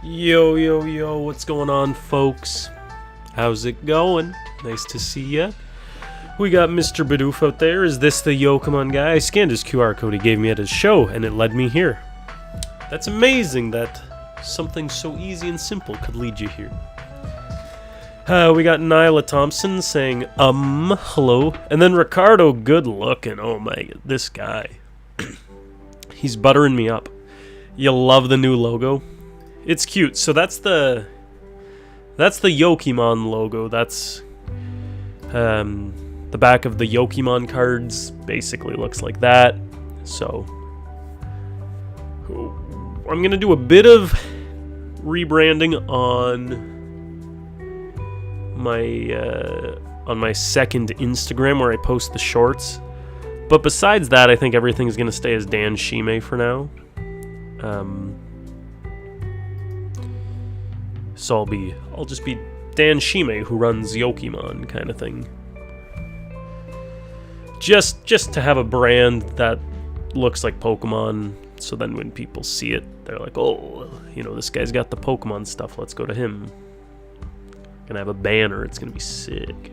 Yo, yo, yo, what's going on, folks? How's it going? Nice to see ya. We got Mr. Bidoof out there. Is this the Yokomon guy? I scanned his QR code he gave me at his show, and it led me here. That's amazing that something so easy and simple could lead you here. We got Nyla Thompson saying, hello. And then Ricardo, good looking. Oh my, this guy. He's buttering me up. You love the new logo? It's cute. So that's the Yokimon logo. That's the back of the Yokimon cards basically looks like that. So I'm gonna do a bit of rebranding on my second Instagram where I post the shorts. But besides that, I think everything's gonna stay as Dan Shime for now. So I'll just be Dan Shime, who runs Yokimon, kind of thing. Just to have a brand that looks like Pokemon, so then when people see it, they're like, oh, you know, this guy's got the Pokemon stuff, let's go to him. Gonna have a banner, it's gonna be sick.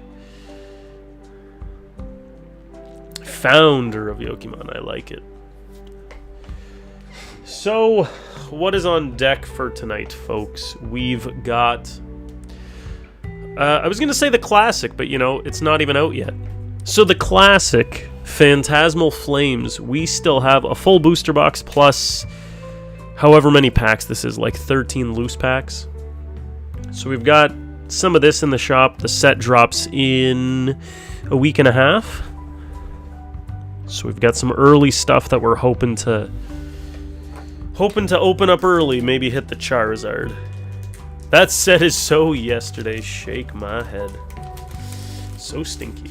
Founder of Yokimon, I like it. So, what is on deck for tonight, folks? We've got I was going to say the classic, but, you know, it's not even out yet. So the classic Phantasmal Flames, we still have a full booster box plus however many packs this is, like 13 loose packs. So we've got some of this in the shop. The set drops in a week and a half. So we've got some early stuff that we're hoping to open up early, maybe hit the Charizard. That set is so yesterday, shake my head. So stinky.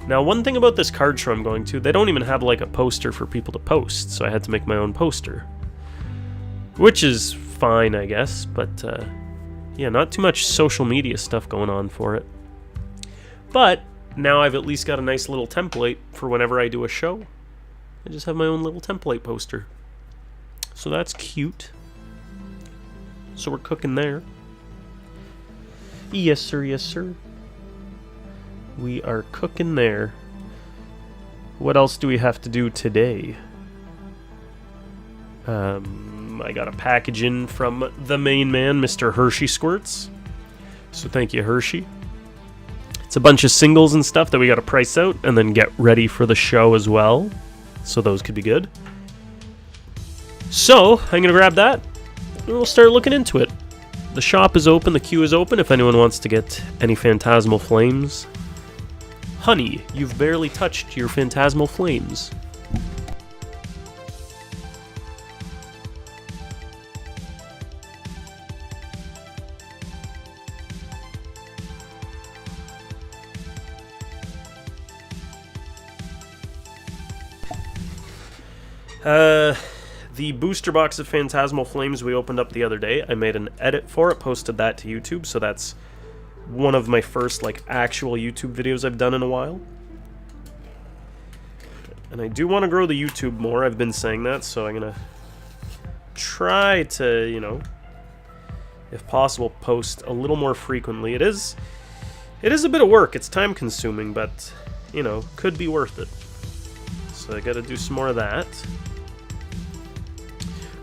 Now, one thing about this card show I'm going to, they don't even have like a poster for people to post, so I had to make my own poster. Which is fine, I guess, but yeah, not too much social media stuff going on for it. But now I've at least got a nice little template for whenever I do a show. I just have my own little template poster. So that's cute. So we're cooking there. Yes, sir, yes, sir. We are cooking there. What else do we have to do today? I got a package in from the main man, Mr. Hershey Squirts. So thank you, Hershey. It's a bunch of singles and stuff that we got to price out and then get ready for the show as well. So those could be good. So I'm going to grab that and we'll start looking into it. The shop is open, the queue is open if anyone wants to get any Phantasmal Flames. Honey, you've barely touched your Phantasmal Flames. The booster box of Phantasmal Flames we opened up the other day, I made an edit for it, posted that to YouTube, so that's one of my first, like, actual YouTube videos I've done in a while. And I do want to grow the YouTube more, I've been saying that, so I'm gonna try to, you know, if possible, post a little more frequently. It is a bit of work, it's time consuming, but, you know, could be worth it. So I gotta do some more of that.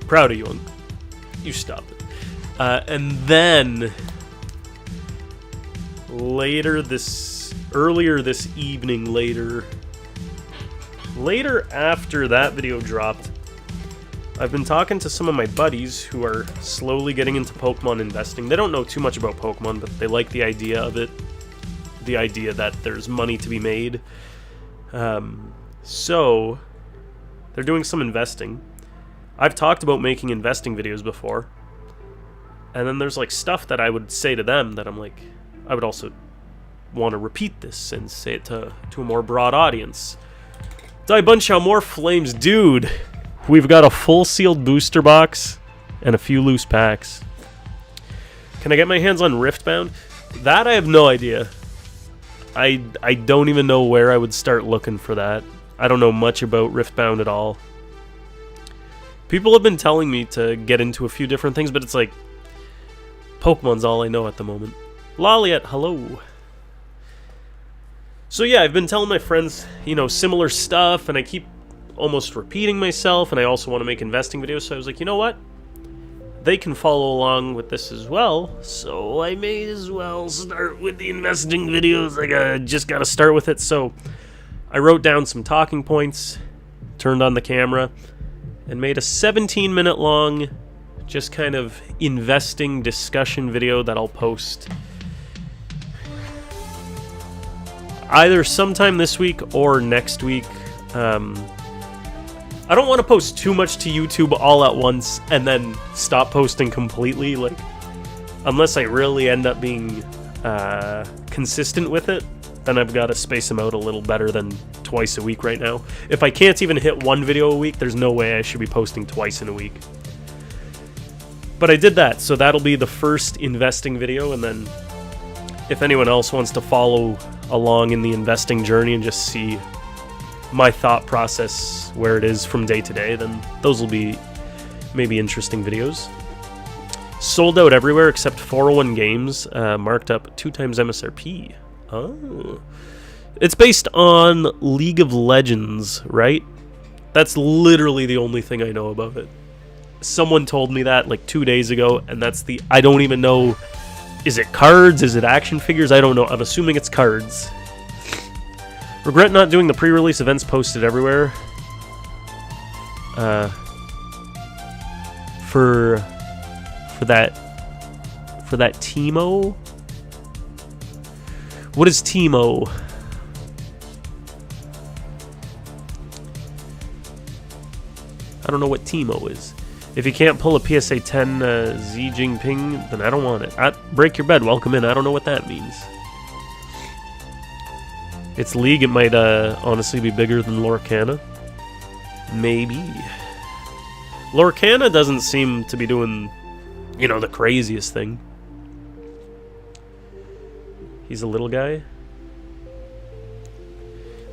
Proud of you. You stop it. And then earlier this evening, later after that video dropped, I've been talking to some of my buddies who are slowly getting into Pokemon investing. They don't know too much about Pokemon, but they like the idea of it. The idea that there's money to be made. So they're doing some investing. I've talked about making investing videos before, and then there's like stuff that I would say to them that I'm like, I would also want to repeat this and say it to a more broad audience. Die Bunchow, more flames. Dude, we've got a full sealed booster box and a few loose packs. Can I get my hands on Riftbound? That I have no idea. I don't even know where I would start looking for that. I don't know much about Riftbound at all. People have been telling me to get into a few different things, but it's like, Pokemon's all I know at the moment. Loliet, hello. So yeah, I've been telling my friends, you know, similar stuff, and I keep almost repeating myself, and I also want to make investing videos, so I was like, you know what? They can follow along with this as well, so I may as well start with the investing videos. I just gotta start with it, so I wrote down some talking points, turned on the camera, and made a 17-minute long, just kind of investing discussion video that I'll post either sometime this week or next week. I don't want to post too much to YouTube all at once and then stop posting completely, like, unless I really end up being consistent with it, then I've got to space them out a little better than twice a week right now. If I can't even hit one video a week, there's no way I should be posting twice in a week. But I did that, so that'll be the first investing video, and then if anyone else wants to follow along in the investing journey and just see my thought process where it is from day to day, then those will be maybe interesting videos. Sold out everywhere except 401 Games, marked up 2 times MSRP. Oh. It's based on League of Legends, right? That's literally the only thing I know about it. Someone told me that like 2 days ago, and that's the... I don't even know Is it cards? Is it action figures? I don't know. I'm assuming it's cards. Regret not doing the pre-release events posted everywhere. For that Teemo? What is Teemo? I don't know what Teemo is. If you can't pull a PSA 10 Xi Jinping, then I don't want it. Break your bed, welcome in. I don't know what that means. It's League, it might honestly be bigger than Lorcana. Maybe. Lorcana doesn't seem to be doing, you know, the craziest thing. He's a little guy.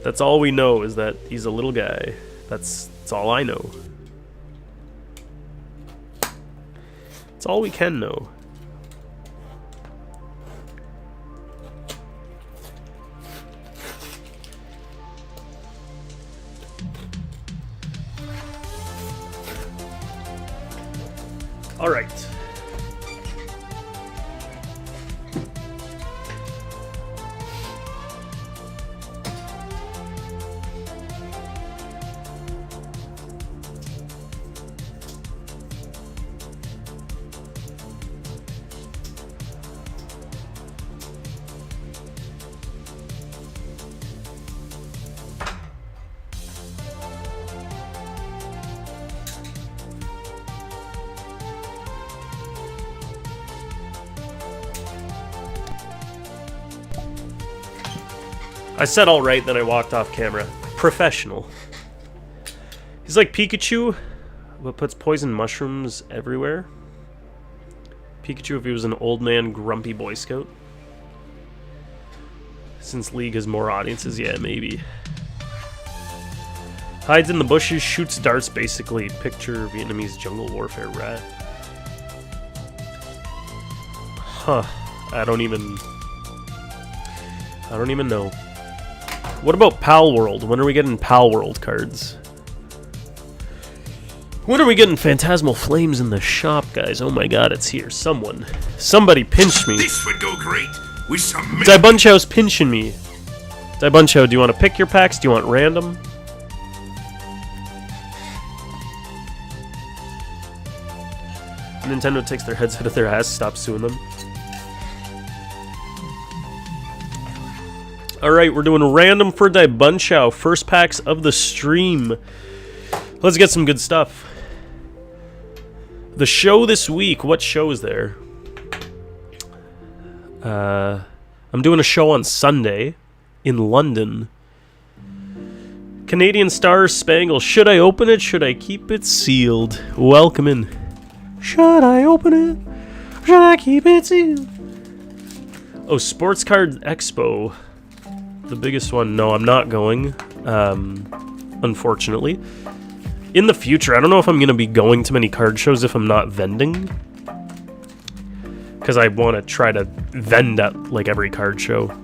That's all we know, is that he's a little guy. That's all I know. That's all we can know. All right. I said all right, then I walked off camera. Professional. He's like Pikachu, but puts poison mushrooms everywhere. Pikachu if he was an old man grumpy Boy Scout. Since League has more audiences, yeah, maybe. Hides in the bushes, shoots darts, basically. Picture Vietnamese jungle warfare rat. Huh. I don't even know. What about Pal World? When are we getting Pal World cards? When are we getting Phantasmal Flames in the shop, guys? Oh my god, it's here. Somebody pinched me. This would go great with some. Daibunchow's pinching me. Daibunchow, do you want to pick your packs? Do you want random? Nintendo takes their heads out of their ass. Stop suing them. Alright, we're doing random for Daibunchow. First packs of the stream. Let's get some good stuff. The show this week. What show is there? I'm doing a show on Sunday in London. Canadian Stars Spangle. Should I open it? Should I keep it sealed? Welcome in. Should I open it? Should I keep it sealed? Oh, Sports Card Expo. The biggest one. No, I'm not going. Unfortunately. In the future, I don't know if I'm going to be going to many card shows if I'm not vending. Because I want to try to vend at like every card show.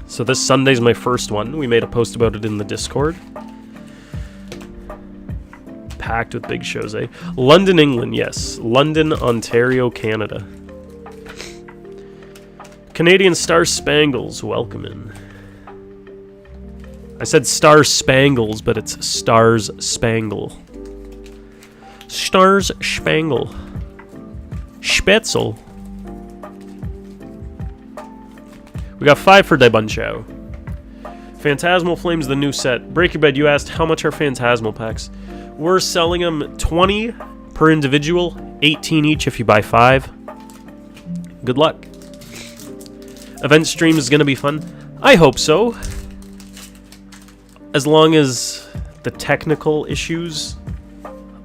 So this Sunday's my first one. We made a post about it in the Discord. Packed with big shows, eh? London, England, yes. London, Ontario, Canada. Canadian Star Spangles, welcome in. I said Star Spangles, but it's Stars Spangle. Stars Spangle. Spätzle. We got 5 for Daibunchow. Phantasmal Flames, the new set. Break Your Bed, you asked how much are Phantasmal packs. We're selling them 20 per individual, 18 each if you buy 5. Good luck. Event stream is going to be fun. I hope so. As long as the technical issues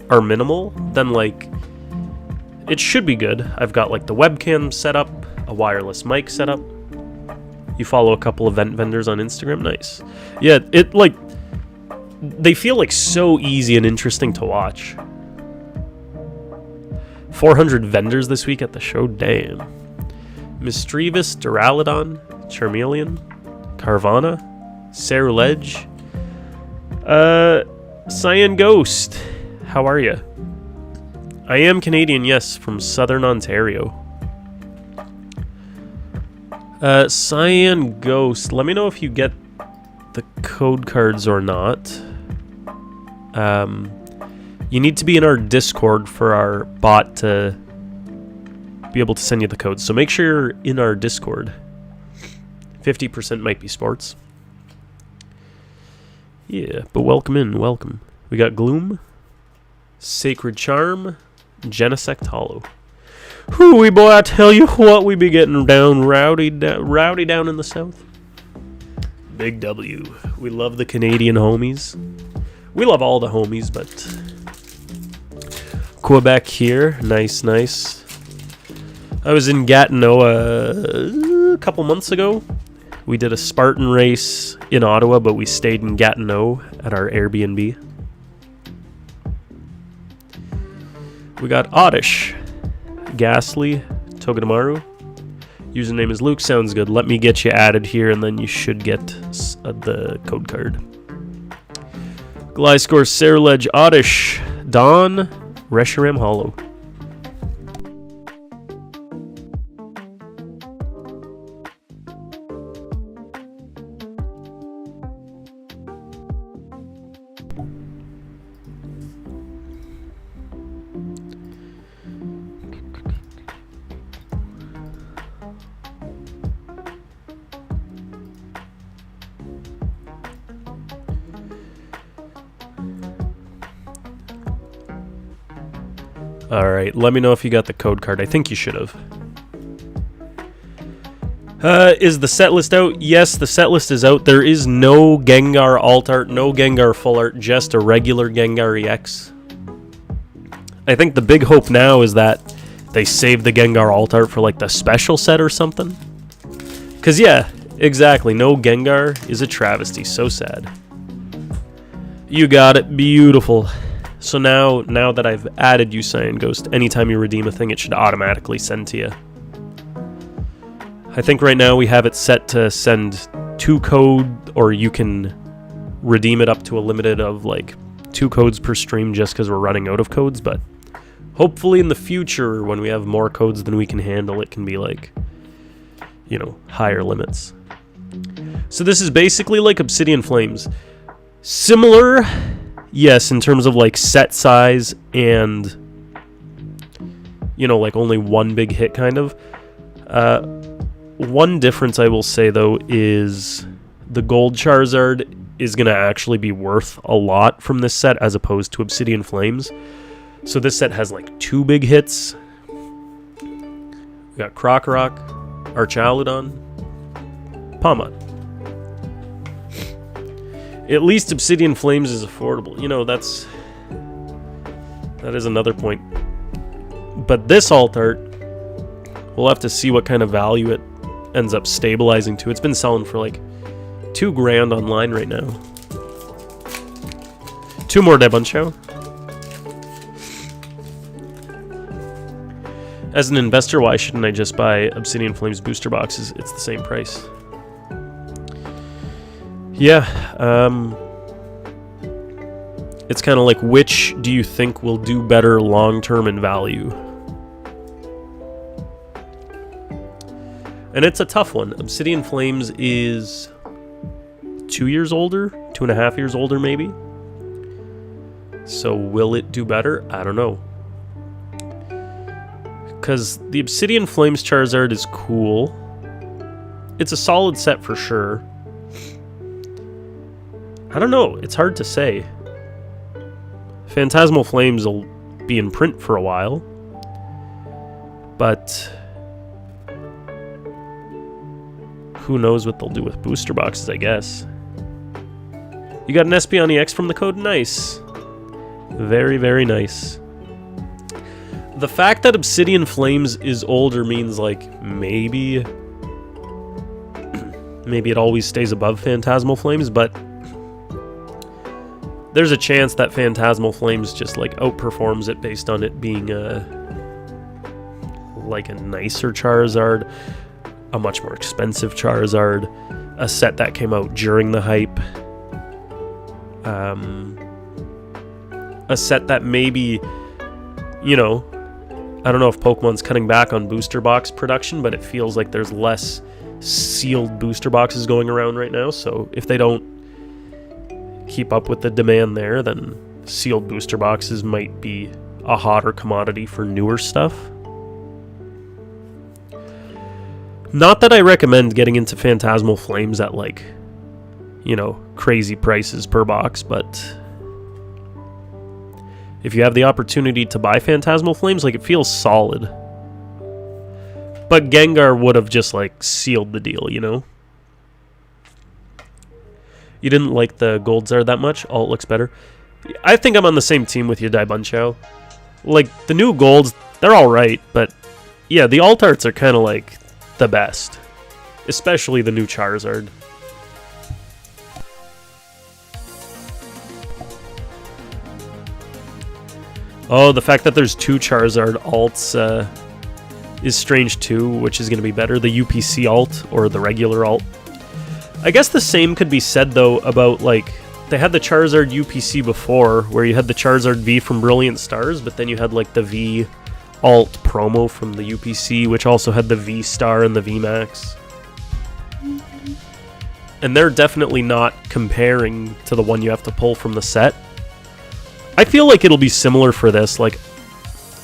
are minimal, then like it should be good. I've got like the webcam set up, a wireless mic set up. You follow a couple event vendors on Instagram, nice. Yeah, it like they feel like so easy and interesting to watch. 400 vendors this week at the show, damn. Misdreavus, Duraludon, Charmeleon, Carvana, Ceruledge, Cyan Ghost, how are you? I am Canadian, yes, from Southern Ontario. Cyan Ghost. Let me know if you get the code cards or not. You need to be in our Discord for our bot to be able to send you the codes. So make sure you're in our Discord. 50% might be sports. Yeah, but welcome in, welcome. We got Gloom, Sacred Charm, Genesect Hollow. Hooey boy, I tell you what, we be getting down rowdy down in the south. Big W. We love the Canadian homies. We love all the homies, but Quebec here, nice. I was in Gatineau a couple months ago. We did a Spartan race in Ottawa, but we stayed in Gatineau at our Airbnb. We got Oddish, Ghastly, Togedemaru. Username is Luke. Sounds good. Let me get you added here, and then you should get the code card. Gliscor, Serledge, Oddish, Dawn, Reshiram Hollow. Alright, let me know if you got the code card. I think you should have. Is the set list out? Yes, the set list is out. There is no Gengar alt art, no Gengar full art, just a regular Gengar EX. I think the big hope now is that they save the Gengar alt art for like the special set or something. Because yeah, exactly, no Gengar is a travesty. So sad. You got it. Beautiful. So now that I've added you, Cyan Ghost, anytime you redeem a thing, it should automatically send to you. I think right now we have it set to send 2 code, or you can redeem it up to a limited of like 2 codes per stream just because we're running out of codes, but hopefully in the future when we have more codes than we can handle, it can be like, you know, higher limits. So this is basically like Obsidian Flames. Similar, yes, in terms of like set size and, you know, like only one big hit kind of. One difference I will say though is the gold Charizard is going to actually be worth a lot from this set as opposed to Obsidian Flames. So this set has like 2 big hits. We got Krokorok, Archaludon, Pawmot. At least Obsidian Flames is affordable. You know, that is another point. But this alt art, we'll have to see what kind of value it ends up stabilizing to. It's been selling for like $2,000 online right now. 2 more Debuncho. As an investor, why shouldn't I just buy Obsidian Flames booster boxes? It's the same price. Yeah, it's kind of like, which do you think will do better long-term in value? And it's a tough one. Obsidian Flames is 2 years older, 2.5 years older maybe. So will it do better? I don't know. Because the Obsidian Flames Charizard is cool. It's a solid set for sure. I don't know. It's hard to say. Phantasmal Flames will be in print for a while. But who knows what they'll do with booster boxes, I guess. You got an Espeon EX from the code? Nice. Very, very nice. The fact that Obsidian Flames is older means, like, maybe it always stays above Phantasmal Flames, but there's a chance that Phantasmal Flames just, like, outperforms it based on it being like a nicer Charizard, a much more expensive Charizard, a set that came out during the hype, a set that maybe, you know, I don't know if Pokemon's cutting back on booster box production, but it feels like there's less sealed booster boxes going around right now, so if they don't keep up with the demand there, then sealed booster boxes might be a hotter commodity for newer stuff. Not that I recommend getting into Phantasmal Flames at, like, you know, crazy prices per box, but if you have the opportunity to buy Phantasmal Flames, like, it feels solid. But Gengar would have just, like, sealed the deal, you know? You didn't like the Goldzar that much? Alt looks better. I think I'm on the same team with you, Daibunchao. Like, the new Golds, they're alright, but yeah, the alt arts are kind of, like, the best. Especially the new Charizard. Oh, the fact that there's 2 Charizard alts is strange too, which is going to be better, the UPC alt or the regular alt. I guess the same could be said, though, about, like, they had the Charizard UPC before, where you had the Charizard V from Brilliant Stars, but then you had, like, the V alt promo from the UPC, which also had the V Star and the V Max. And they're definitely not comparing to the one you have to pull from the set. I feel like it'll be similar for this. Like,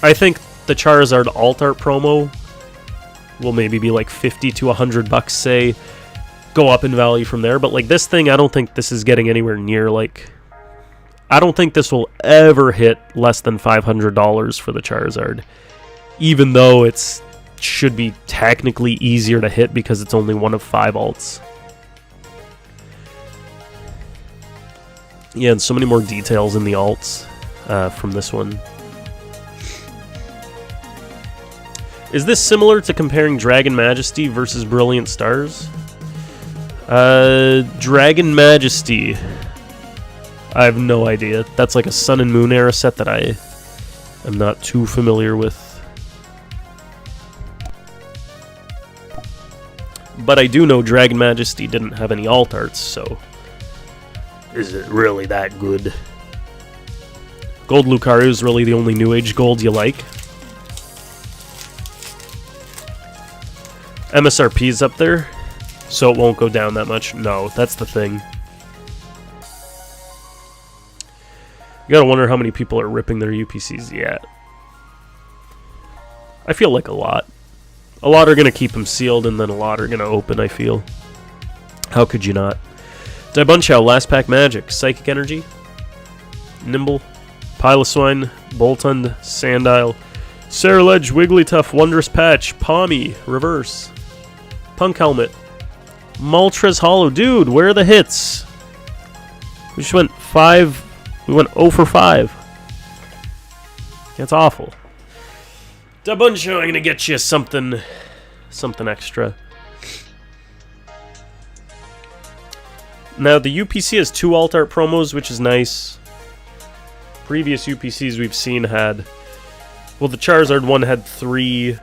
I think the Charizard alt art promo will maybe be like 50 to $100, say, go up in value from there. But like this thing, I don't think this is getting anywhere near, like, I don't think this will ever hit less than $500 for the Charizard, even though it's should be technically easier to hit because it's only one of 5 alts. Yeah, and so many more details in the alts from this one. Is this similar to comparing Dragon Majesty versus Brilliant Stars? Dragon Majesty, I have no idea. That's like a Sun and Moon era set that I am not too familiar with. But I do know Dragon Majesty didn't have any alt arts, so is it really that good? Gold Lucario is really the only New Age gold you like. MSRP's up there, so it won't go down that much. No, that's the thing. You gotta wonder how many people are ripping their UPCs yet. I feel like a lot. A lot are gonna keep them sealed, and then a lot are gonna open, I feel. How could you not? Daibunchao, Last Pack Magic, Psychic Energy, Nimble, Piloswine, Boltund, Sandile, Ceruledge, Wigglytuff, Wondrous Patch, Palmy, Reverse, Punk Helmet, Moltres Hollow. Dude, where are the hits? We just went 5. We went 0 for 5. That's awful. Daibunchao, I'm gonna get you something extra. Now, the UPC has 2 alt art promos, which is nice. Previous UPCs we've seen had... Well, the Charizard one had 3.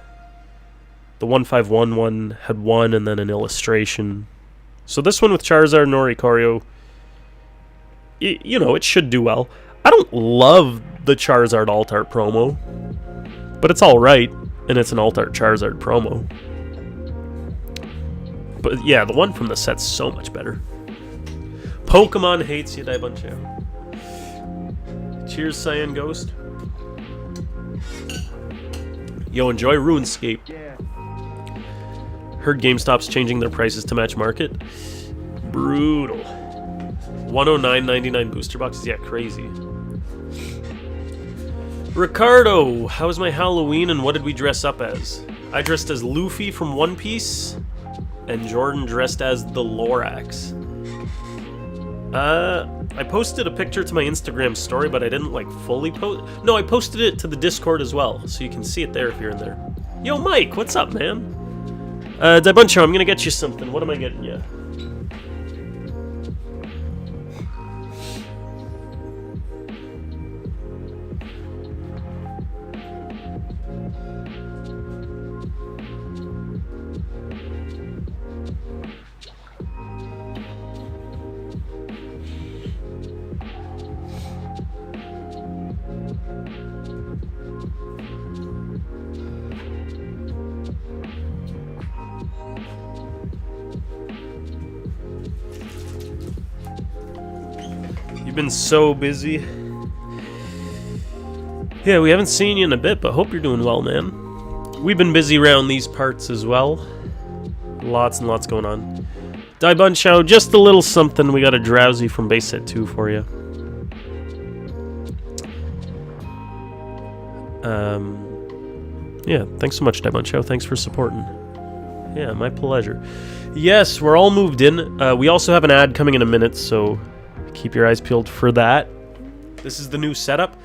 The 151 one had 1 and then an illustration. So this one with Charizard and Oricorio, you know, it should do well. I don't love the Charizard alt art promo, but it's alright, and it's an alt art Charizard promo. But yeah, the one from the set's so much better. Pokemon hates you, Daibunchao. Cheers, Cyan Ghost. Yo, enjoy RuneScape. Heard GameStop's changing their prices to match market. Brutal. $109.99 booster boxes? Yeah, crazy. Ricardo, how was my Halloween and what did we dress up as? I dressed as Luffy from One Piece, and Jordan dressed as the Lorax. I posted a picture to my Instagram story, but I didn't, like, fully post... No, I posted it to the Discord as well, so you can see it there if you're in there. Yo, Mike, what's up, man? Daibunchao, I'm gonna get you something. What am I getting you? been so busy. Yeah, we haven't seen you in a bit, but hope you're doing well, man. We've been busy around these parts as well. Lots and lots going on. Die Buncho, just a little something. We got a Drowsy from base set 2 for you. Yeah, thanks so much, Die Buncho. Thanks for supporting. Yeah, my pleasure. Yes, we're all moved in. We also have an ad coming in a minute, so keep your eyes peeled for that. This is the new setup.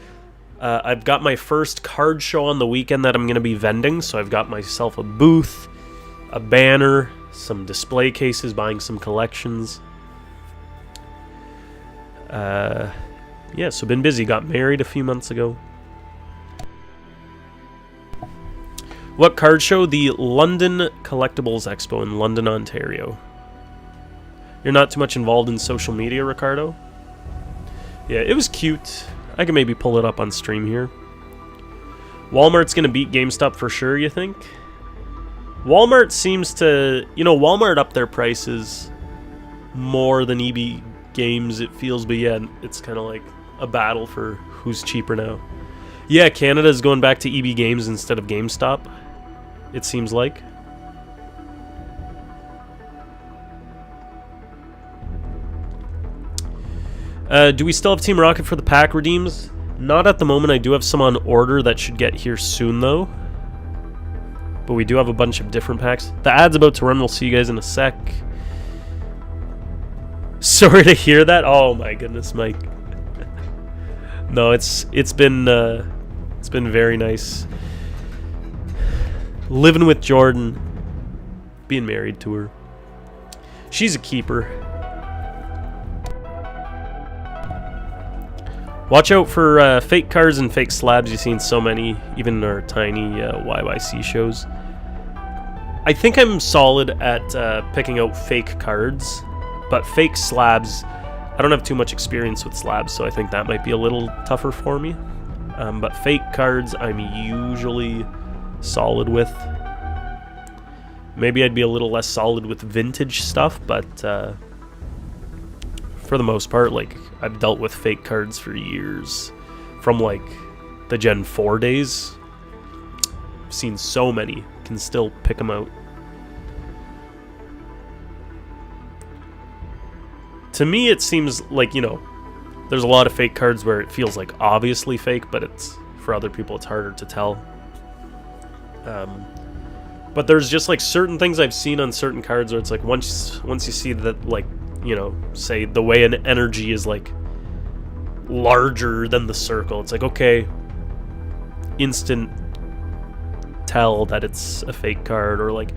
I've got my first card show on the weekend that I'm going to be vending, so I've got myself a booth, a banner, some display cases, buying some collections. Yeah, so been busy. Got married a few months ago. What card show? The London Collectibles Expo in London, Ontario. You're not too much involved in social media, Ricardo? Yeah, it was cute. I can maybe pull it up on stream here. Walmart's going to beat GameStop for sure, you think? Walmart seems to... You know, Walmart upped their prices more than EB Games, it feels. But yeah, it's kind of like a battle for who's cheaper now. Yeah, Canada's going back to EB Games instead of GameStop, it seems like. Do we still have Team Rocket for the pack redeems? Not at the moment. I do have some on order that should get here soon, though. But we do have a bunch of different packs. The ad's about to run. We'll see you guys in a sec. Sorry to hear that. Oh my goodness, Mike. No, it's been very nice living with Jordan, being married to her. She's a keeper. Watch out for fake cards and fake slabs. You've seen so many, even in our tiny YYC shows. I think I'm solid at picking out fake cards, but fake slabs, I don't have too much experience with slabs, so I think that might be a little tougher for me. But fake cards, I'm usually solid with. Maybe I'd be a little less solid with vintage stuff, but for the most part, like, I've dealt with fake cards for years. From, like, the Gen 4 days. I've seen so many. Can still pick them out. To me, it seems like, you know, there's a lot of fake cards where it feels like obviously fake, but it's, for other people, it's harder to tell. But there's just, like, certain things I've seen on certain cards where it's like, once you see that, like, you know, say the way an energy is, like, larger than the circle, it's like, okay, instant tell that it's a fake card, or, like,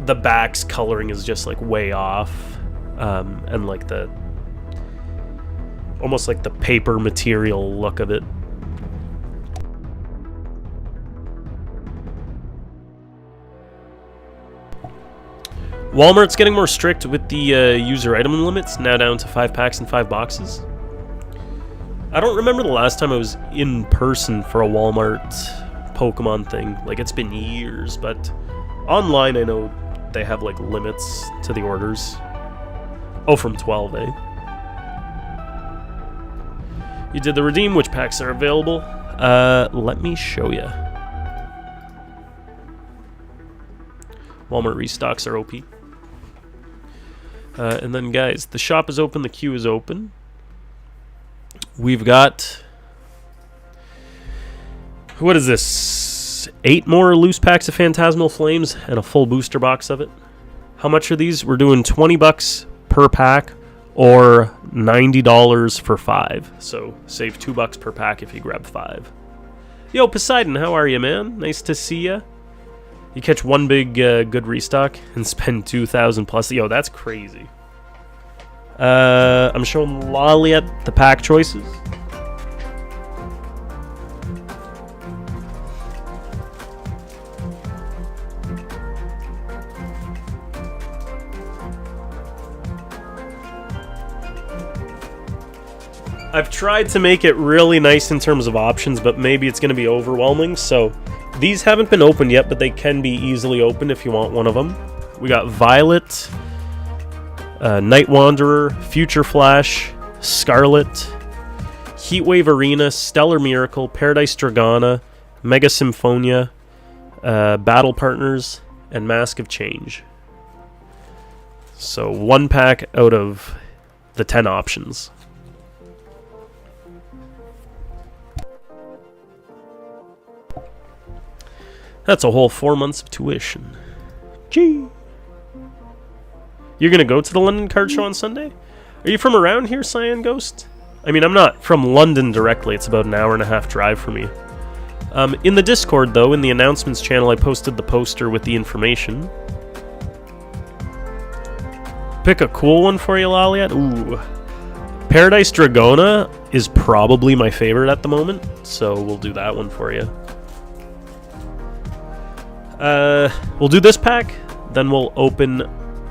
the back's coloring is just, like, way off, and, like, the almost like the paper material look of it. Walmart's getting more strict with the user item limits, now down to 5 packs and 5 boxes. I don't remember the last time I was in person for a Walmart Pokemon thing. Like, it's been years, but online I know they have, like, limits to the orders. Oh, from 12, eh? You did the redeem. Which packs are available? Let me show you. Walmart restocks are OP. And then, guys, the shop is open. The queue is open. We've got... What is this? 8 more loose packs of Phantasmal Flames and a full booster box of it. How much are these? We're doing $20 per pack or $90 for 5. So save $2 per pack if you grab 5. Yo, Poseidon, how are you, man? Nice to see ya. You catch one big good restock and spend 2,000 plus. Yo, that's crazy. I'm showing Lolly at the pack choices. I've tried to make it really nice in terms of options, but maybe it's going to be overwhelming, so these haven't been opened yet, but they can be easily opened if you want one of them. We got Violet, Night Wanderer, Future Flash, Scarlet, Heatwave Arena, Stellar Miracle, Paradise Dragona, Mega Symphonia, Battle Partners, and Mask of Change. So 1 pack out of the 10 options. That's a whole 4 months of tuition. Gee. You're going to go to the London Card Show on Sunday? Are you from around here, Cyan Ghost? I mean, I'm not from London directly. It's about an hour and a half drive for me. In the Discord, though, in the announcements channel, I posted the poster with the information. Pick a cool one for you, Laliat. Ooh. Paradise Dragona is probably my favorite at the moment, so we'll do that one for you. We'll do this pack, then we'll open,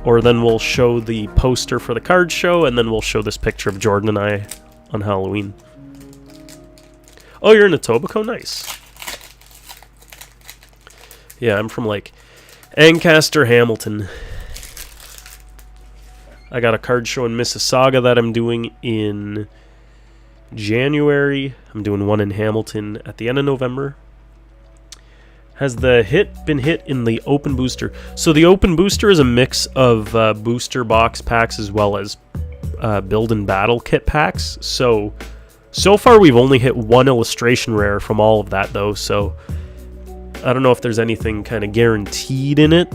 or then we'll show the poster for the card show, and then we'll show this picture of Jordan and I on Halloween. Oh, you're in Etobicoke? Nice. Yeah, I'm from, like, Ancaster, Hamilton. I got a card show in Mississauga that I'm doing in January. I'm doing one in Hamilton at the end of November. Has the hit been hit in the open booster? So the open booster is a mix of booster box packs as well as build and battle kit packs. So far we've only hit 1 illustration rare from all of that, though. So I don't know if there's anything kind of guaranteed in it.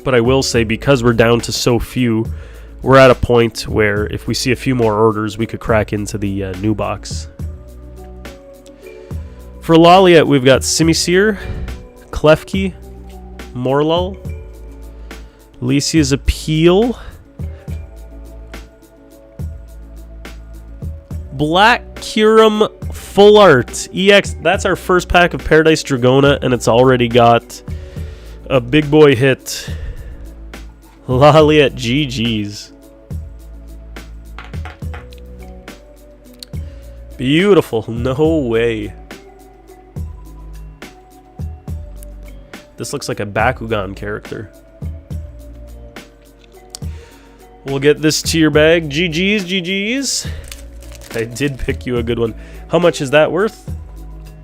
But I will say, because we're down to so few, we're at a point where if we see a few more orders, we could crack into the new box. For Laliat, we've got Simisear, Klefki, Morlul, Alicia's Appeal, Black Curum Full Art EX. That's our first pack of Paradise Dragona, and it's already got a big boy hit. Laliat GG's. Beautiful. No way. This looks like a Bakugan character. We'll get this to your bag. GG's, GG's. I did pick you a good one. How much is that worth?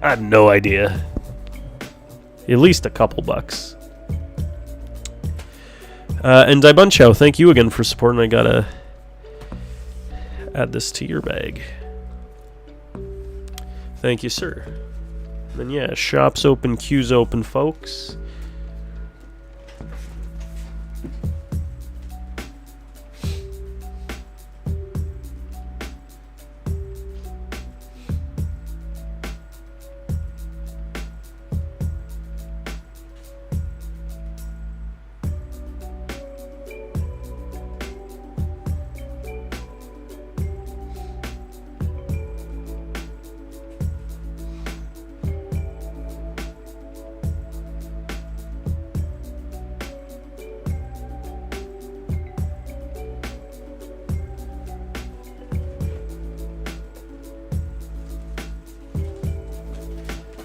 I have no idea. At least a couple bucks. And Daibunchow, thank you again for supporting. I gotta add this to your bag. Thank you, sir. And yeah, shop's open, queue's open, folks.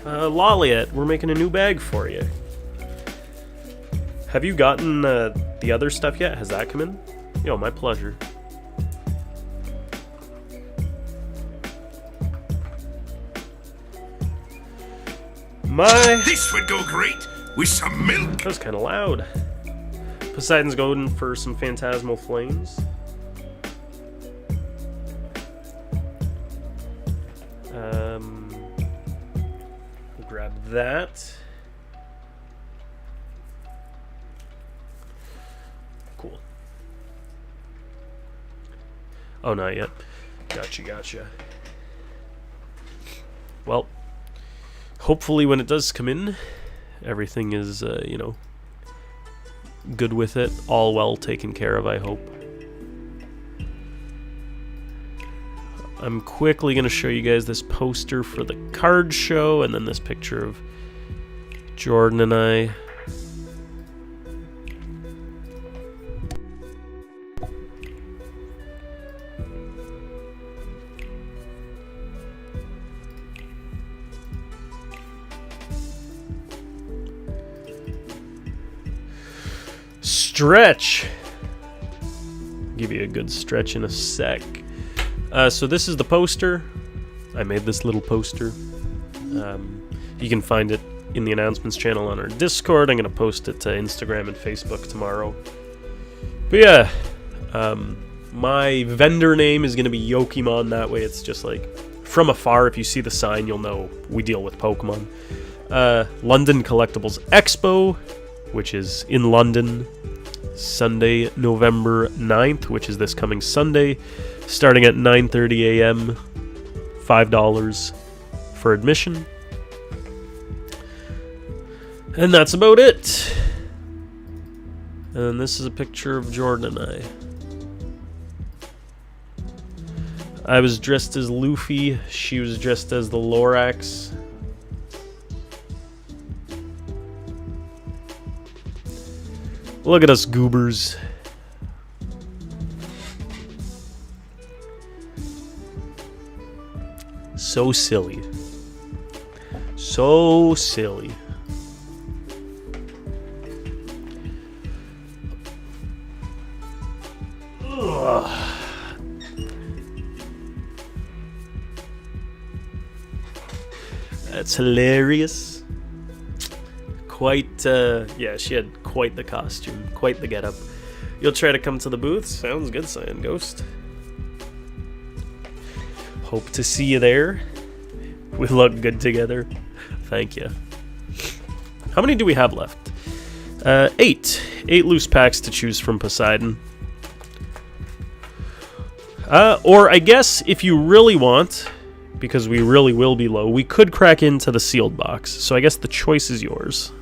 Laliat, we're making a new bag for you. Have you gotten the other stuff yet? Has that come in? Yo, my pleasure. This would go great with some milk. That was kind of loud. Poseidon's going for some Phantasmal Flames. We'll grab that. Cool. Oh, not yet. Gotcha. Well, hopefully when it does come in, everything is, good with it. All well taken care of, I hope. I'm quickly going to show you guys this poster for the card show, and then this picture of Jordan and I. Stretch. Give you a good stretch in a sec. So this is the poster. I made this little poster. You can find it in the announcements channel on our Discord. I'm going to post it to Instagram and Facebook tomorrow. But yeah, my vendor name is going to be Yokimon. That way it's just like, from afar, if you see the sign, you'll know we deal with Pokemon. London Collectibles Expo, which is in London, Sunday, November 9th, which is this coming Sunday, starting at 9:30 a.m., $5 for admission. And that's about it. And this is a picture of Jordan and I was dressed as Luffy. She was dressed as the Lorax. Look at us goobers. So silly. So silly. Ugh. That's hilarious. Quite, yeah, she had quite the costume, quite the getup. You'll try to come to the booth? Sounds good, Cyan Ghost. Hope to see you there. We look good together. Thank you. How many do we have left? 8. 8 loose packs to choose from, Poseidon. Or I guess if you really want, because we really will be low, we could crack into the sealed box. So I guess the choice is yours.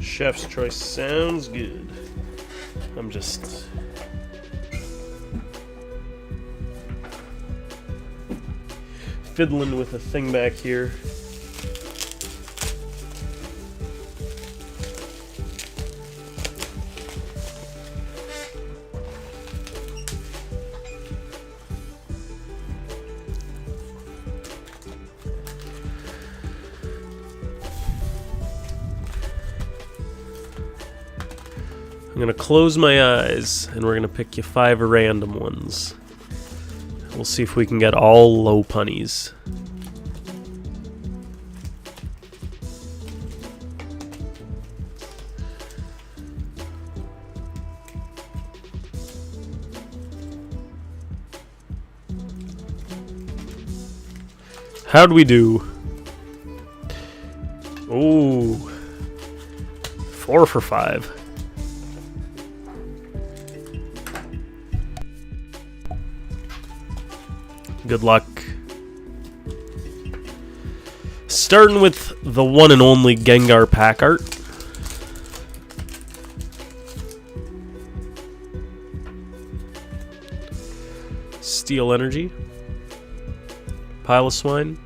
Chef's choice sounds good. I'm just... fiddling with a thing back here. I'm gonna close my eyes, and we're gonna pick you 5 random ones. We'll see if we can get all low punnies. How'd we do? Ooh. 4 for 5. Good luck. Starting with the one and only Gengar pack art. Steel Energy. Piloswine.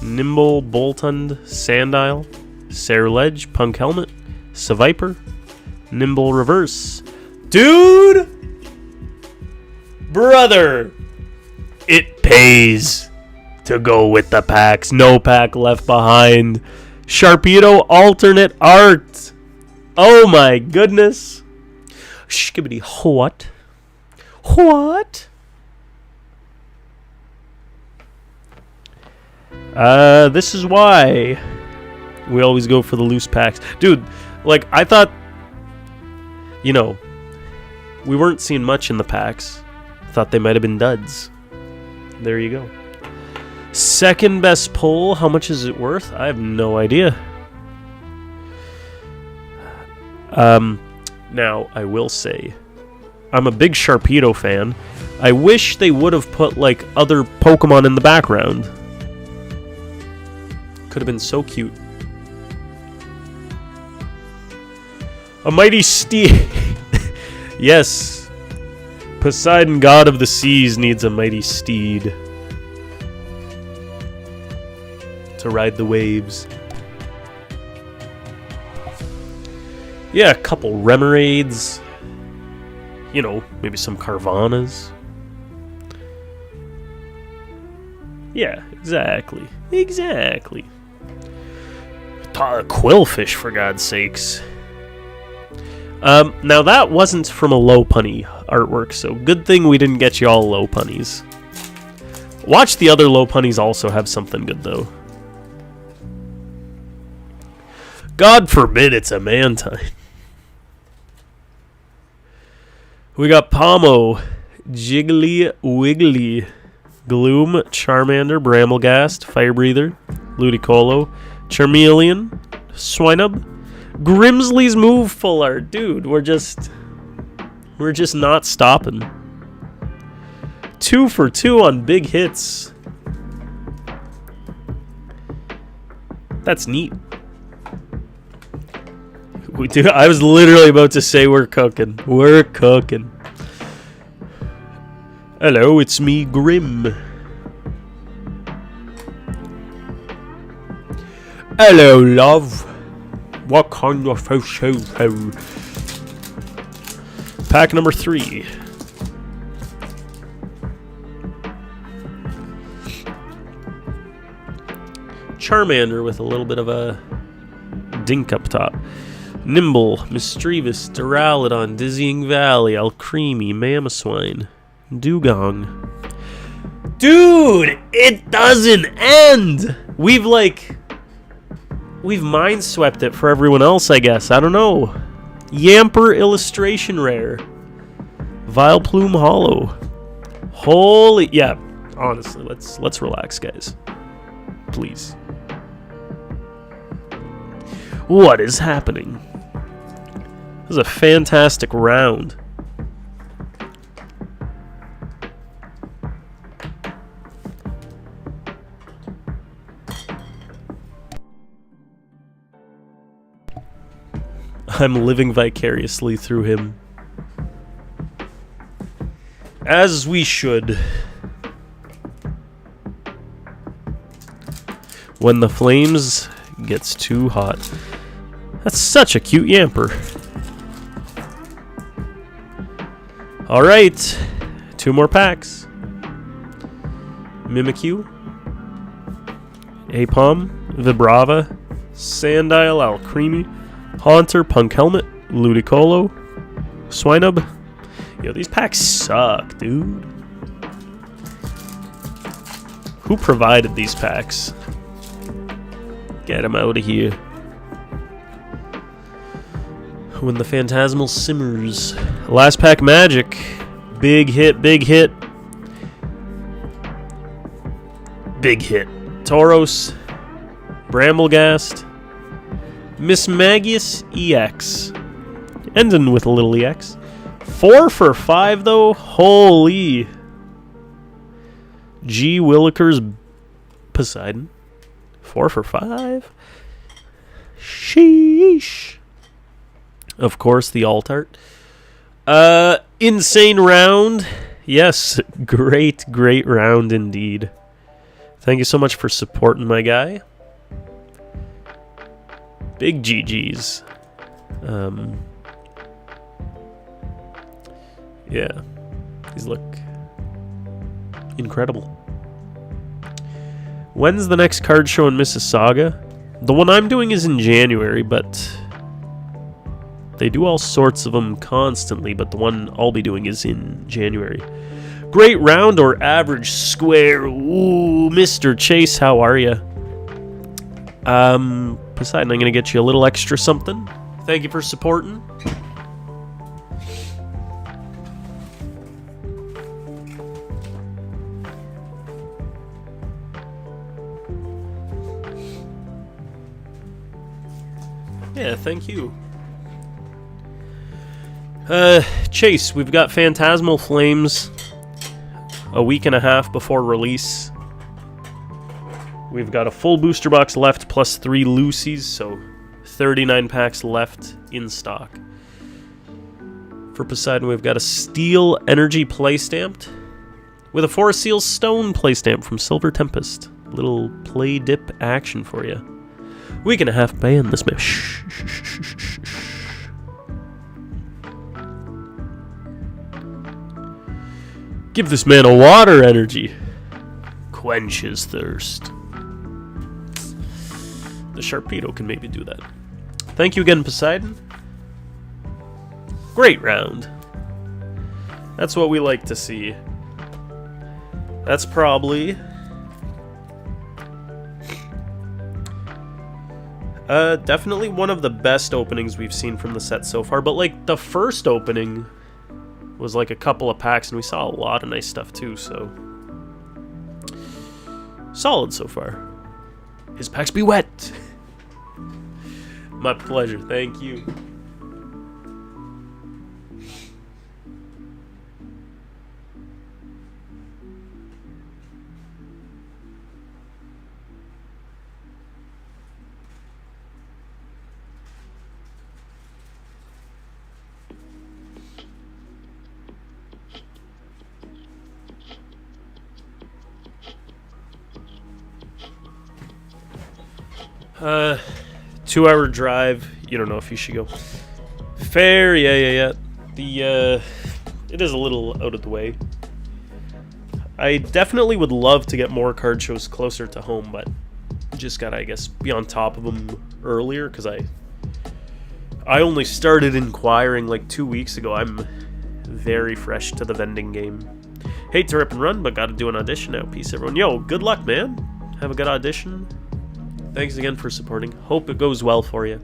Nimble Boltund Sandile. Sairledge Punk Helmet. Seviper. Nimble Reverse. Dude! Brother! It pays to go with the packs. No pack left behind. Sharpedo alternate art. Oh my goodness. Skibbity what? What? This is why we always go for the loose packs. Dude, like, I thought, you know, we weren't seeing much in the packs. Thought they might have been duds. There you go. Second best pull. How much is it worth? I have no idea. Now, I will say, I'm a big Sharpedo fan. I wish they would have put, like, other Pokemon in the background. Could have been so cute. A mighty steed. Yes. Poseidon, god of the seas, needs a mighty steed to ride the waves. Yeah, a couple Remoraid's. You know, maybe some Carvanas. Yeah, exactly. Exactly. Quillfish, for God's sakes. Now that wasn't from a Lopunny artwork, so good thing we didn't get you all Lopunnies. Watch the other Lopunnies also have something good, though. God forbid it's a Mantine. We got Pomo, Jiggly Wiggly, Gloom, Charmander, Bramblegast, Fire Breather, Ludicolo, Charmeleon, Swinub, Grimsley's move full art. Dude, we're just not stopping. 2 for 2 on big hits. That's neat. We do. I was literally about to say we're cooking. We're cooking. Hello, it's me, Grim. Hello, love. What kind of show? Pack number 3. Charmander with a little bit of a dink up top. Nimble, Mischievous, Duraludon, Dizzying Valley, Alcremie, Mamoswine, Dugong. Dude, it doesn't end! We've mind-swept it for everyone else, I guess. I don't know. Yamper Illustration Rare. Vileplume Hollow. Holy... Yeah, honestly, let's relax, guys. Please. What is happening? This is a fantastic round. I'm living vicariously through him. As we should. When the flames gets too hot. That's such a cute Yamper. Alright. 2 more packs. Mimikyu. Aipom. Vibrava. Sandile. Alcremie. Haunter. Punk Helmet. Ludicolo. Swinub. Yo, these packs suck, dude. Who provided these packs? Get him out of here. When the Phantasmal simmers. Last pack magic. Big hit, big hit. Big hit. Tauros. Bramblegast. Mismagius EX. Ending with a little EX. 4 for 5 though? Holy. G. Willikers Poseidon. 4 for 5? Sheesh. Of course, the alt art. Insane round. Yes, great round indeed. Thank you so much for supporting my guy. Big GGs. Yeah, these look incredible. When's the next card show in Mississauga? The one I'm doing is in January, but they do all sorts of them constantly, but the one I'll be doing is in January. Great round or average square? Ooh, Mr. Chase, how are you? Poseidon, I'm going to get you a little extra something. Thank you for supporting. Yeah, thank you. Chase, we've got Phantasmal Flames a week and a half before release. We've got a full booster box left plus 3 Lucy's, so 39 packs left in stock. For Poseidon, we've got a Steel Energy play stamped with a Forest Seal Stone play stamp from Silver Tempest. Little play dip action for you. Week and a half ban this man. Shh, shh, shh, shh, shh, shh. Give this man a water energy. Quench his thirst. The Sharpedo can maybe do that. Thank you again, Poseidon. Great round. That's what we like to see. That's probably... definitely one of the best openings we've seen from the set so far. But, like, the first opening was, like, a couple of packs, and we saw a lot of nice stuff, too, so... solid so far. His packs be wet! My pleasure, thank you. Uh, 2-hour drive. You don't know if you should go. Fair, yeah. It is a little out of the way. I definitely would love to get more card shows closer to home, but just gotta, I guess, be on top of them earlier, because I only started inquiring like 2 weeks ago. I'm very fresh to the vending game. Hate to rip and run, but gotta do an audition now. Peace, everyone. Yo, good luck, man. Have a good audition. Thanks again for supporting. Hope it goes well for you.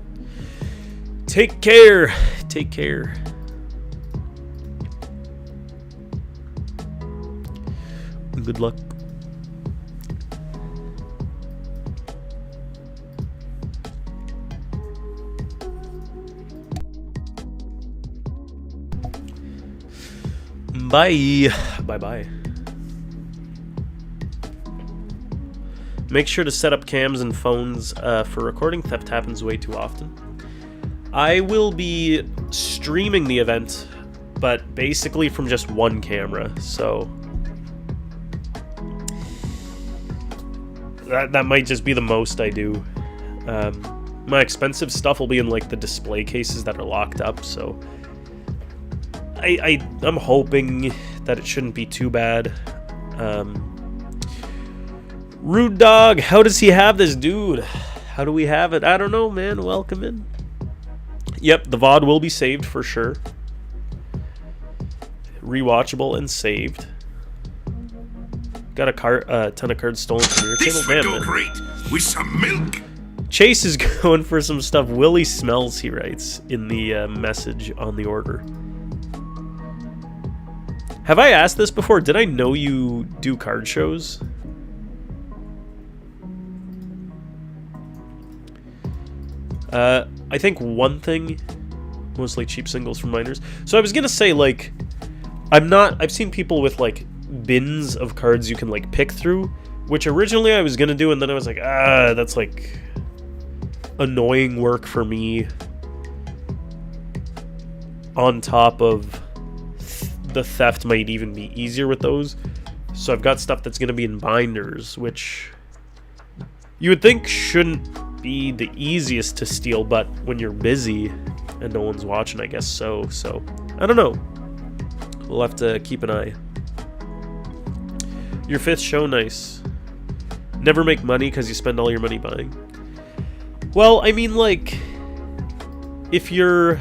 Take care. Take care. Good luck. Bye. Bye-bye. Make sure to set up cams and phones for recording. Theft happens way too often. I will be streaming the event, but basically from just one camera, so that might just be the most I do. My expensive stuff will be in like the display cases that are locked up, so I'm hoping that it shouldn't be too bad. Rude Dog, how does he have this, dude? How do we have it? I don't know, man. Welcome in. Yep, the VOD will be saved for sure. Rewatchable and saved. Got a ton of cards stolen from your table. This would Damn, go man. great with some milk. Chase is going for some stuff. Willie smells, he writes in the message on the order. Have I asked this before? Did I know you do card shows? I think one thing, mostly cheap singles from minors. So I was gonna say, like, I've seen people with, like, bins of cards you can, like, pick through, which originally I was gonna do, and then I was like, that's, like, annoying work for me, on top of the theft might even be easier with those. So I've got stuff that's gonna be in binders, which you would think shouldn't be the easiest to steal, but when you're busy and no one's watching, I guess so. So I don't know. We'll have to keep an eye. Your 5th show, nice. Never make money because you spend all your money buying. Well, I mean, like, if you're,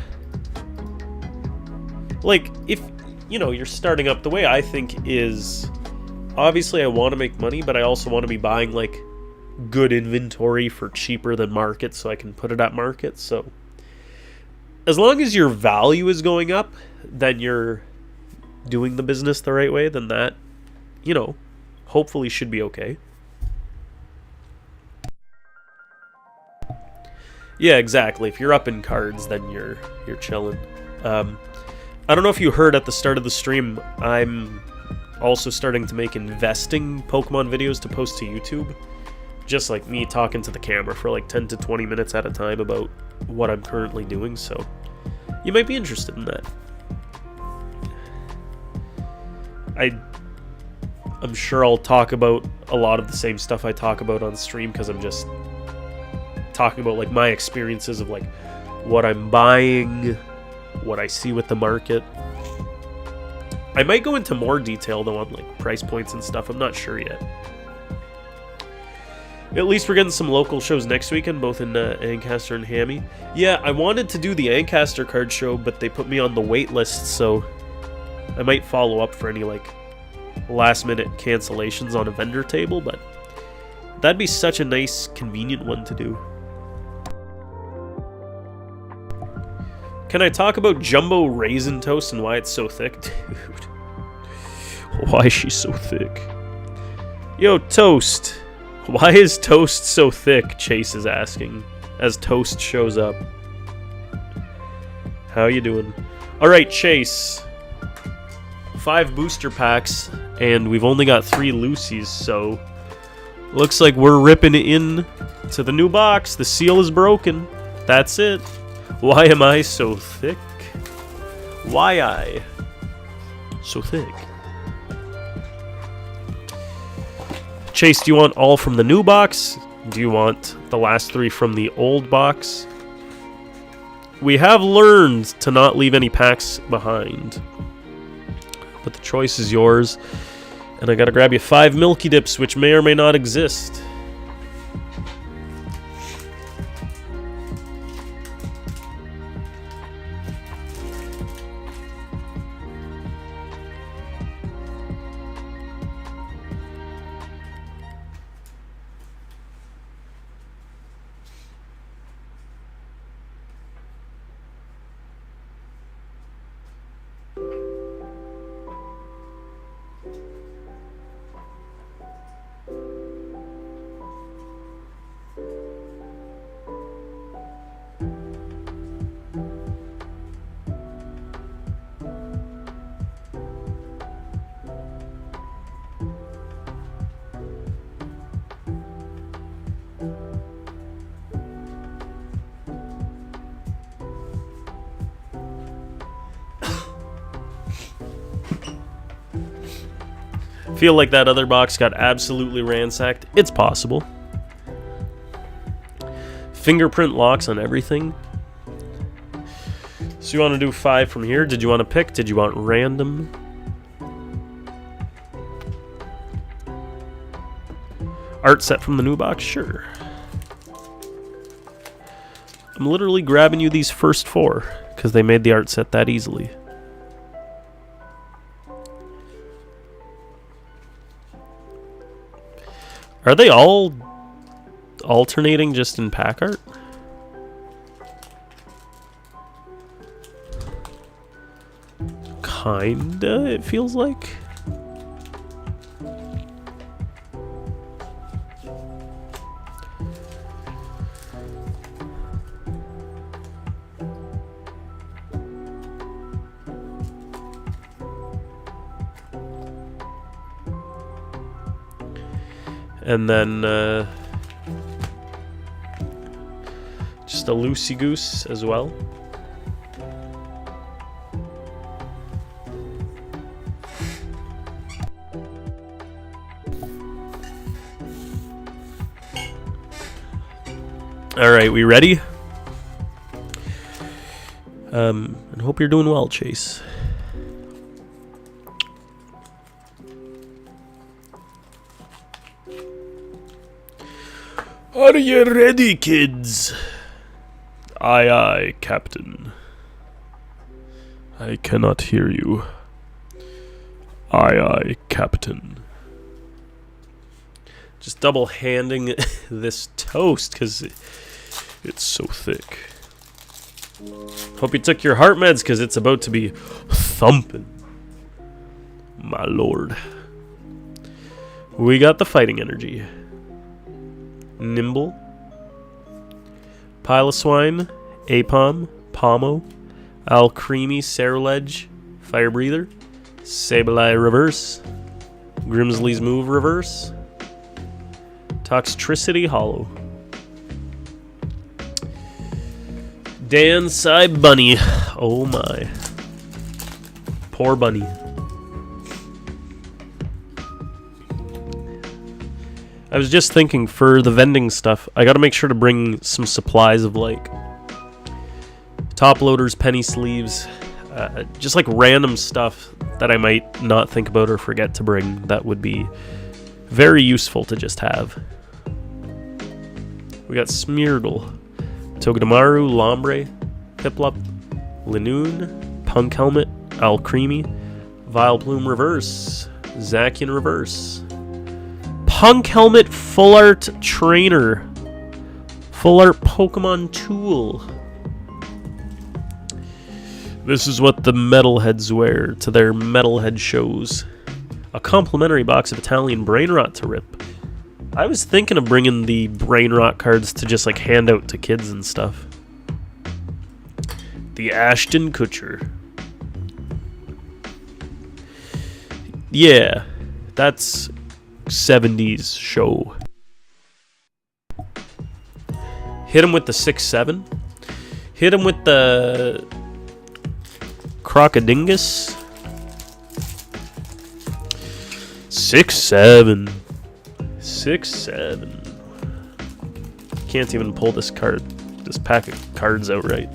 like, if, you know, you're starting up, the way I think is, obviously I want to make money, but I also want to be buying, like, good inventory for cheaper than market so I can put it at market. So as long as your value is going up, then you're doing the business the right way, then that, you know, hopefully should be okay. Yeah, exactly. If you're up in cards, then you're chilling. I don't know if you heard at the start of the stream, I'm also starting to make investing Pokemon videos to post to YouTube. Just like me talking to the camera for like 10 to 20 minutes at a time about what I'm currently doing, so you might be interested in that. I'm sure I'll talk about a lot of the same stuff I talk about on stream because I'm just talking about like my experiences of like what I'm buying, what I see with the market. I might go into more detail though on like price points and stuff. I'm not sure yet. At least we're getting some local shows next weekend, both in Ancaster and Hammy. Yeah, I wanted to do the Ancaster card show, but they put me on the wait list, so I might follow up for any like last-minute cancellations on a vendor table, but that'd be such a nice, convenient one to do. Can I talk about Jumbo Raisin Toast and why it's so thick? Dude, why is she so thick? Yo, Toast. Why is Toast so thick? Chase is asking as Toast shows up. How you doing? Alright, Chase. 5 booster packs, and we've only got 3 Lucy's, so looks like we're ripping in to the new box. The seal is broken. That's it. Why am I so thick? Why I so thick? Chase, do you want all from the new box? Do you want the last 3 from the old box? We have learned to not leave any packs behind, but the choice is yours. And I gotta grab you 5 Milky Dips, which may or may not exist. Feel like that other box got absolutely ransacked. It's possible. Fingerprint locks on everything. So you want to do 5 from here? Did you want to pick? Did you want random? Art set from the new box? Sure. I'm literally grabbing you these first 4 because they made the art set that easily. Are they all alternating just in pack art? Kinda, it feels like. And then just a Lucy Goose as well. Alright, we ready? And hope you're doing well, Chase. Are you ready, kids? Aye, aye, Captain. I cannot hear you. Aye, aye, Captain. Just double handing this toast because it's so thick. Hope you took your heart meds because it's about to be thumping. My lord. We got the fighting energy. Nimble, Piloswine, Apom, Pomo, Alcremie, Ceruledge, Fire Breather, Sableye Reverse, Grimsley's Move reverse. Toxtricity Hollow. Dansai Bunny. Oh my. Poor bunny. I was just thinking, for the vending stuff, I gotta make sure to bring some supplies of, like, top loaders, penny sleeves, just like random stuff that I might not think about or forget to bring that would be very useful to just have. We got Smeargle, Togedemaru, Lombre, Piplup, Linoon, Punk Helmet, Alcremie, Vileplume reverse, Zacian reverse, Punk Helmet Full Art Trainer, Full Art Pokemon Tool. This is what the metalheads wear to their metalhead shows. A complimentary box of Italian Brain Rot to rip. I was thinking of bringing the Brain Rot cards to just like hand out to kids and stuff. The Ashton Kutcher. Yeah, that's 70s show. Hit him with the 6-7. Hit him with the Crocodingus. 6-7. 6-7. Can't even pull this pack of cards out right.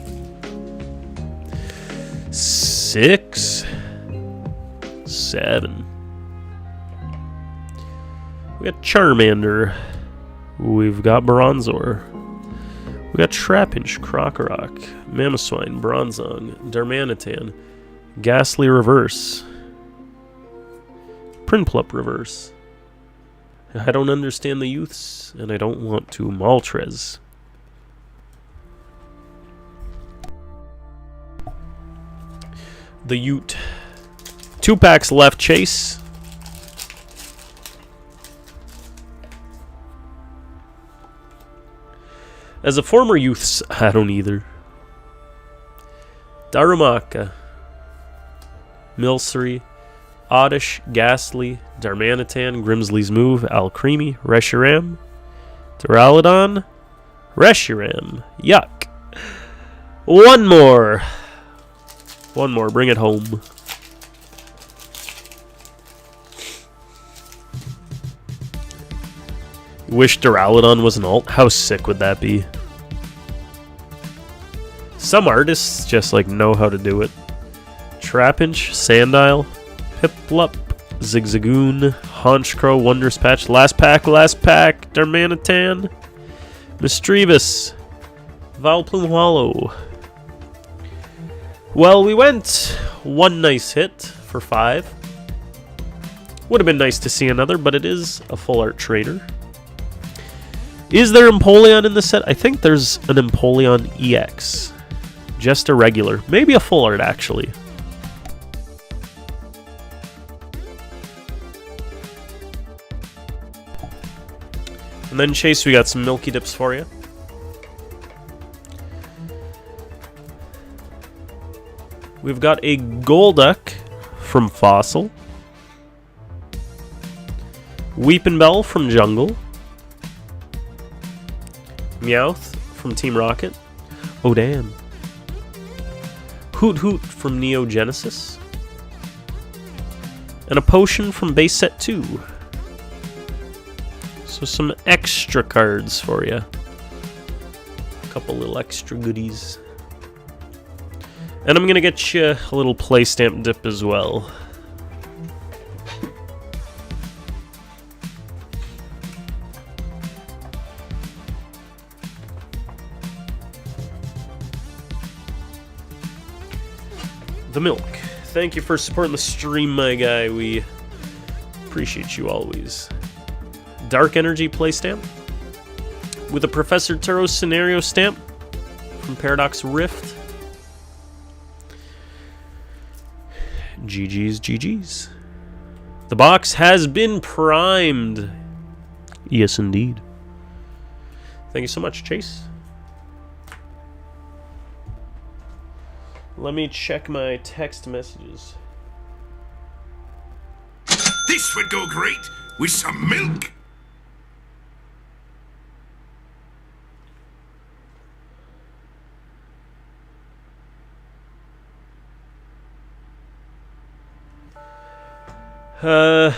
6-7. We got Charmander. We've got Bronzor. We got Trapinch, Krokorok, Mamoswine, Bronzong, Darmanitan, Ghastly reverse, Prinplup reverse. I don't understand the youths, and I don't want to. Moltres. The Ute. 2 packs left, Chase. As a former youths, I don't either. Darumaka, Milcery, Oddish, Ghastly, Darmanitan, Grimsley's Move, Alcremie, Reshiram, Duraludon, Reshiram. Yuck. One more. One more. Bring it home. Wish Duraludon was an alt. How sick would that be? Some artists just like know how to do it. Trapinch, Sandile, Piplup, Zigzagoon, Honchkrow, Wondrous Patch, last pack, Darmanitan, Misdreavus, Vileplume Hollow. Well, we went one nice hit for 5. Would have been nice to see another, but it is a full art trainer. Is there Empoleon in the set? I think there's an Empoleon EX. Just a regular. Maybe a full art, actually. And then, Chase, we got some Milky Dips for you. We've got a Golduck from Fossil. Weepinbell from Jungle. Meowth from Team Rocket. Oh, damn. Hoot Hoot from Neo Genesis. And a Potion from Base Set 2. So some extra cards for you. A couple little extra goodies. And I'm going to get you a little play stamp dip as well. The Milk. Thank you for supporting the stream, my guy. We appreciate you always. Dark Energy play stamp. With a Professor Turo scenario stamp from Paradox Rift. GG's, GG's. The box has been primed. Yes, indeed. Thank you so much, Chase. Let me check my text messages. The This would go great with some milk.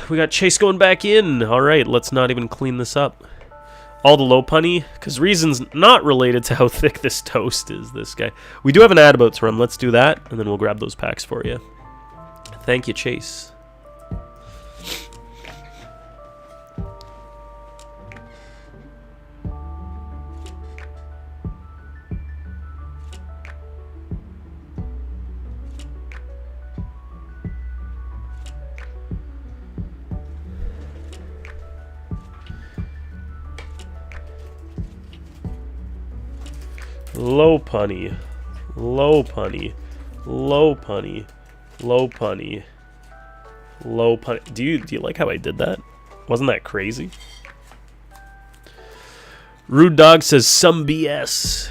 We got Chase going back in. Alright, let's not even clean this up. All the low punny, because reasons not related to how thick this toast is, this guy. We do have an ad about to run. Let's do that, and then we'll grab those packs for you. Thank you, Chase. Low punny, low punny, low punny, low punny, low punny. Do you like how I did that? Wasn't that crazy? Rude Dog says some BS.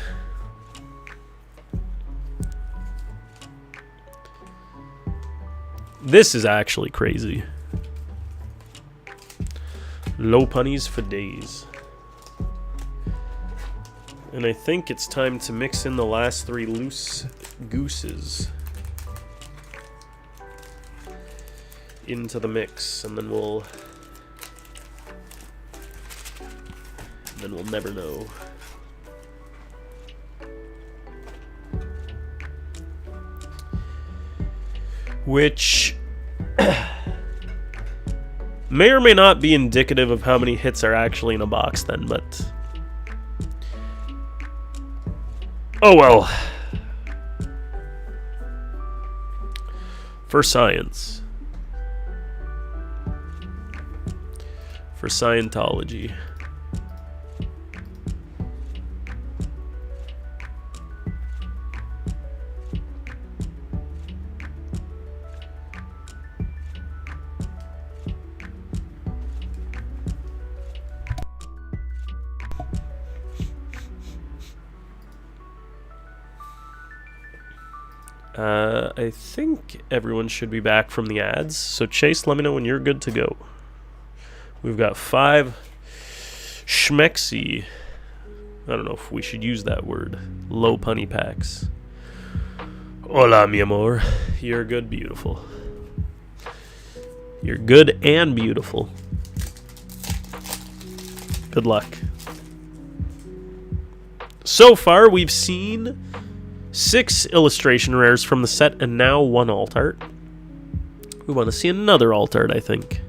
This is actually crazy. Low punnies for days. And I think it's time to mix in the last 3 loose gooses into the mix, and then we'll never know. Which may or may not be indicative of how many hits are actually in a box then, but oh well. For science. For Scientology. I think everyone should be back from the ads. So Chase, let me know when you're good to go. We've got 5 schmexy. I don't know if we should use that word. Low punny packs. Hola, mi amor. You're good, beautiful. You're good and beautiful. Good luck. So far, we've seen 6 illustration rares from the set, and now 1 alt art. We want to see another alt art, I think.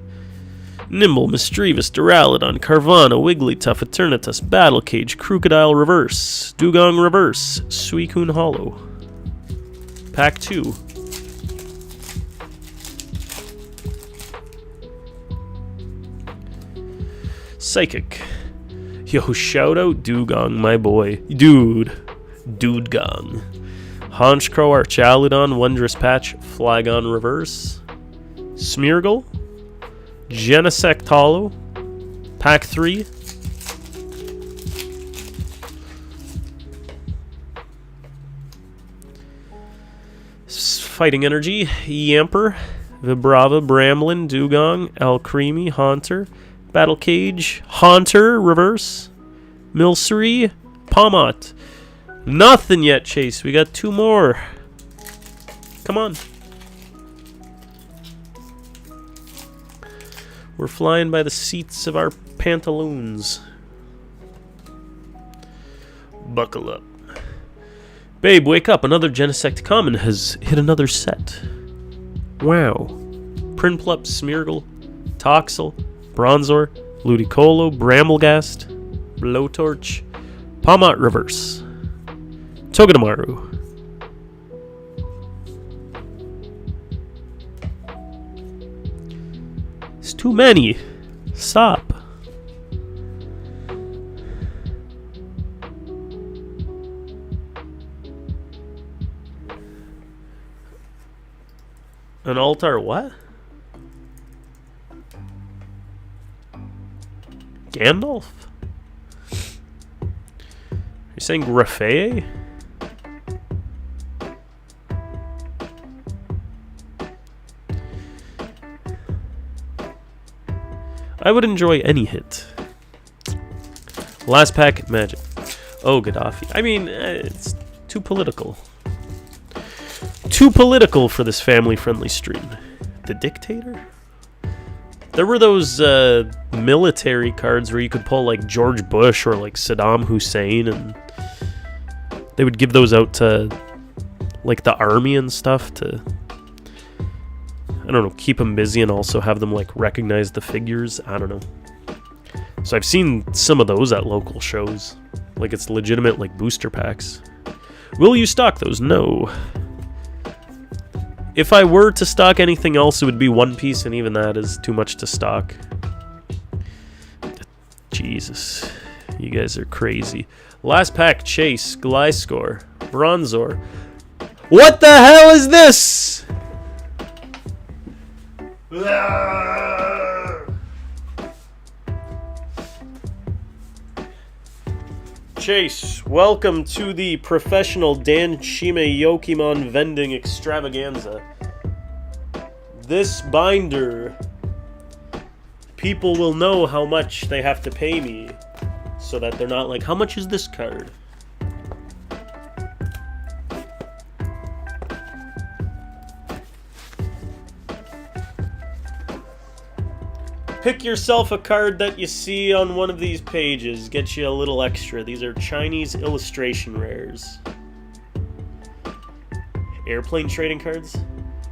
Nimble, Mischievous, Duraludon, Carvana, Wigglytuff, Eternatus, Battle Cage, Crocodile Reverse, Dugong Reverse, Suicune Hollow. Pack 2. Psychic. Yo, shout out Dugong, my boy. Dude. Dudegong. Honchkrow, Archaludon, Wondrous Patch, Flygon Reverse, Smeargle, Genesect Hollow, Pack 3, Fighting Energy, Yamper, Vibrava, Bramblin, Dugong, Alcremie, Haunter, Battle Cage, Haunter Reverse, Milcery, Palmot. Nothing yet, Chase. We got 2 more. Come on. We're flying by the seats of our pantaloons. Buckle up. Babe, wake up. Another Genesect Common has hit another set. Wow. Prinplup, Smeargle, Toxel, Bronzor, Ludicolo, Bramblegast, Blowtorch, Palmot Reverse. Togedemaru. It's too many. Stop. An altar what? Gandalf? You're saying Graffaye? I would enjoy any hit. Last pack, Magic. Oh, Gaddafi. I mean, it's too political. Too political for this family-friendly stream. The Dictator? There were those military cards where you could pull like George Bush or like Saddam Hussein, and they would give those out to like the army and stuff to, I don't know, keep them busy and also have them like recognize the figures. I don't know. So I've seen some of those at local shows. Like it's legitimate like booster packs. Will you stock those? No. If I were to stock anything else, it would be One Piece, and even that is too much to stock. Jesus. You guys are crazy. Last pack, Chase, Gliscor, Bronzor. What the hell is this? Chase, welcome to the professional Danshime Yokimon vending extravaganza. This binder, people will know how much they have to pay me, so that they're not like, how much is this card? Pick yourself a card that you see on one of these pages. Get you a little extra. These are Chinese illustration rares. Airplane trading cards?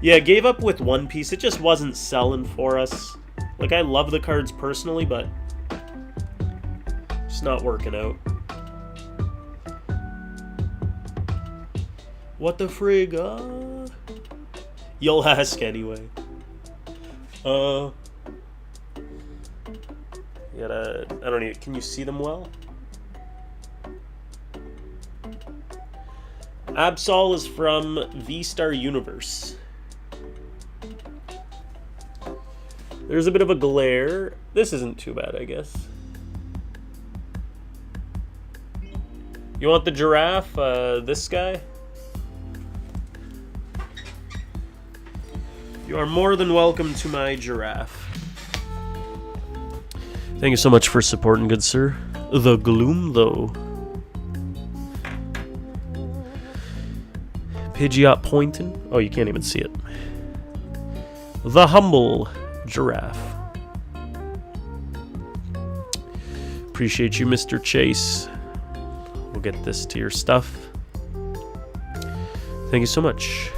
Yeah, gave up with One Piece. It just wasn't selling for us. Like, I love the cards personally, but it's not working out. What the frig? You'll ask anyway. You gotta, I don't even, can you see them well? Absol is from V-Star Universe. There's a bit of a glare. This isn't too bad, I guess. You want the giraffe? This guy? You are more than welcome to my giraffe. Thank you so much for supporting, good sir. The Gloom, though. Pidgeot pointing. Oh, you can't even see it. The Humble Giraffe. Appreciate you, Mr. Chase. We'll get this to your stuff. Thank you so much.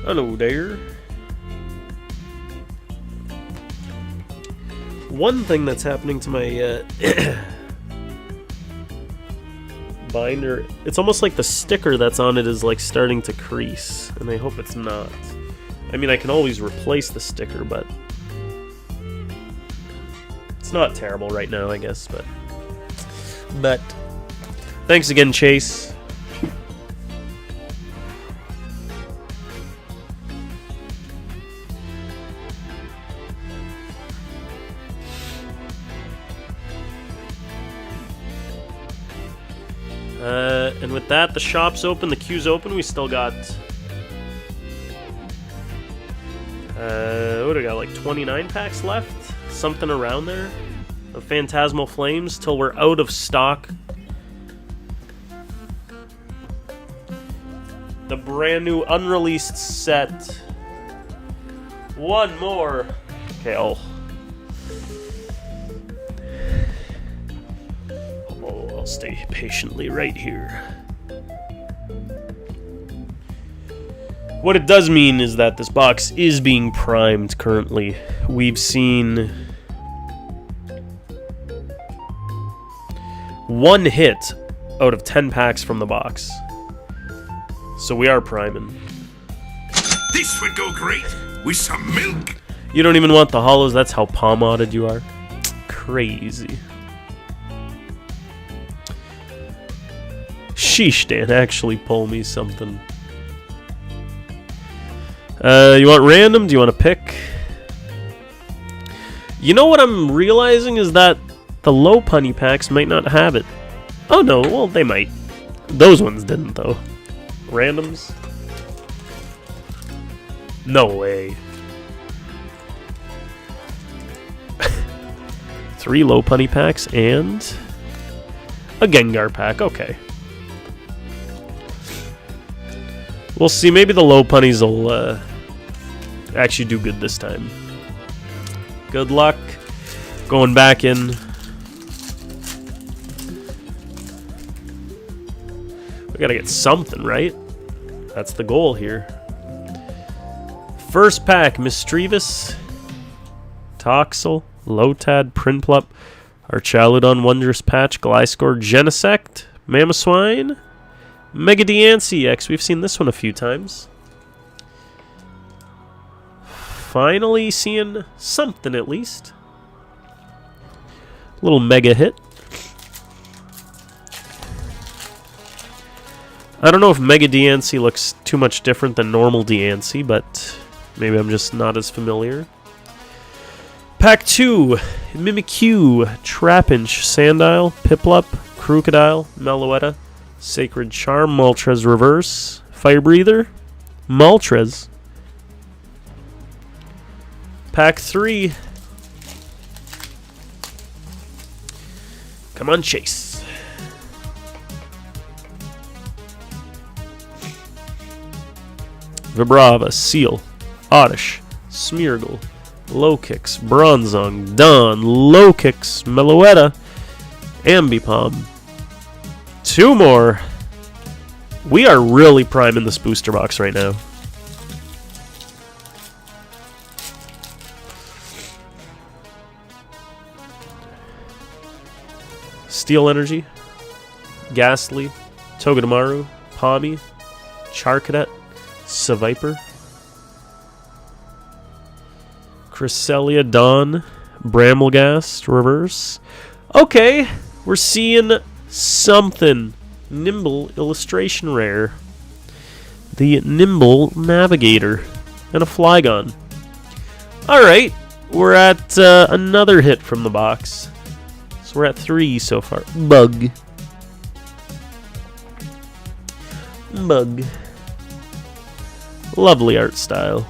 Hello there. One thing that's happening to my binder, it's almost like the sticker that's on it is like starting to crease, and I hope it's not. I mean, I can always replace the sticker, but it's not terrible right now, I guess, but thanks again, Chase. And with that, the shop's open, the queue's open. We still got, what do we got, like 29 packs left? Something around there of Phantasmal Flames till we're out of stock. The brand new unreleased set. One more. Okay, I'll stay patiently right here. What it does mean is that this box is being primed currently. We've seen one hit out of 10 packs from the box. So we are priming. This would go great with some milk. You don't even want the hollows, that's how palm-modded you are. Crazy. Sheesh, Dan, actually pull me something. You want random? Do you want to pick? You know what I'm realizing is that the low punny packs might not have it. Oh no, well they might. Those ones didn't though. Randoms? No way. 3 Lopunny packs and a Gengar pack. Okay. We'll see. Maybe the Lopunnies will actually do good this time. Good luck. Going back in. We gotta get something, right? That's the goal here. First pack, Misdreavus, Toxel, Lotad, Prinplup, Archaludon, Wondrous Patch, Gliscor, Genesect, Mamoswine, Mega Diancie X. We've seen this one a few times. Finally seeing something at least. Little mega hit. I don't know if Mega Diancie looks too much different than normal Diancie, but maybe I'm just not as familiar. Pack 2, Mimikyu, Trapinch, Sandile, Piplup, Crocodile, Meloetta, Sacred Charm, Moltres Reverse, Fire Breather, Moltres. Pack 3. Come on, Chase. Vibrava, Seal, Oddish, Smeargle, Low-Kicks, Bronzong, Dawn, Low-Kicks, Meloetta, Ambipom. 2 more. We are really priming this booster box right now. Steel Energy, Ghastly, Togedemaru, Pawmi, Charcadet, Seviper, Cresselia, Dawn, Bramblegast, Reverse. Okay, we're seeing something. Nimble Illustration Rare. The Nimble Navigator. And a Flygon. Alright, we're at another hit from the box. So we're at 3 so far. Bug. Bug. Lovely art style.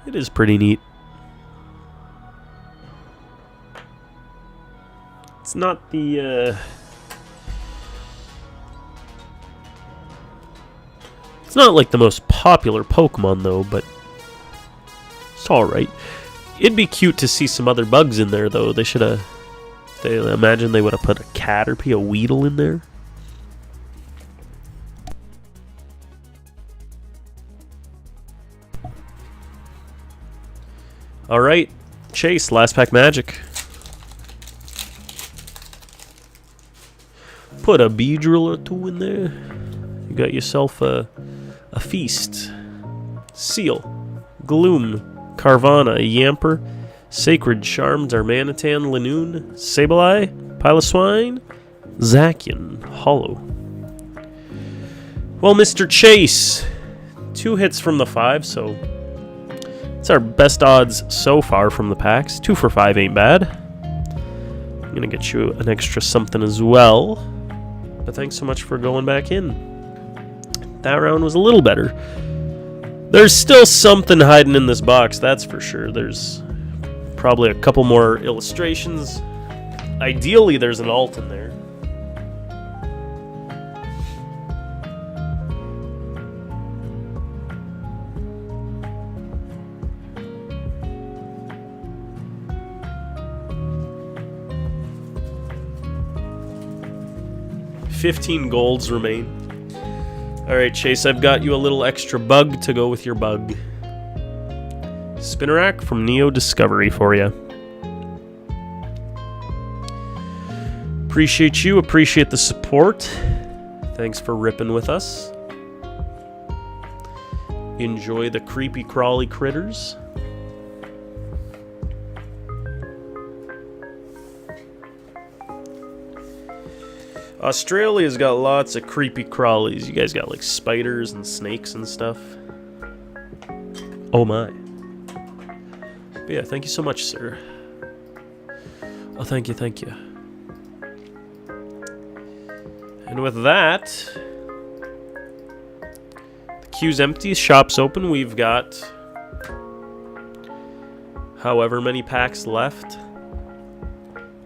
It is pretty neat. It's not the it's not like the most popular Pokemon though, but it's alright. It'd be cute to see some other bugs in there though. They should have, imagine they would have put a Caterpie, a Weedle in there. Alright, Chase, last pack magic. Put a Beedrill or 2 in there. You got yourself a Feast. Seal. Gloom. Carvana. Yamper. Sacred Charm. Darmanitan. Linoon. Sableye. Piloswine. Zacian. Hollow. Well, Mr. Chase. 2 hits from the 5, so it's our best odds so far from the packs. 2 for 5 ain't bad. I'm going to get you an extra something as well. But thanks so much for going back in. That round was a little better. There's still something hiding in this box, that's for sure. There's probably a couple more illustrations. Ideally, there's an alt in there. $15 golds remain. Alright, Chase, I've got you a little extra bug to go with your bug. Spinarak from Neo Discovery for you. Appreciate you, appreciate the support. Thanks for ripping with us. Enjoy the creepy crawly critters. Australia's got lots of creepy crawlies. You guys got like spiders and snakes and stuff. Oh my. But yeah, thank you so much, sir. Oh, thank you, thank you. And with that, the queue's empty, shop's open. We've got however many packs left.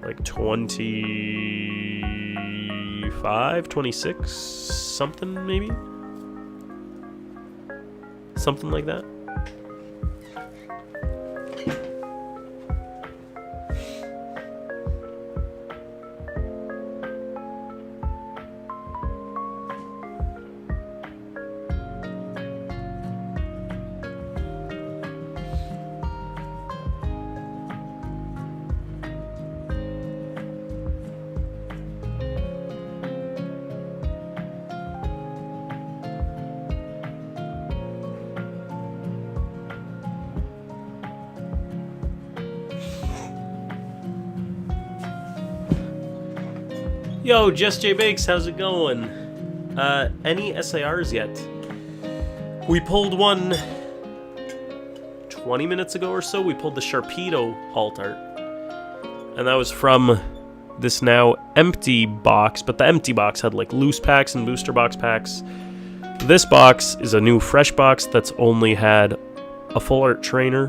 Like 25, 26, something maybe? Something like that. Yo, Just J Bakes, how's it going? Any SARs yet? We pulled one 20 minutes ago or so. We pulled the Sharpedo alt art. And that was from this now empty box, but the empty box had like loose packs and booster box packs. This box is a new fresh box that's only had a full art trainer,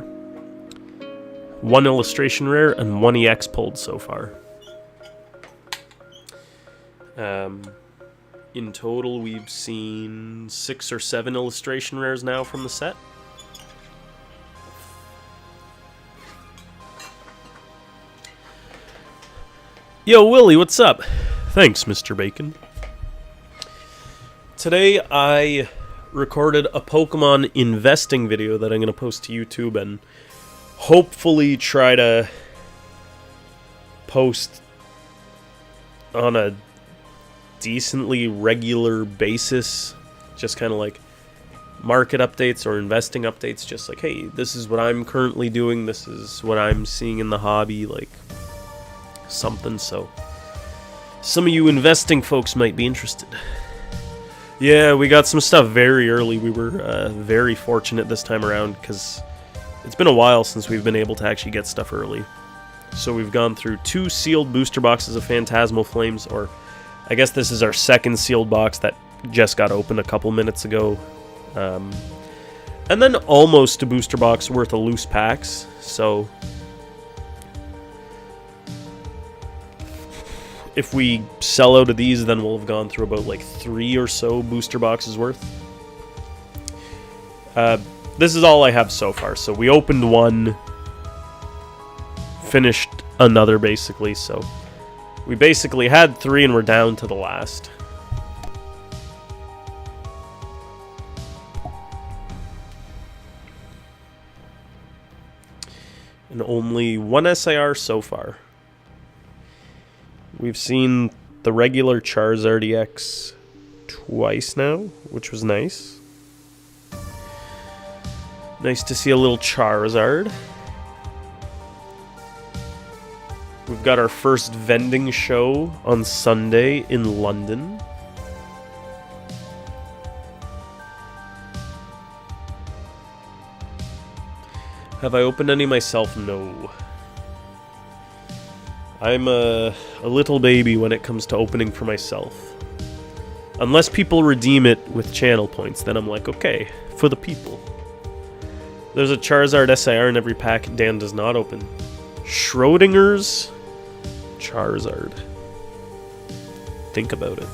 one illustration rare, and one EX pulled so far. In total, we've seen 6 or 7 illustration rares now from the set. Yo, Willie, what's up? Thanks, Mr. Bacon. Today, I recorded a Pokemon investing video that I'm going to post to YouTube and hopefully try to post on a decently regular basis, just kind of like market updates or investing updates, just like, hey, this is what I'm currently doing, this is what I'm seeing in the hobby, like something. So some of you investing folks might be interested. Yeah, we got some stuff very early. We were very fortunate this time around because it's been a while since we've been able to actually get stuff early. So we've gone through 2 sealed booster boxes of Phantasmal Flames, or I guess this is our second sealed box that just got opened a couple minutes ago. And then almost a booster box worth of loose packs. So if we sell out of these, then we'll have gone through about like 3 or so booster boxes worth. This is all I have so far. So we opened one, finished another basically, so we basically had 3 and we're down to the last. And only 1 SIR so far. We've seen the regular Charizard EX twice now, which was nice. Nice to see a little Charizard. We've got our first vending show on Sunday in London. Have I opened any myself? No. I'm a little baby when it comes to opening for myself. Unless people redeem it with channel points, then I'm like, okay, for the people. There's a Charizard SIR in every pack Dan does not open. Schrodinger's Charizard. Think about it.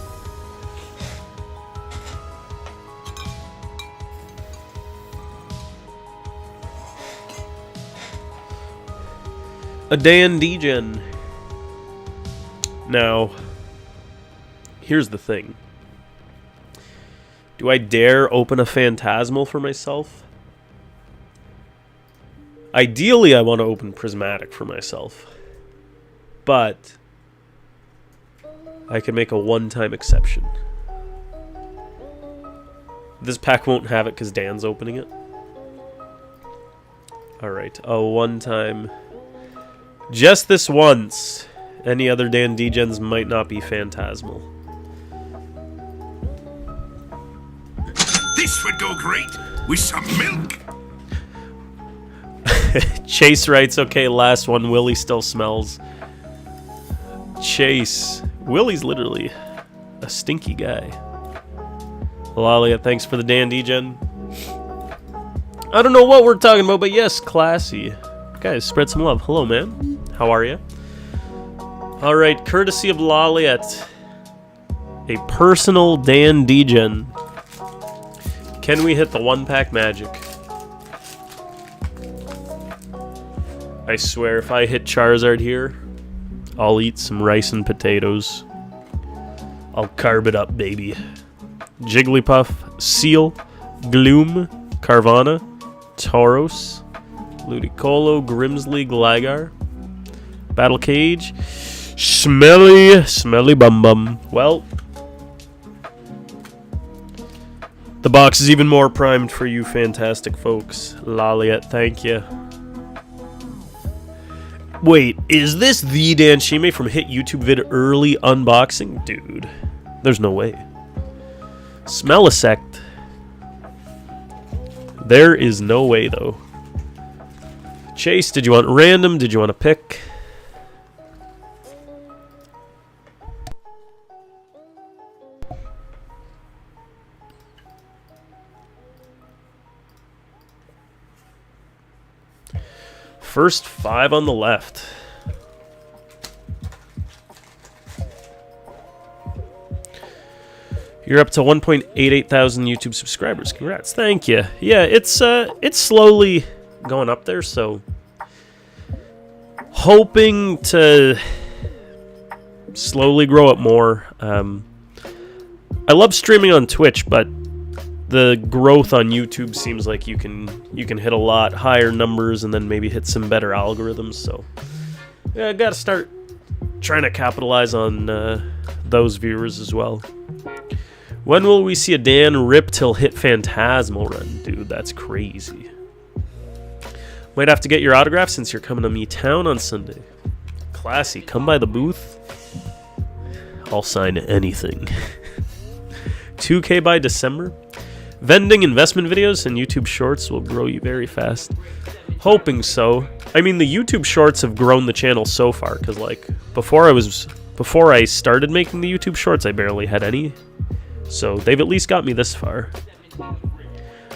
A Dan Degen. Now, here's the thing. Do I dare open a Phantasmal for myself? Ideally, I want to open Prismatic for myself. But I can make a one-time exception. This pack won't have it because Dan's opening it. Alright, a one-time. Just this once. Any other Dan Degens might not be Phantasmal. This would go great with some milk. Chase writes, okay, last one. Willie still smells. Chase. Willie's literally a stinky guy. Lalia, thanks for the dandy, Jen. I don't know what we're talking about, but yes, classy. Guys, spread some love. Hello, man. How are you? All right, courtesy of Laliet, a personal Dan Degen. Can we hit the 1-pack magic? I swear, if I hit Charizard here, I'll eat some rice and potatoes. I'll carb it up, baby. Jigglypuff, Seal, Gloom, Carvana, Tauros, Ludicolo, Grimsley, Gligar, Battle Cage, Smelly Bum Bum. Well, the box is even more primed for you fantastic folks. Laliet, thank you. Wait, is this the Dan Shime from Hit YouTube Vid early unboxing? Dude, there's no way. Smellisect. There is no way, though. Chase, did you want random? Did you want to pick? First 5 on the left. You're up to 1.88 thousand YouTube subscribers. Congrats. Thank you. Yeah, it's slowly going up there, so hoping to slowly grow up more. I love streaming on Twitch, but the growth on YouTube seems like you can hit a lot higher numbers and then maybe hit some better algorithms. So yeah, I gotta start trying to capitalize on those viewers as well. When will we see a Dan rip till hit Phantasmal run? Dude, that's crazy. Might have to get your autograph since you're coming to me town on Sunday. Classy, come by the booth. I'll sign anything. 2K by December. Vending investment videos and YouTube Shorts will grow you very fast. Hoping so. I mean, the YouTube Shorts have grown the channel so far, because like before I started making the YouTube Shorts, I barely had any. So they've at least got me this far.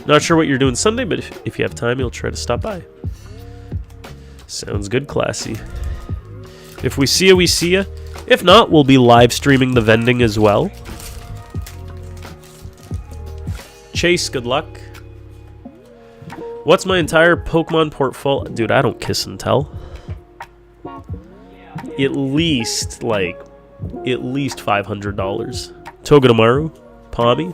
Not sure what you're doing Sunday, but if you have time, you'll try to stop by. Sounds good, classy. If we see you, we see you. If not, we'll be live streaming the vending as well. Chase, good luck. What's my entire Pokemon portfolio? Dude, I don't kiss and tell. At least $500. Togedemaru, Palmy,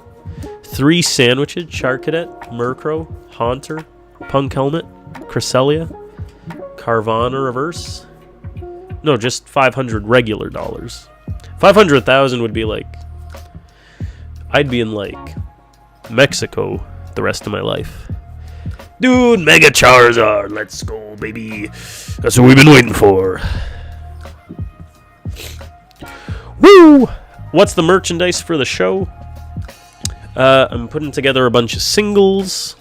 3 sandwiches, Charcadet, Murkrow, Haunter, Punk Helmet, Cresselia, Carvana Reverse. No, just 500 regular dollars. 500,000 would be like, I'd be in like Mexico the rest of my life. Dude, Mega Charizard, let's go, baby. That's what we've been waiting for. Woo! What's the merchandise for the show? I'm putting together a bunch of singles,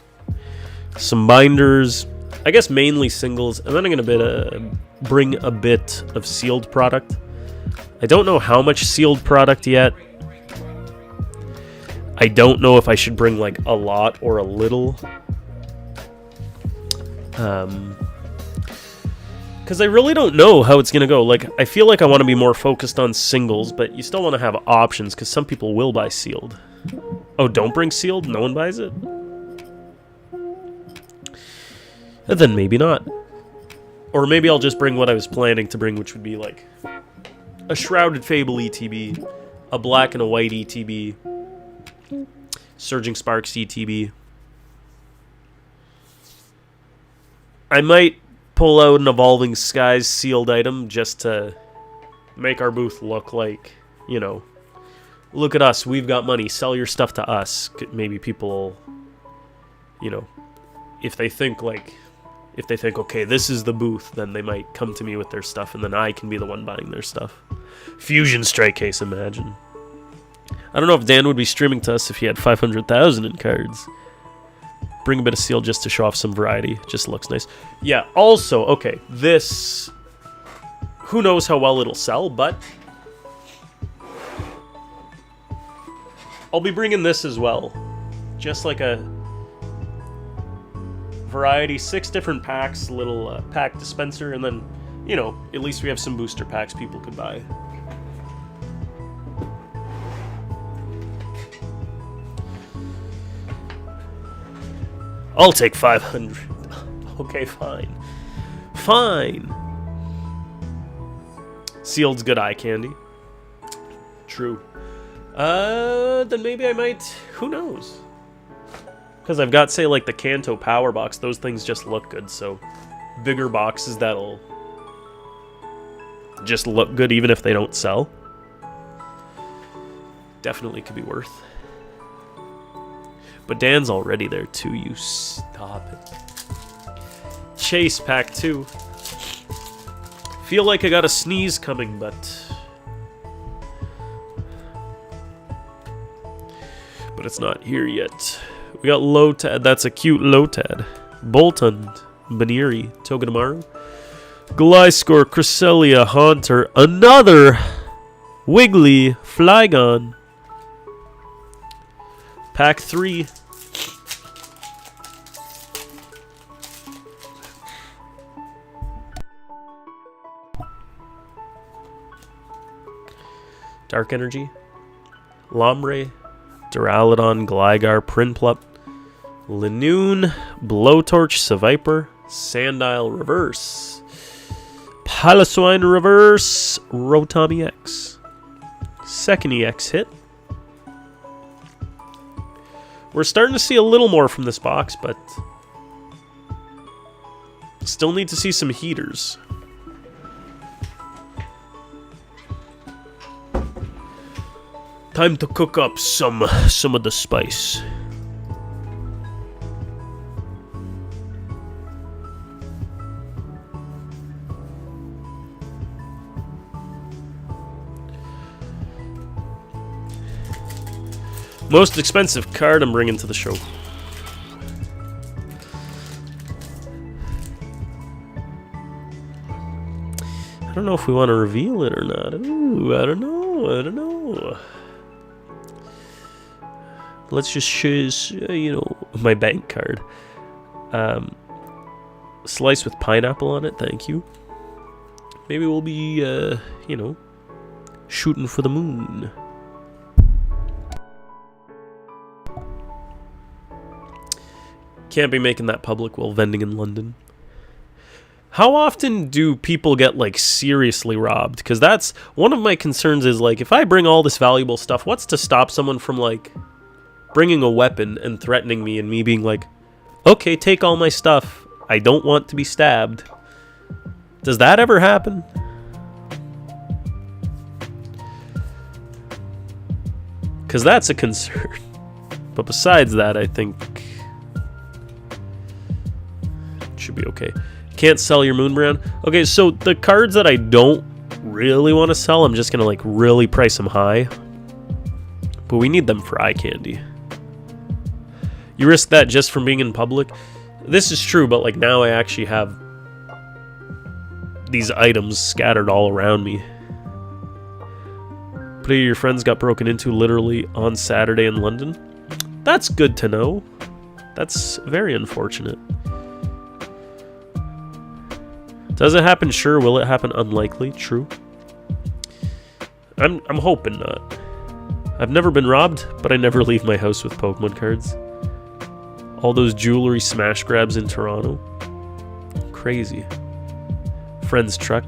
some binders, I guess mainly singles, and then I'm going to bring a bit of sealed product. I don't know how much sealed product yet. I don't know if I should bring like a lot or a little. Because I really don't know how it's going to go. Like, I feel like I want to be more focused on singles, but you still want to have options because some people will buy sealed. Oh, don't bring sealed? No one buys it? And then maybe not. Or maybe I'll just bring what I was planning to bring, which would be like a Shrouded Fable ETB, a Black and a White ETB, Surging Sparks ETB. I might pull out an Evolving Skies sealed item just to make our booth look like, you know, look at us, we've got money, sell your stuff to us. Maybe people, you know, if they think, okay, this is the booth, then they might come to me with their stuff, and then I can be the one buying their stuff. Fusion Strike Case, imagine. I don't know if Dan would be streaming to us if he had 500,000 in cards. Bring a bit of seal just to show off some variety. Just looks nice. Yeah, also, okay, this... Who knows how well it'll sell, but... I'll be bringing this as well. Just like a variety, 6 different packs, little pack dispenser, and then, you know, at least we have some booster packs people could buy. I'll take 500. Okay, fine. Fine. Sealed's good eye candy. True. Then maybe I might... Who knows? Because I've got, say, like the Kanto Power Box. Those things just look good, so... Bigger boxes that'll... just look good even if they don't sell. Definitely could be worth. But Dan's already there too, you stop it. Chase Pack 2. Feel like I got a sneeze coming, but it's not here yet. We got Lotad. That's a cute Lotad. Boltund, Baniri, Togedemaru, Gliscor, Cresselia, Haunter, another Wiggly, Flygon. Pack 3. Dark Energy, Lombre, Duraludon, Gligar, Prinplup, Linoon, Blowtorch, Seviper, Sandile Reverse, Piloswine Reverse, Rotami X. Second EX hit. We're starting to see a little more from this box, but still need to see some heaters. Time to cook up some of the spice. Most expensive card I'm bringing to the show. I don't know if we want to reveal it or not. Ooh, I don't know. Let's just choose, you know, my bank card. Slice with pineapple on it, thank you. Maybe we'll be, you know, shooting for the moon. Can't be making that public while vending in London. How often do people get, like, seriously robbed? Because that's one of my concerns is, like, if I bring all this valuable stuff, what's to stop someone from, like, bringing a weapon and threatening me and me being like, okay, take all my stuff. I don't want to be stabbed. Does that ever happen? Because that's a concern. But besides that, I think it should be okay. Can't sell your Moonbrand. Okay, so the cards that I don't really want to sell, I'm just going to like really price them high. But we need them for eye candy. You risk that just from being in public. This is true, but like now I actually have these items scattered all around me. Pretty your friends got broken into literally on Saturday in London. That's good to know. That's very unfortunate. Does it happen? Sure. Will it happen? Unlikely. True. I'm hoping not. I've never been robbed, but I never leave my house with Pokemon cards. All those jewelry smash grabs in Toronto. Crazy. Friend's truck.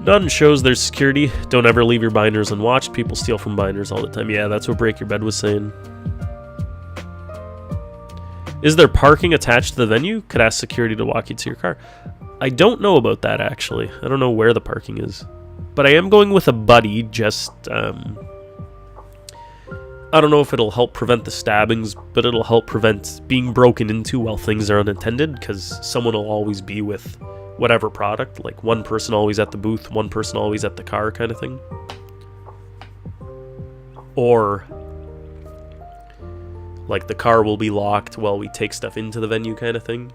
None shows there's security. Don't ever leave your binders unwatched. People steal from binders all the time. Yeah, that's what Break Your Bed was saying. Is there parking attached to the venue? Could ask security to walk you to your car. I don't know about that, actually. I don't know where the parking is. But I am going with a buddy, just, I don't know if it'll help prevent the stabbings, but it'll help prevent being broken into while things are unattended, because someone will always be with whatever product, like one person always at the booth, one person always at the car kind of thing. Or like the car will be locked while we take stuff into the venue kind of thing.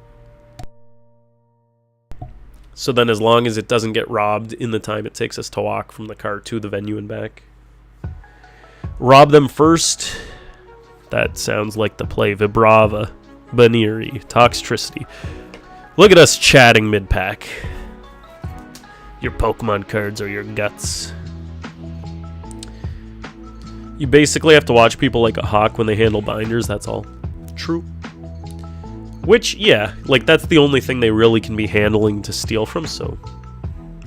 So then as long as it doesn't get robbed in the time it takes us to walk from the car to the venue and back. Rob them first. That sounds like the play. Vibrava, Baneri, Toxtricity. Look at us chatting mid-pack. Your Pokemon cards are your guts. You basically have to watch people like a hawk when they handle binders, that's all. True. Which, yeah, like that's the only thing they really can be handling to steal from, so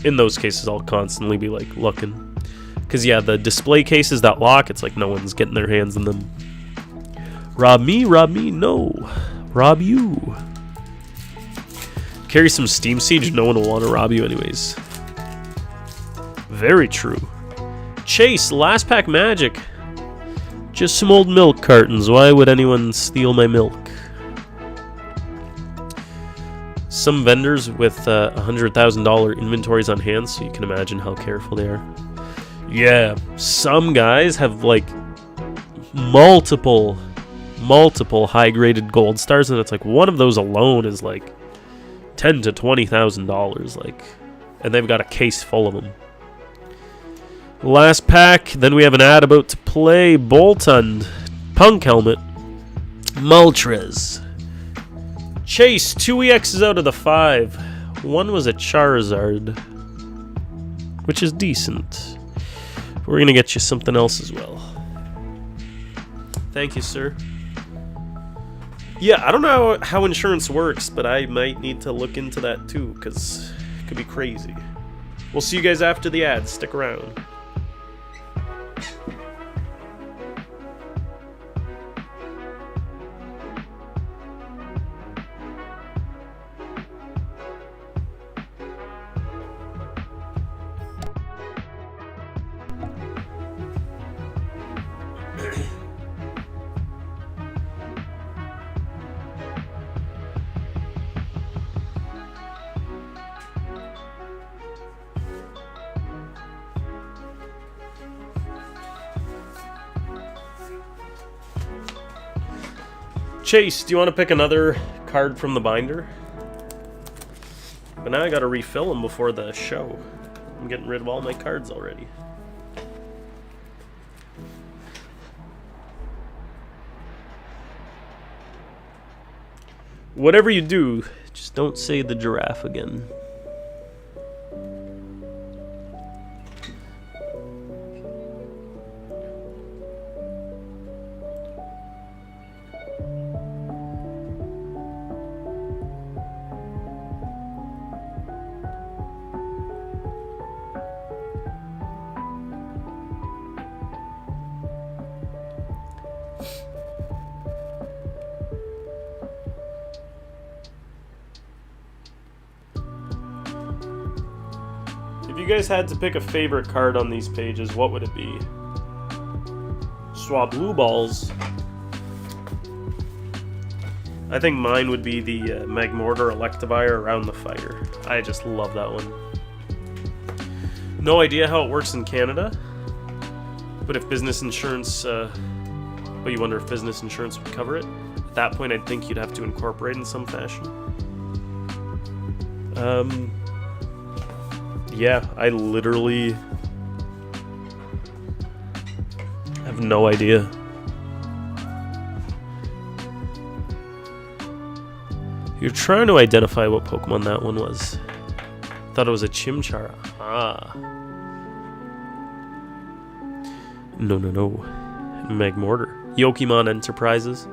in those cases I'll constantly be like looking. Because yeah, the display cases that lock, it's like no one's getting their hands in them. Rob me, no. Rob you. Carry some Steam Siege, no one will want to rob you anyways. Very true. Chase, last pack magic. Just some old milk cartons. Why would anyone steal my milk? Some vendors with $100,000 inventories on hand, so you can imagine how careful they are. Yeah, some guys have like multiple high-graded gold stars, and it's like one of those alone is like $10,000 to $20,000, like, and they've got a case full of them. Last pack, then we have an ad about to play. Boltund, Punk Helmet, Moltres. Chase, 2 EXs out of the 5. One was a Charizard, which is decent. We're going to get you something else as well. Thank you, sir. Yeah, I don't know how insurance works, but I might need to look into that too, because it could be crazy. We'll see you guys after the ad. Stick around. Chase, do you want to pick another card from the binder? But now I gotta refill them before the show. I'm getting rid of all my cards already. Whatever you do, just don't say the giraffe again. If you guys had to pick a favorite card on these pages, what would it be? Swablu Balls. I think mine would be the Magmortar Electivire Around the Fire. I just love that one. No idea how it works in Canada, but if business insurance, but you wonder if business insurance would cover it. At that point, I'd think you'd have to incorporate in some fashion. Yeah, I literally have no idea. You're trying to identify what Pokemon that one was. Thought it was a Chimchar. Ah. No. Magmortar. Yokimon Enterprises.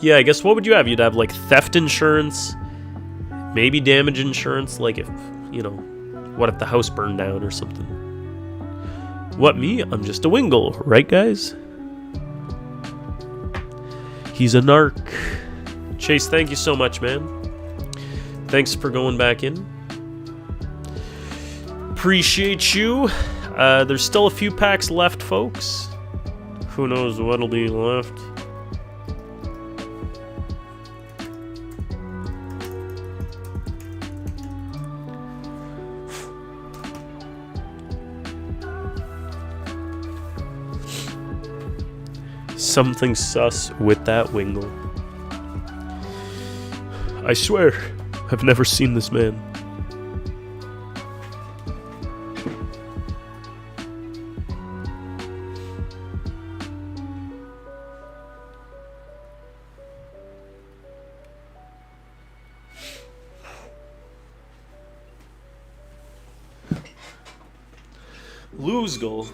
Yeah, I guess what would you have? You'd have like theft insurance, maybe damage insurance, like if, you know, what if the house burned down or something? What, me? I'm just a Wingull, right guys? He's a narc. Chase, thank you so much, man. Thanks for going back in. Appreciate you. There's still a few packs left, folks. Who knows what'll be left. Something sus with that Wingull. I swear, I've never seen this man. Luzgul.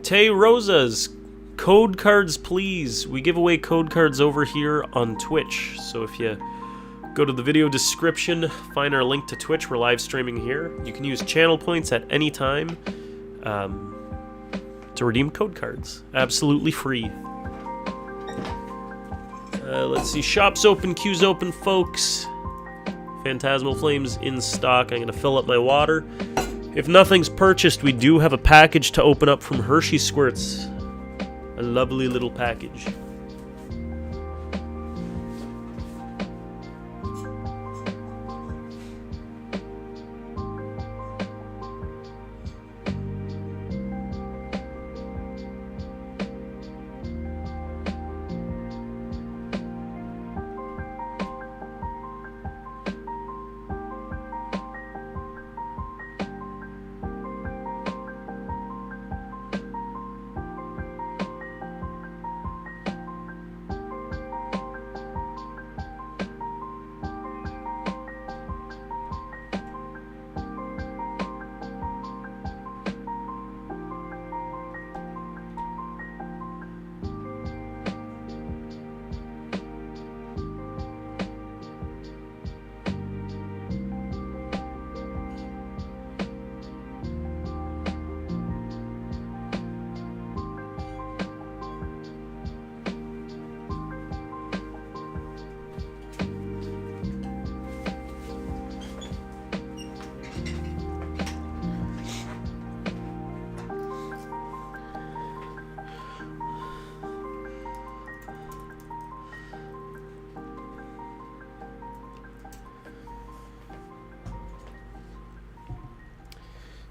Tay Rosas. Code cards, please. We give away code cards over here on Twitch. So if you go to the video description, find our link to Twitch. We're live streaming here. You can use channel points at any time to redeem code cards. Absolutely free. Let's see. Shops open, queues open, folks. Phantasmal Flames in stock. I'm going to fill up my water. If nothing's purchased, we do have a package to open up from Hershey Squirts. A lovely little package.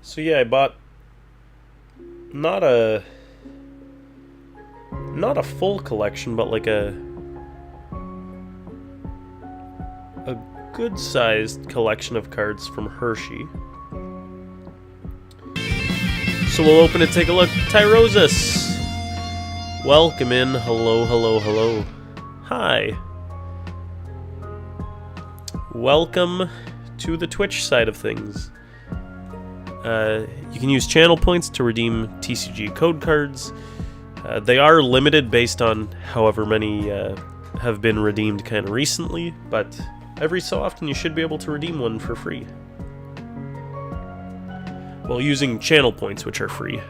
So yeah, I bought not a full collection, but like a good-sized collection of cards from Hershey. So we'll open it, take a look. Tyrosus! Welcome in. Hello, hello, hello. Hi. Welcome to the Twitch side of things. You can use channel points to redeem TCG code cards. They are limited based on however many have been redeemed kind of recently, but every so often you should be able to redeem one for free. While using channel points, which are free.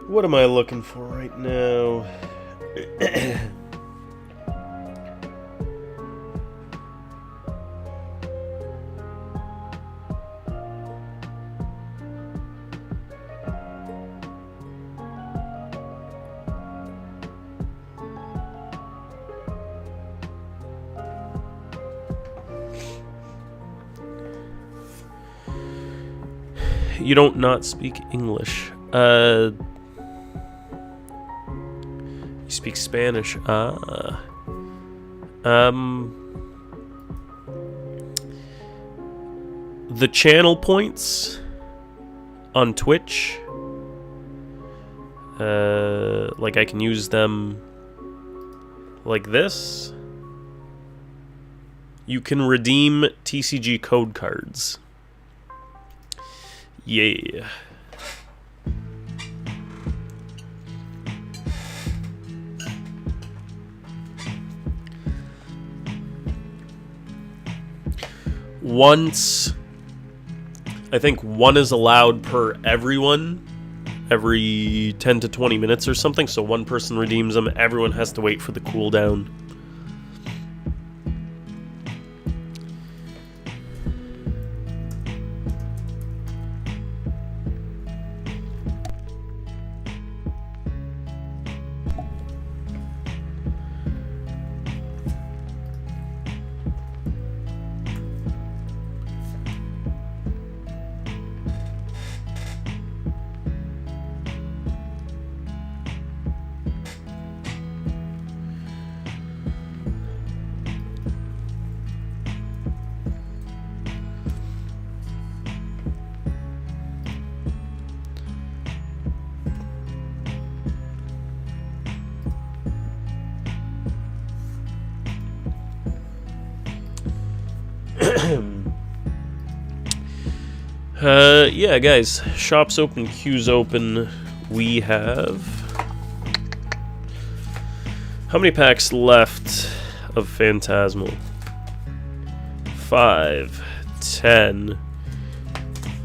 What am I looking for right now? You don't not speak English. You speak Spanish. The channel points on Twitch, like I can use them like this. You can redeem TCG code cards. Yeah. Once, I think one is allowed per everyone, every 10 to 20 minutes or something, so one person redeems them, everyone has to wait for the cooldown. Yeah, guys. Shop's open, queue's open. We have... How many packs left of Phantasmal? 5, 10,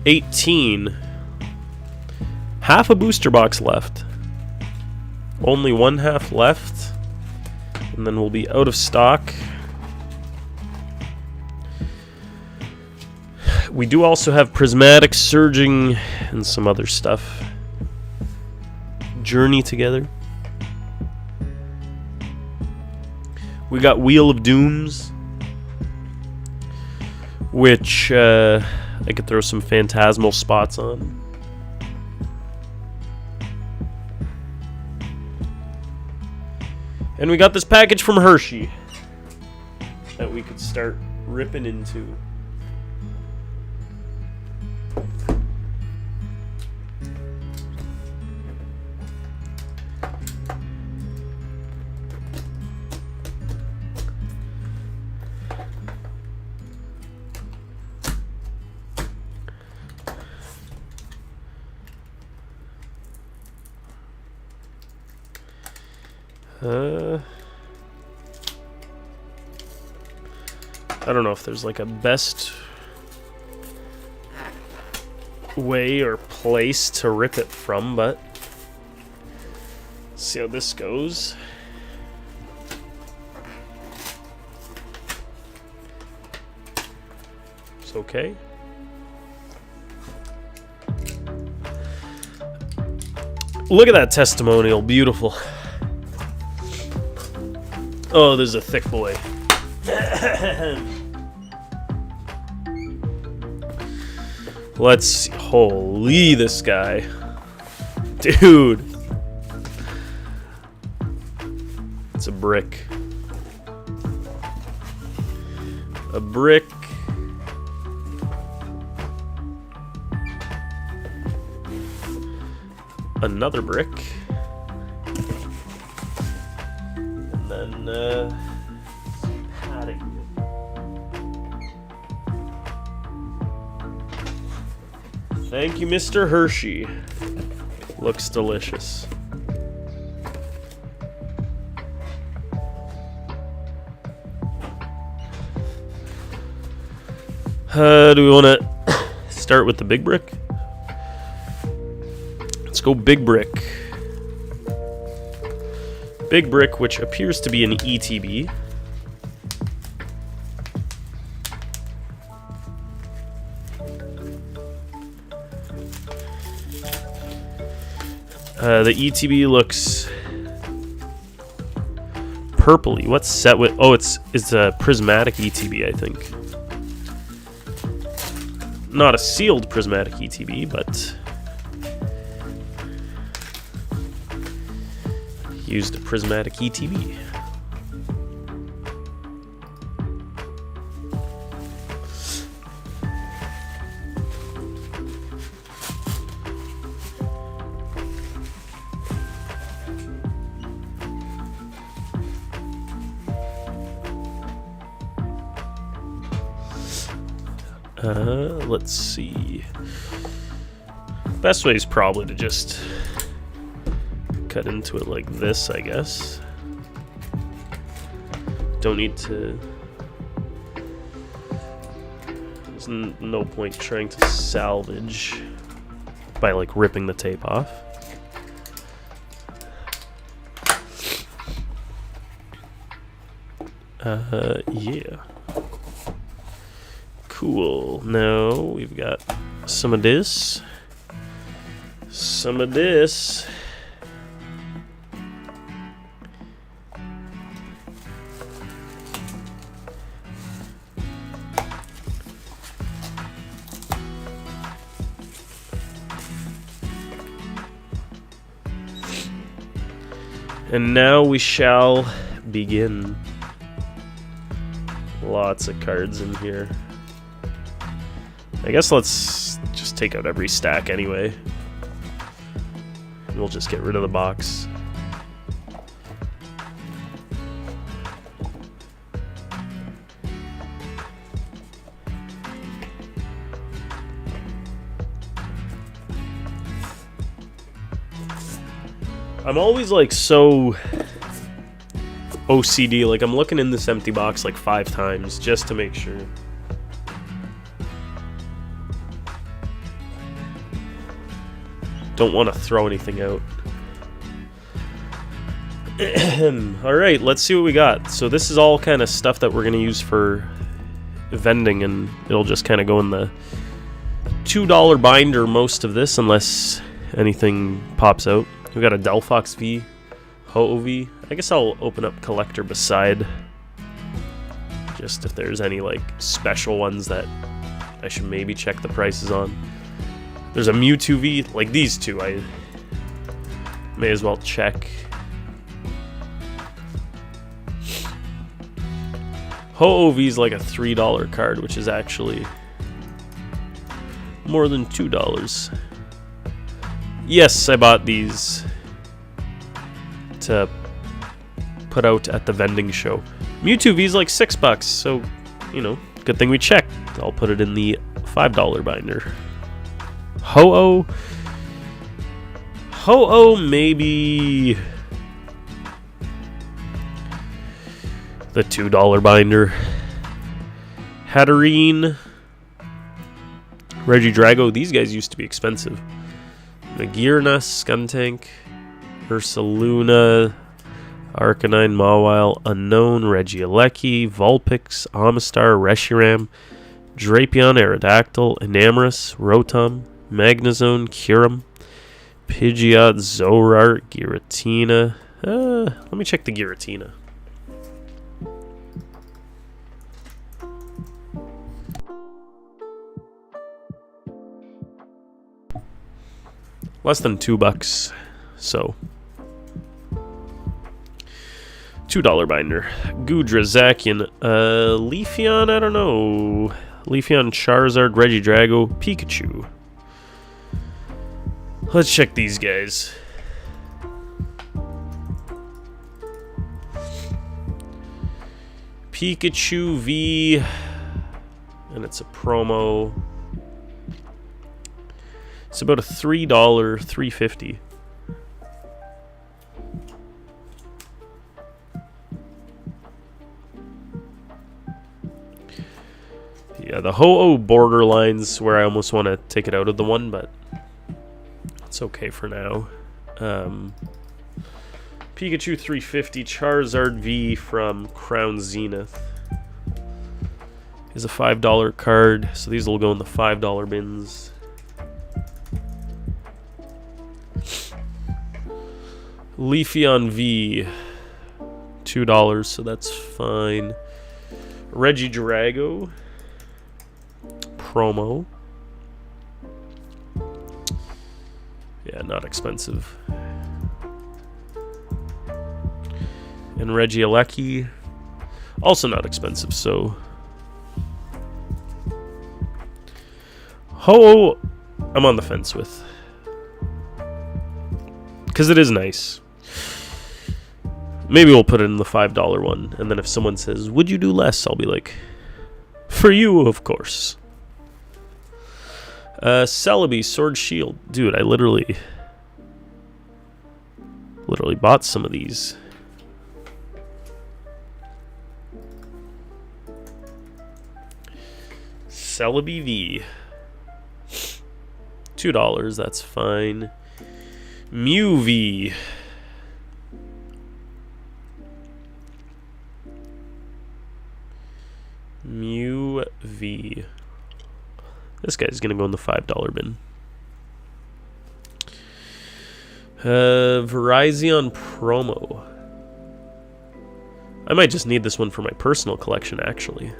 18. Half a booster box left. Only one half left. And then we'll be out of stock. We do also have Prismatic, Surging, and some other stuff. Journey Together. We got Wheel of Dooms, which I could throw some Phantasmal spots on. And we got this package from Hershey that we could start ripping into. I don't know if there's like a best way or place to rip it from, but let's see how this goes. It's okay. Look at that testimonial, beautiful. Oh, there's a thick boy. Let's see. Holy, this guy. Dude. It's a brick. A brick. Another brick. And then, some padding. Thank you, Mr. Hershey. Looks delicious. Do we want to start with the big brick? Let's go big brick. Big brick, which appears to be an ETB. The ETB looks purpley. What's set with? Oh, it's a prismatic ETB, I think. Not a sealed prismatic ETB, but used a prismatic ETB. Let's see. Best way is probably to just cut into it like this, I guess. Don't need to... There's no point trying to salvage by like ripping the tape off. Yeah. Cool. Now we've got some of this. Some of this. And now we shall begin. Lots of cards in here. I guess let's just take out every stack anyway. And we'll just get rid of the box. I'm always like so OCD, like I'm looking in this empty box like 5 times just to make sure. Don't want to throw anything out. Alright, let's see what we got. So this is all kind of stuff that we're going to use for vending, and it'll just kind of go in the $2 binder, most of this, unless anything pops out. We got a Delphox V, Ho-Oh V. I guess I'll open up Collector beside, just if there's any like special ones that I should maybe check the prices on. There's a Mewtwo V, like these two I may as well check. Ho-Oh V is like a $3 card, which is actually more than $2. Yes, I bought these to put out at the vending show. Mewtwo V is like $6, so, you know, good thing we checked. I'll put it in the $5 binder. Ho-Oh. Ho-Oh, maybe the $2 binder. Hatterene. Regidrago. These guys used to be expensive. Magearna, Skuntank, Ursaluna, Arcanine, Mawile, Unknown, Regieleki, Vulpix, Amistar, Reshiram, Drapion, Aerodactyl, Enamorus, Rotom, Magnezone, Kyurem, Pidgeot, Zorart, Giratina. Let me check the Giratina. Less than $2, so $2 binder. Goodra, Zacian, Leafeon, I don't know. Leafeon, Charizard, Regidrago, Pikachu. Let's check these guys. Pikachu V, and it's a promo. It's about a $3, $3.50. Yeah, the Ho-Oh borderlines where I almost want to take it out of the one, but it's okay for now. Pikachu 350, Charizard V from Crown Zenith is a $5 card, so these will go in the $5 bins. Leafeon V, $2, so that's fine. Regidrago, promo. Yeah, not expensive. And Regieleki, also not expensive, so Ho-Oh, I'm on the fence with, because it is nice. Maybe we'll put it in the $5 one, and then if someone says, would you do less? I'll be like, for you, of course. Celebi, Sword Shield. Dude, I literally bought some of these. Celebi V. $2, that's fine. Mew V. Mew V. This guy's gonna go in the $5 bin. Virizion promo. I might just need this one for my personal collection, actually.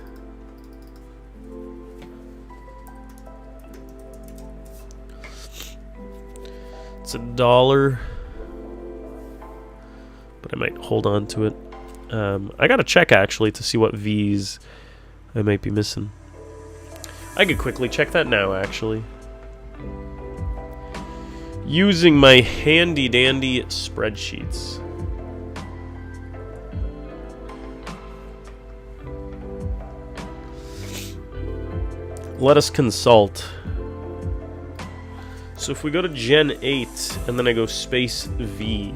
It's $1, but I might hold on to it. I gotta check actually to see what V's I might be missing. I could quickly check that now, actually. Using my handy dandy spreadsheets. Let us consult. So if we go to Gen 8 and then I go space V,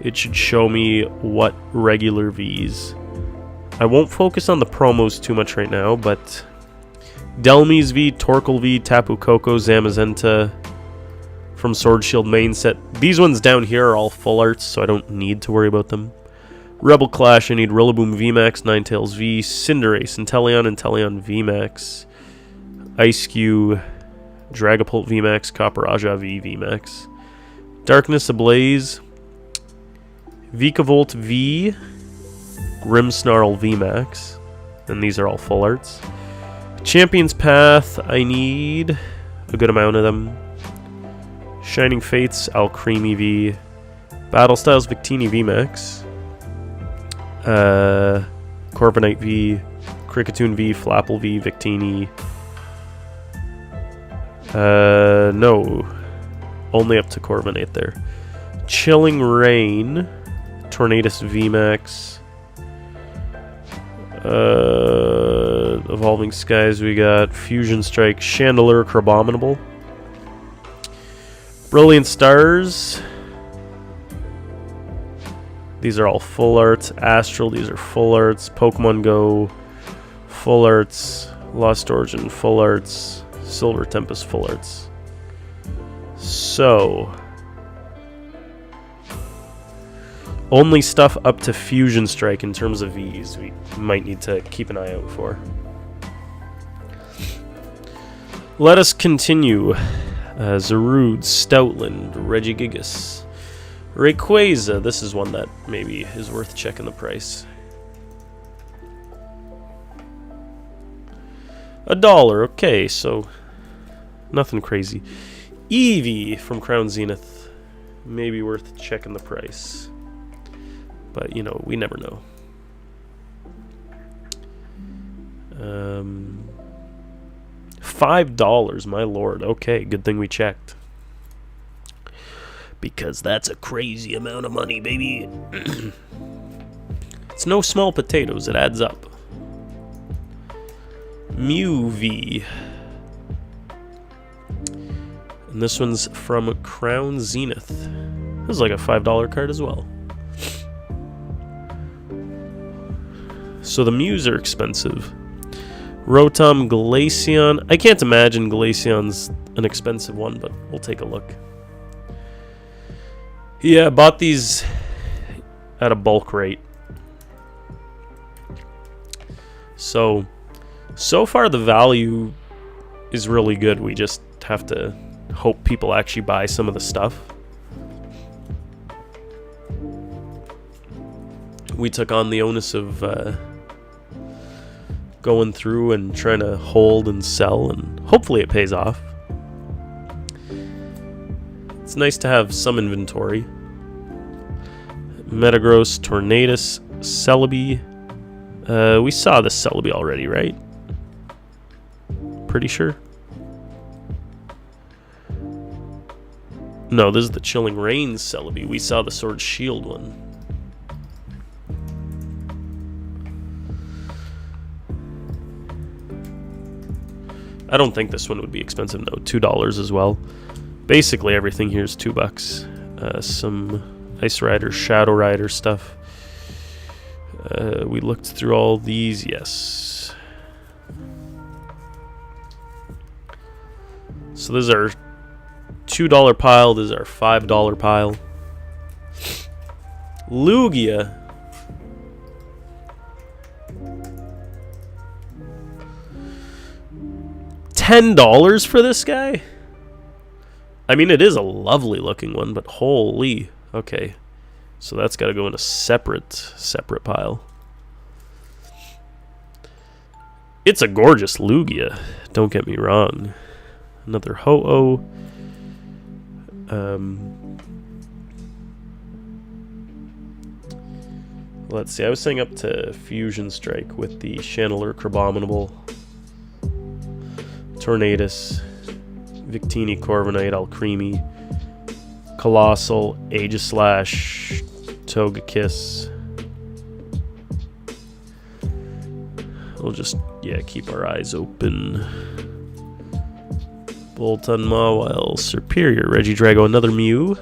it should show me what regular Vs. I won't focus on the promos too much right now, but Delmies V, Torkoal V, Tapu Koko, Zamazenta from Sword Shield main set. These ones down here are all full arts, so I don't need to worry about them. Rebel Clash, I need Rillaboom VMAX, Ninetales V, Cinderace, Inteleon VMAX, Ice-Q, Dragapult VMAX, Copperajah V VMAX, Darkness Ablaze, Vikavolt V, Grimmsnarl VMAX, and these are all full arts. Champion's Path, I need a good amount of them. Shining Fates, Alcremie V, Battle Styles Victini VMAX, Corviknight V, Kricketune V, Flapple V, Victini. No, only up to Corviknight there. Chilling Rain, Tornadus VMAX. Evolving Skies, we got Fusion Strike, Chandelure, Crabominable. Brilliant Stars. These are all full arts. Astral, these are full arts. Pokemon Go, full arts. Lost Origin, full arts. Silver Tempest, full arts. So, only stuff up to Fusion Strike in terms of Vs we might need to keep an eye out for. Let us continue. Zarude, Stoutland, Regigigas, Rayquaza. This is one that maybe is worth checking the price. $1, okay, so nothing crazy. Eevee from Crown Zenith, maybe worth checking the price. But, you know, we never know. $5, my lord. Okay, good thing we checked. Because that's a crazy amount of money, baby. It's no small potatoes, it adds up. Mew V. And this one's from Crown Zenith. This is like a $5 card as well. So the Mews are expensive. Rotom, Glaceon. I can't imagine Glaceon's an expensive one, but we'll take a look. Yeah, I bought these at a bulk rate. So far the value is really good. We just have to hope people actually buy some of the stuff. We took on the onus of going through and trying to hold and sell, and hopefully it pays off. It's nice to have some inventory. Metagross, Tornadus, Celebi. We saw this Celebi already, right? Pretty sure. No, this is the Chilling Rain Celebi. We saw the Sword Shield one. I don't think this one would be expensive, no. $2 as well. Basically everything here is $2. Some Ice Rider, Shadow Rider stuff. We looked through all these, yes. So this is our $2 pile, this is our $5 pile. Lugia. $10 for this guy? I mean, it is a lovely looking one, but holy. Okay. So that's got to go in a separate pile. It's a gorgeous Lugia, don't get me wrong. Another Ho-Oh. Let's see, I was saying up to Fusion Strike with the Chandelure, Crabominable, Tornadus, Victini, Corviknight, Alcremie, Colossal, Aegislash, Togekiss. We'll just, keep our eyes open. Boltund, Mawile, Serperior, Regidrago, another Mew.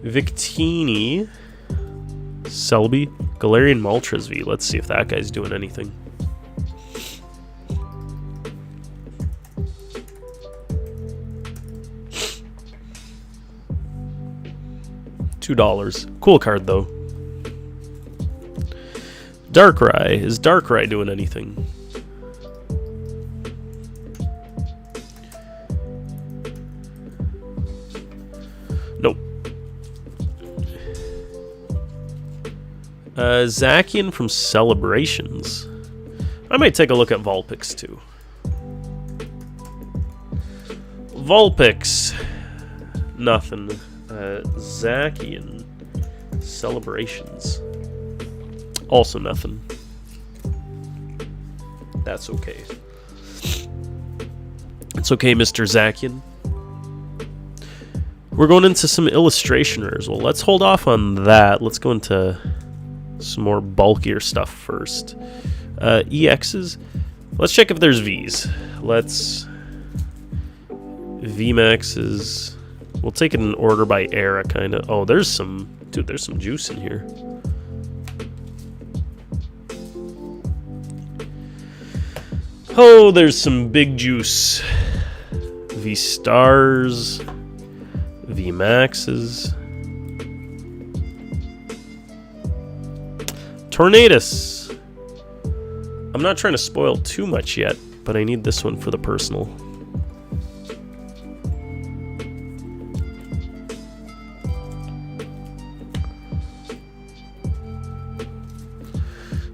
Victini. Selby. Galarian Moltres V. Let's see if that guy's doing anything. $2. Cool card, though. Darkrai. Is Darkrai doing anything? Nope. Zacian from Celebrations. I might take a look at Vulpix, too. Vulpix. Nothing. Zacian. Celebrations. Also nothing. That's okay. It's okay, Mr. Zacian. We're going into some illustrationers. Well, let's hold off on that. Let's go into some more bulkier stuff first. EXs. Let's check if there's Vs. Let's... VMAXs. We'll take it in order by era, kind of. Oh, there's some... Dude, there's some juice in here. Oh, there's some big juice. V-Stars. V-Maxes. Tornadus. I'm not trying to spoil too much yet, but I need this one for the personal.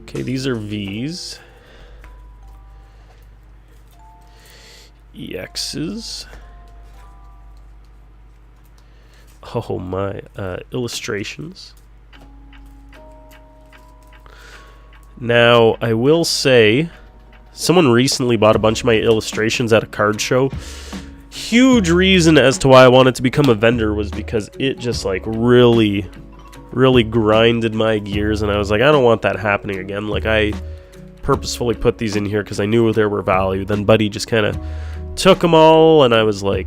Okay, these are V's. EXs. Oh my, illustrations. Now, I will say, someone recently bought a bunch of my illustrations at a card show. Huge reason as to why I wanted to become a vendor was because it just like really grinded my gears, and I was like, I don't want that happening again. Like, I purposefully put these in here because I knew there were value. Then Buddy just kind of took them all, and I was like,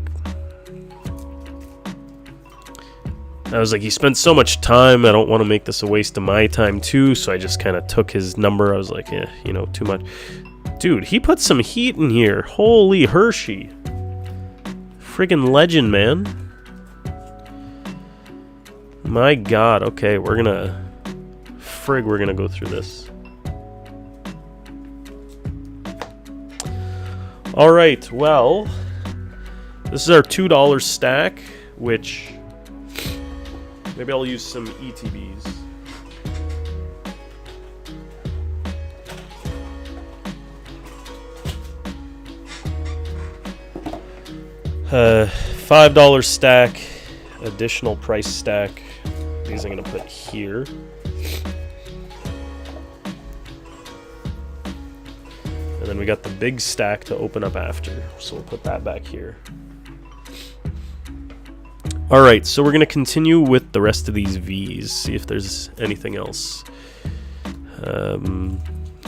he spent so much time, I don't want to make this a waste of my time too, so I just kind of took his number. I was like, yeah, you know, too much. Dude, he put some heat in here. Holy Hershey. Friggin' legend, man. My god, okay, we're gonna go through this. Alright, well, this is our $2 stack, which maybe I'll use some ETBs. $5 stack, additional price stack. These I'm going to put here. And then we got the big stack to open up after. So we'll put that back here. Alright, so we're going to continue with the rest of these Vs. See if there's anything else.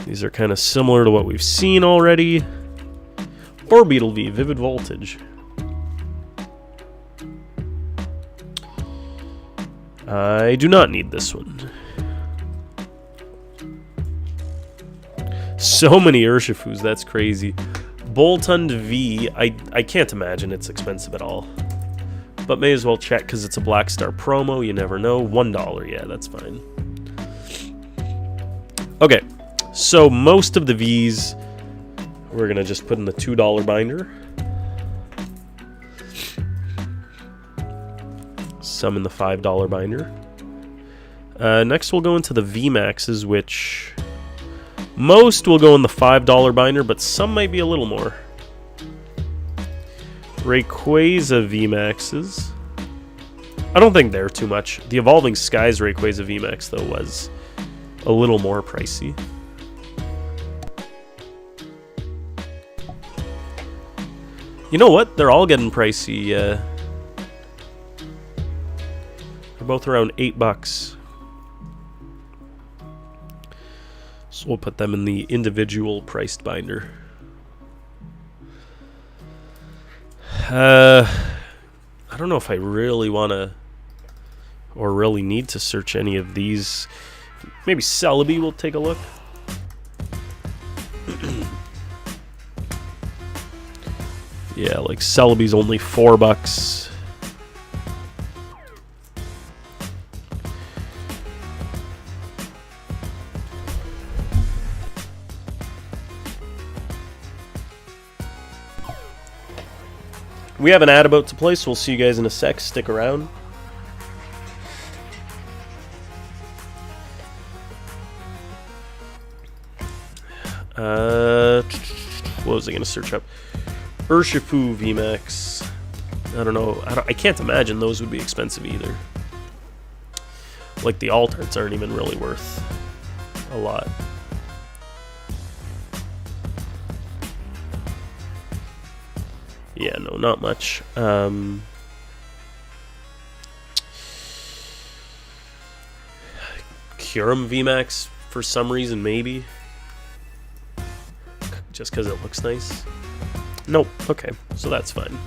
These are kind of similar to what we've seen already. Orbeetle V, Vivid Voltage. I do not need this one. So many Urshifus, that's crazy. Boltund V, I can't imagine it's expensive at all. But may as well check because it's a Black Star promo, you never know. $1, yeah, that's fine. Okay, so most of the Vs we're going to just put in the $2 binder. Some in the $5 binder. Next we'll go into the VMAXs, which most will go in the $5 binder, but some might be a little more. Rayquaza VMAXs. I don't think they're too much. The Evolving Skies Rayquaza VMAX, though, was a little more pricey. You know what? They're all getting pricey. They're both around $8. So we'll put them in the individual priced binder. I don't know if I really want to or really need to search any of these. Maybe Celebi will take a look. Yeah, like Celebi's only $4. We have an ad about to play, so we'll see you guys in a sec. Stick around. What was I going to search up? Urshifu VMAX. I don't know. I can't imagine those would be expensive either. Like, the alt arts aren't even really worth a lot. Yeah, no, not much. Kyurem VMAX, for some reason, maybe. Just because it looks nice. Nope, okay, so that's fine.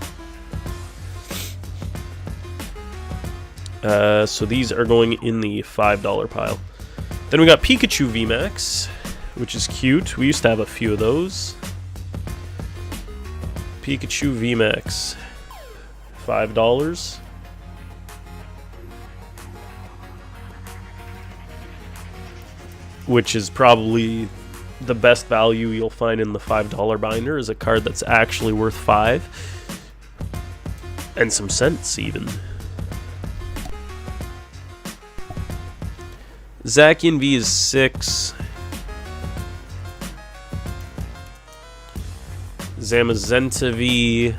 So these are going in the $5 pile. Then we got Pikachu VMAX, which is cute. We used to have a few of those. Pikachu VMAX, $5. Which is probably the best value you'll find in the $5 binder, is a card that's actually worth $5. And some cents, even. Zacian V is $6. Zamazenta V,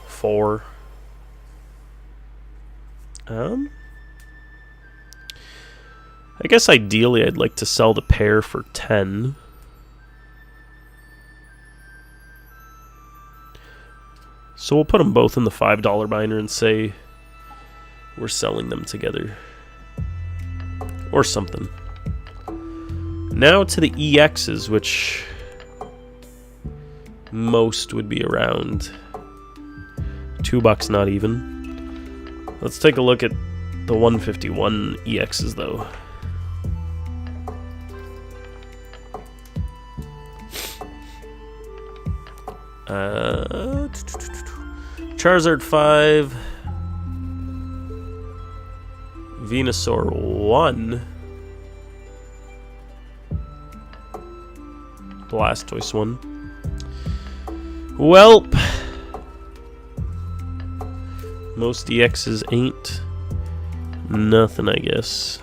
$4. I guess ideally I'd like to sell the pair for $10. So we'll put them both in the $5 binder and say we're selling them together. Or something. Now to the EXs, which most would be around $2, not even. Let's take a look at the 151 EXs, though. Charizard 5, Venusaur 1, Blastoise 1. Welp, most EXs ain't nothing, I guess.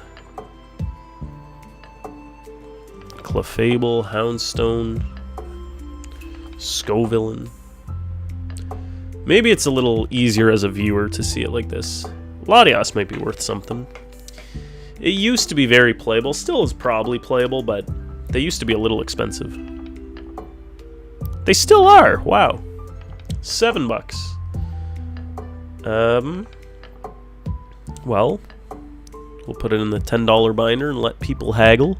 Clefable, Houndstone, Scovillain. Maybe it's a little easier as a viewer to see it like this. Latias might be worth something. It used to be very playable, still is probably playable, but they used to be a little expensive. They still are, wow. $7. Well, we'll put it in the $10 binder and let people haggle.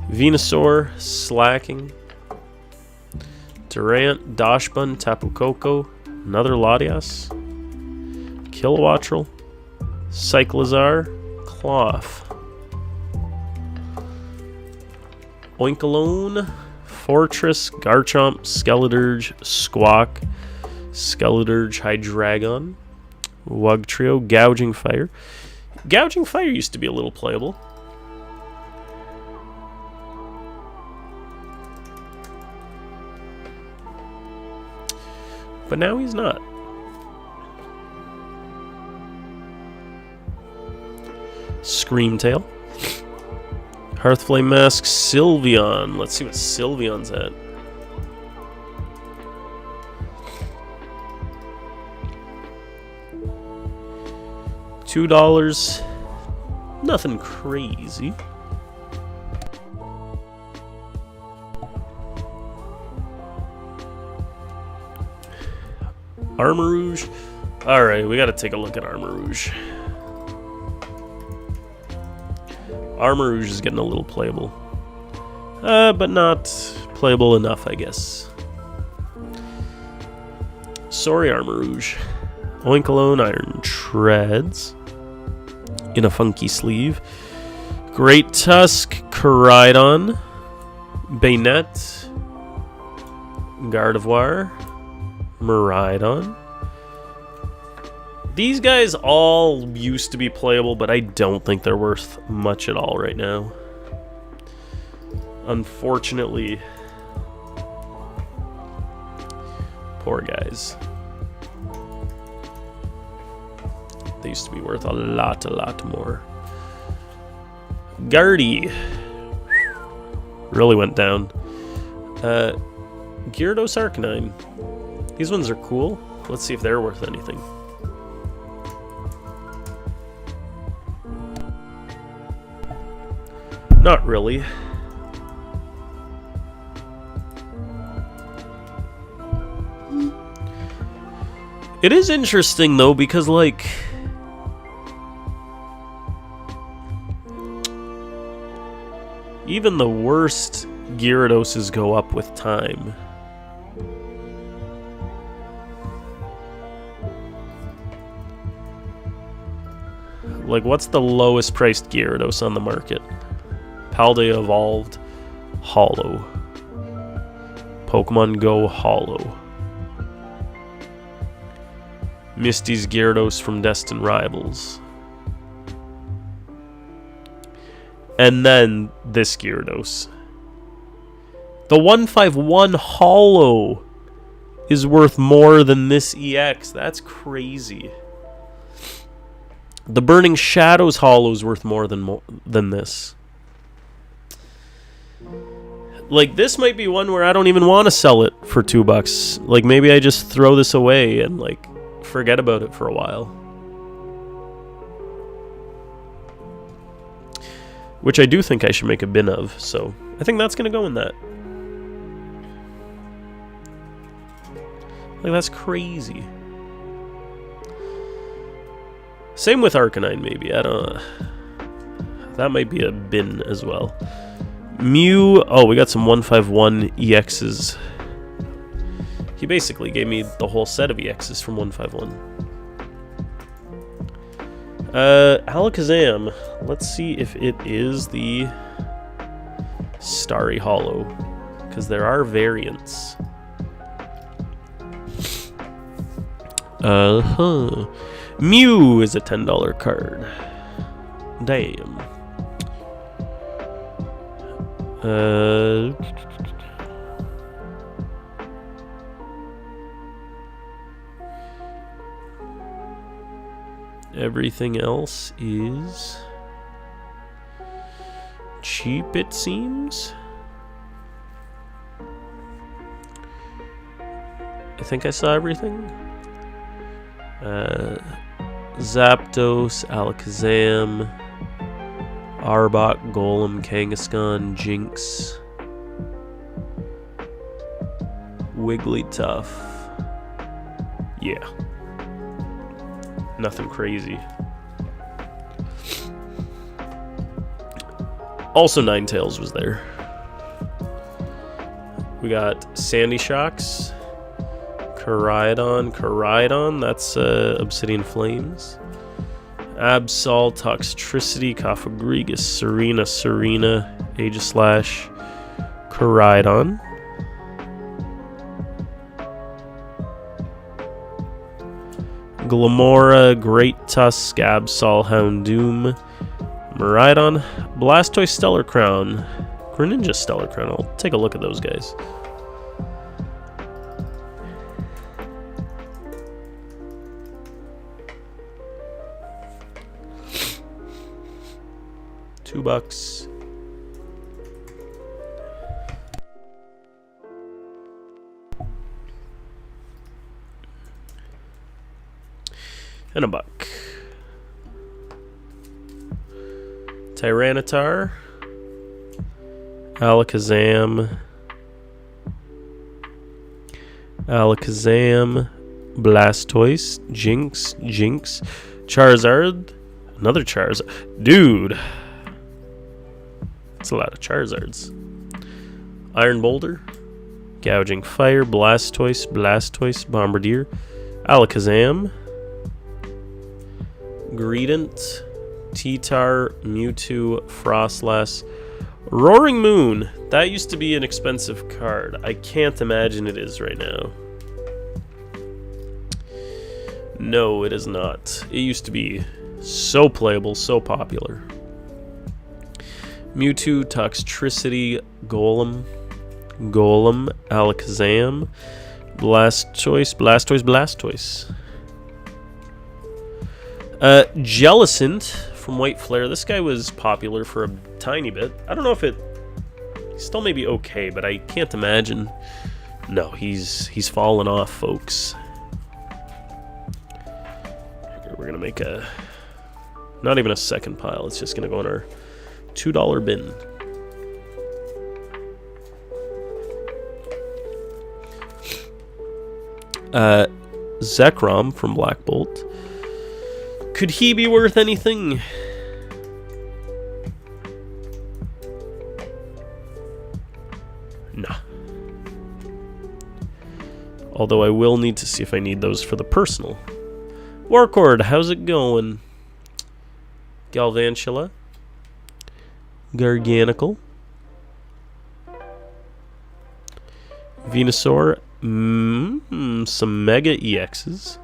Venusaur, Slacking, Durant, Dachshund, Tapu Koko, another Latias, Kilowattrel, Cyclizar, Cloth, Oinkalone, Fortress, Garchomp, Skeledirge, Squawk, Skeledirge, Hydreigon, Wugtrio, Gouging Fire. Gouging Fire used to be a little playable. But now he's not. Screamtail. Hearthflame Mask, Sylveon. Let's see what Sylveon's at. $2. Nothing crazy. Armarouge. Alright, we gotta take a look at Armarouge. Armarouge is getting a little playable. But not playable enough, I guess. Sorry, Armarouge. Oinkologne Iron Treads. In a funky sleeve. Great Tusk, Koraidon. Bayonet. Gardevoir. Miraidon. These guys all used to be playable, but I don't think they're worth much at all right now. Unfortunately. Poor guys. They used to be worth a lot more. Guardy. Really went down. Gyarados Arcanine. These ones are cool. Let's see if they're worth anything. Not really. It is interesting though, because like even the worst Gyarados go up with time. Like, what's the lowest priced Gyarados on the market? Paldea Evolved Hollow. Pokemon Go Hollow. Misty's Gyarados from Destined Rivals. And then this Gyarados. The 151 Hollow is worth more than this EX. That's crazy. The Burning Shadows Hollow is worth more than this. Like, this might be one where I don't even want to sell it for $2. Like, maybe I just throw this away and, like, forget about it for a while. Which I do think I should make a bin of, so I think that's going to go in that. Like, that's crazy. Same with Arcanine, maybe. I don't know. That might be a bin as well. Mew. Oh, we got some 151 EXs. He basically gave me the whole set of EXs from 151. Alakazam. Let's see if it is the Starry Hollow, because there are variants. Mew is a $10 card. Damn. Everything else is cheap, it seems. I think I saw everything. Zapdos, Alakazam, Arbok, Golem, Kangaskhan, Jinx, Wigglytuff. Yeah. Nothing crazy. Also, Ninetales was there. We got Sandy Shocks, Koraidon, that's Obsidian Flames. Absol, Toxtricity, Cofagrigus, Serena, Aegislash, Koraidon. Glamora, Great Tusk, Absol, Houndoom, Miraidon, Blastoise, Stellar Crown, Greninja, Stellar Crown. I'll take a look at those guys. $2. And $1. Tyranitar, Alakazam, Blastoise, Jinx, Charizard, another Charizard. Dude, that's a lot of Charizards. Iron Boulder, Gouging Fire, Blastoise, Bombardier, Alakazam, Greedent, T-Tar, Mewtwo, Frostlass, Roaring Moon. That used to be an expensive card. I can't imagine it is right now. No, it is not. It used to be so playable, so popular. Mewtwo, Toxtricity, Golem, Alakazam, Blastoise. Jellicent from White Flare. This guy was popular for a tiny bit. I don't know if it still may be okay, but I can't imagine. No, he's fallen off, folks. We're gonna make not even a second pile. It's just gonna go in our $2 bin. Zekrom from Black Bolt. Could he be worth anything? Nah. Although I will need to see if I need those for the personal. Warcord, how's it going? Galvantula. Garganical. Venusaur. Some Mega EXs.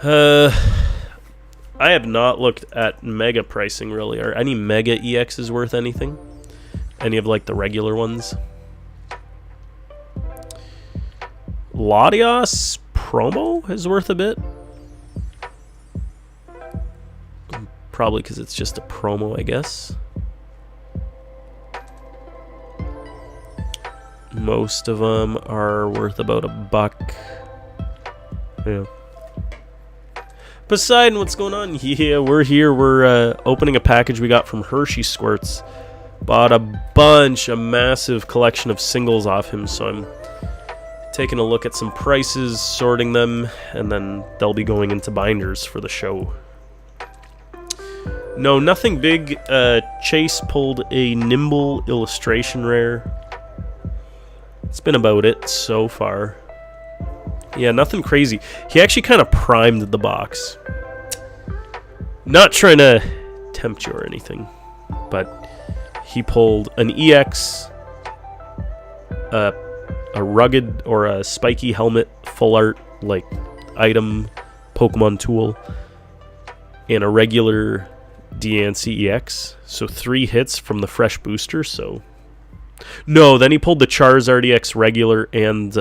I have not looked at Mega pricing really. Are any Mega EXs worth anything? Any of like the regular ones? Latios promo is worth a bit. Probably because it's just a promo, I guess. Most of them are worth about $1. Yeah. Poseidon, what's going on? Yeah, we're here. We're opening a package we got from Hershey Squirts. Bought a massive collection of singles off him, so I'm taking a look at some prices, sorting them, and then they'll be going into binders for the show. No, nothing big. Chase pulled a Nimble illustration rare. It's been about it so far. Yeah, nothing crazy. He actually kind of primed the box. Not trying to tempt you or anything, but he pulled an EX, a rugged or a spiky helmet, full art, like, item, Pokemon tool, and a regular Diancie EX. So 3 hits from the fresh booster, so... No, then he pulled the Charizard EX regular and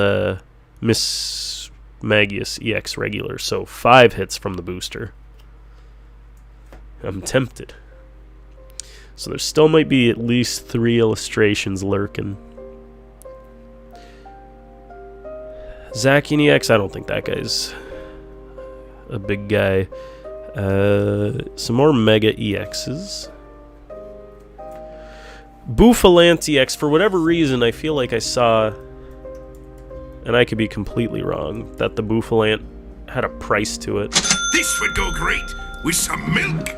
Miss Magius EX regular, so 5 hits from the booster. I'm tempted. So there still might be at least 3 illustrations lurking. Zacian EX, I don't think that guy's a big guy. Some more Mega EXs. Bouffalant EX, for whatever reason, I feel like I saw, and I could be completely wrong, that the Bouffalant had a price to it. This would go great with some milk.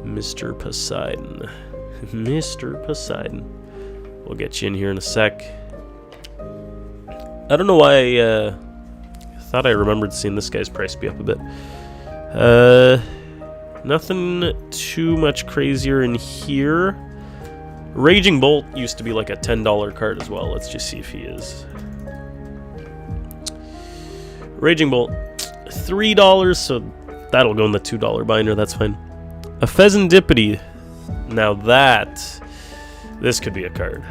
Mr. Poseidon. Mr. Poseidon. We'll get you in here in a sec. I don't know why I thought I remembered seeing this guy's price be up a bit. Nothing too much crazier in here. Raging Bolt used to be like a $10 card as well. Let's just see if he is. Raging Bolt, $3, so that'll go in the $2 binder. That's fine. A Pheasantipity. Now this could be a card.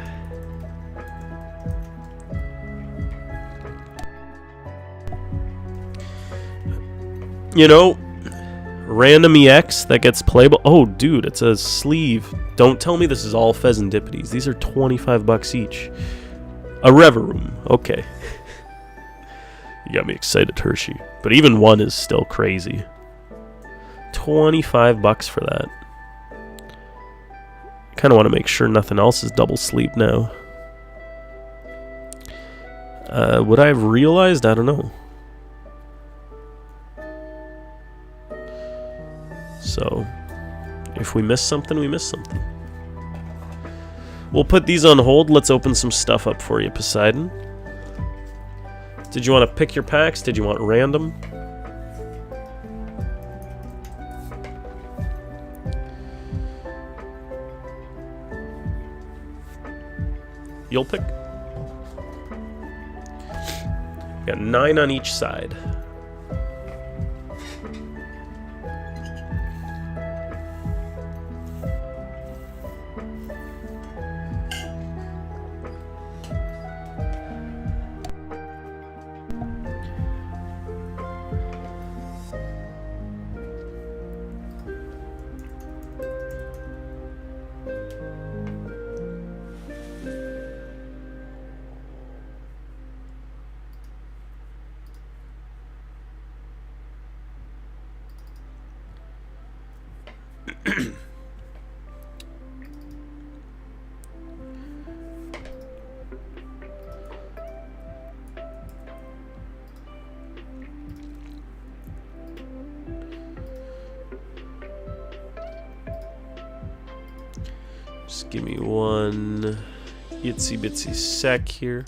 You know, random EX that gets playable. Oh, dude, it's a sleeve. Don't tell me this is all Pheasantippities. These are $25 each. A Reverum. Okay. You got me excited, Hershey. But even one is still crazy. $25 for that. Kind of want to make sure nothing else is double sleeve now. Would I have realized? I don't know. So, if we miss something, we miss something. We'll put these on hold. Let's open some stuff up for you, Poseidon. Did you want to pick your packs? Did you want random? You'll pick. Got 9 on each side. Just give me one itsy bitsy sec here.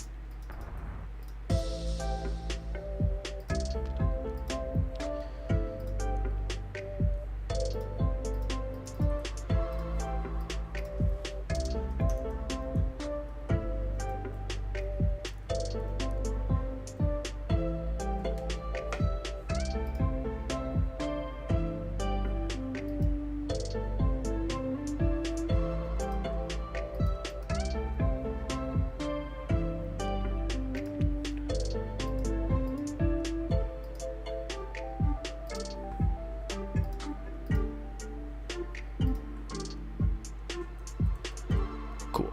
Cool.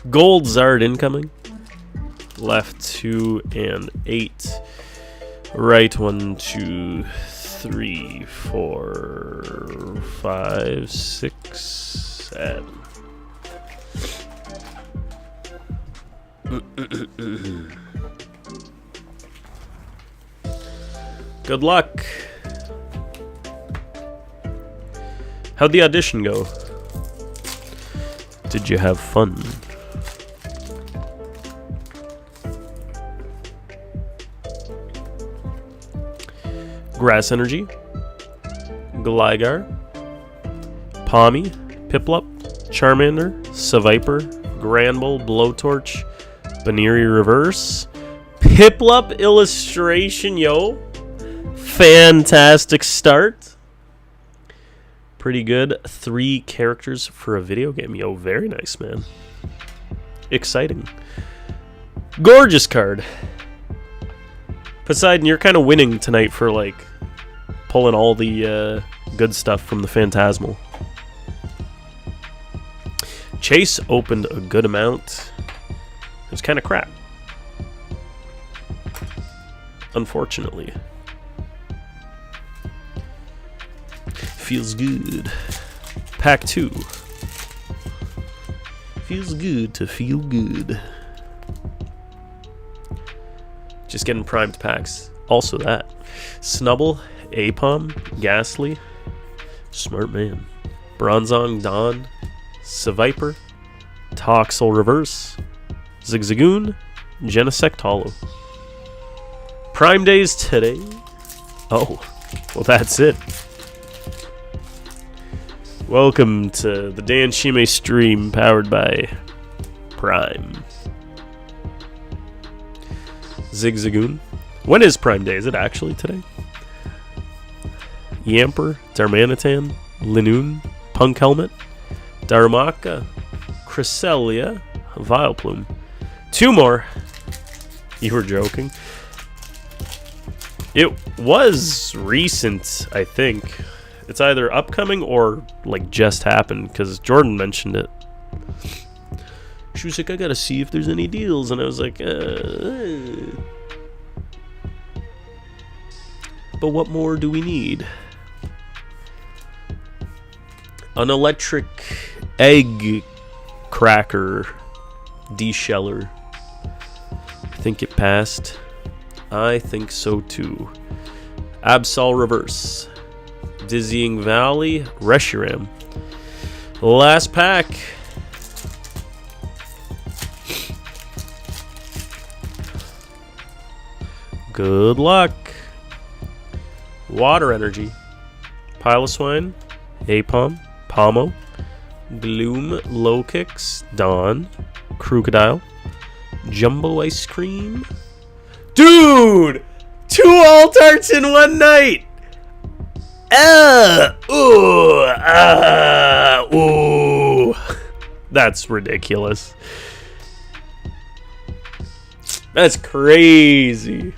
Gold Zard incoming. Left 2 and 8. Right 1, 2, 3, 4, 5, 6, 7. Good luck. How'd the audition go? Did you have fun? Grass Energy, Gligar, Palmy, Piplup, Charmander, Seviper, Granbull, Blowtorch, Baneri Reverse, Piplup illustration, yo. Fantastic start. Pretty good. 3 characters for a video game. Yo, very nice, man. Exciting. Gorgeous card. Poseidon, you're kind of winning tonight for, like, pulling all the good stuff from the Phantasmal. Chase opened a good amount. It was kind of crap. Unfortunately. Feels good. Pack 2. Feels good to feel good. Just getting primed packs. Also that. Snubble, Apom, Ghastly. Smart man. Bronzong, Dawn, Seviper, Toxel Reverse, Zigzagoon, Genesect Hollow. Prime days today. Oh, well that's it. Welcome to the Dan Shime stream powered by Prime. Zigzagoon. When is Prime Day? Is it actually today? Yamper, Darmanitan, Linoon, Punk Helmet, Darumaka, Cresselia, Vileplume. 2 more. You were joking. It was recent, I think. It's either upcoming or like just happened because Jordan mentioned it. She was like, I gotta see if there's any deals, and I was like, But what more do we need? An electric egg cracker de-sheller. I think it passed. I think so too. Absol Reverse. Dizzying Valley, Reshiram. Last pack. Good luck. Water Energy. Piloswine. Apom. Palmo. Gloom. Low Kicks. Dawn. Crocodile. Jumbo Ice Cream. Dude! 2 alt arts in one night! Ooh. That's ridiculous. That's crazy.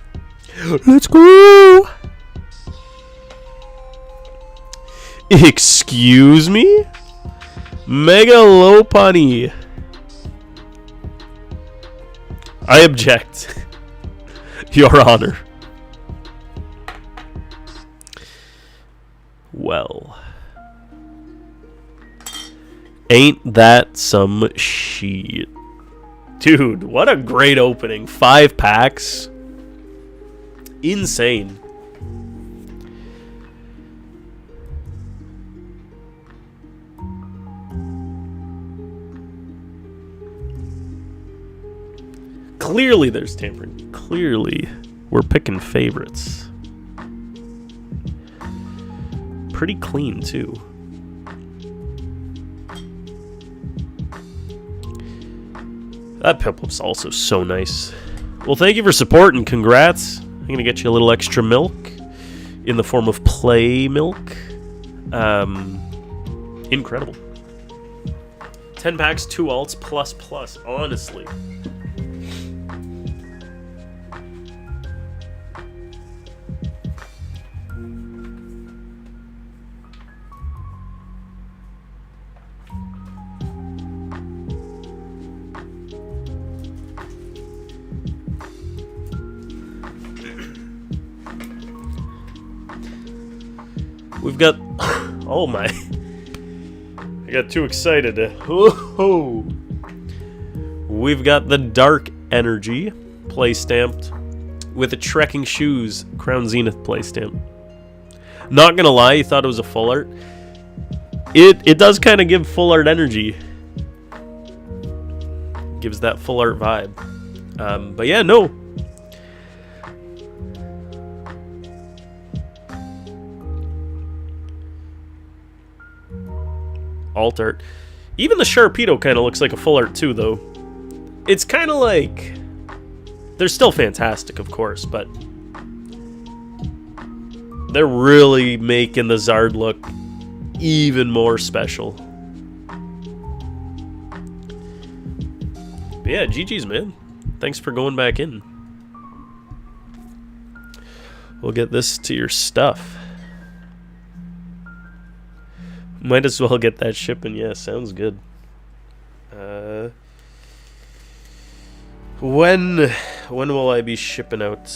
Let's go! Excuse me? Mega Lopunny. I object. Your Honor. Well. Ain't that some shit? Dude, what a great opening. 5 packs. Insane. Clearly there's tampering. Clearly we're picking favorites. Pretty clean too. That Piplup's also so nice. Well, thank you for support and congrats. I'm going to get you a little extra milk in the form of play milk. Incredible. 10 packs, 2 alts, plus, honestly. We've got... Oh my... I got too excited. Oh. We've got the Dark Energy play stamped with a Trekking Shoes Crown Zenith play stamp. Not gonna lie, you thought it was a full art. It does kind of give full art energy. Gives that full art vibe. But yeah, no. Alt art. Even the Sharpedo kind of looks like a full art too, though. It's kind of like... They're still fantastic, of course, but... They're really making the Zard look even more special. But yeah, GG's, man. Thanks for going back in. We'll get this to your stuff. Might as well get that shipping. Yeah, sounds good. When will I be shipping out?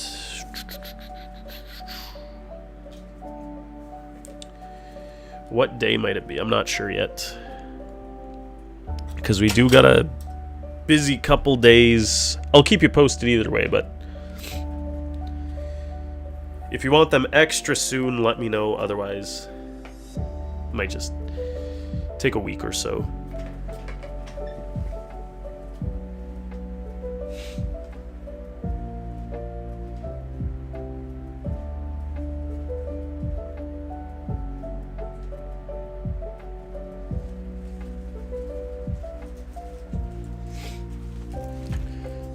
What day might it be? I'm not sure yet. Because we do got a busy couple days. I'll keep you posted either way, but if you want them extra soon, let me know. Otherwise, might just take a week or so.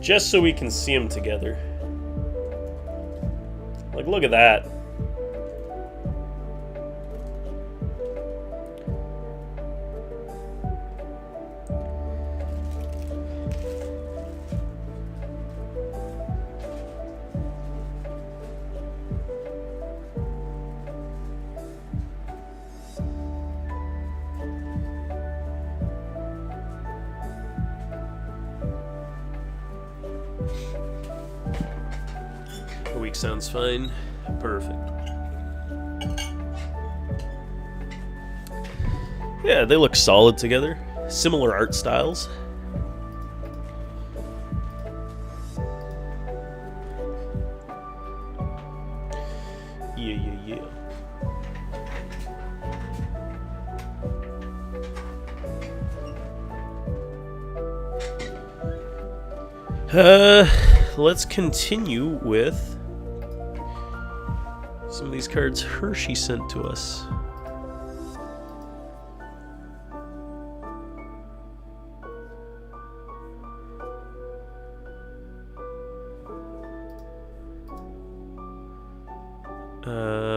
Just so we can see them together. Like, look at that. A week sounds fine. Perfect. Yeah, they look solid together. Similar art styles. Yeah. Let's continue with Some of these cards Hershey sent to us.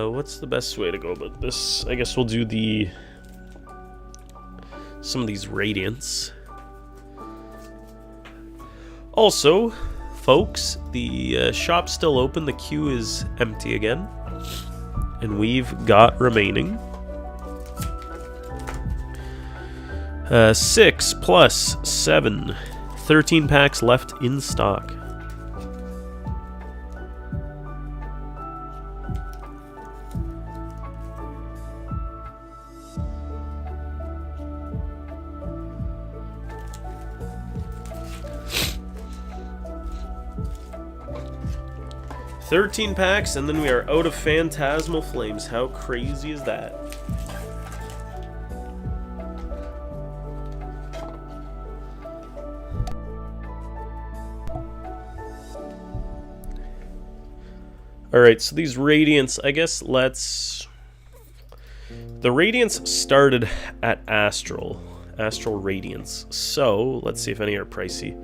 What's the best way to go about this? I guess we'll do some of these Radiants. Also, folks, the shop's still open. The queue is empty again. And we've got remaining 6 plus 7, 13 packs left in stock. $13 packs, and then we are out of Phantasmal Flames. How crazy is that? Alright, so these Radiants, I guess let's... The Radiants started at Astral Radiance. So, let's see if any are pricey.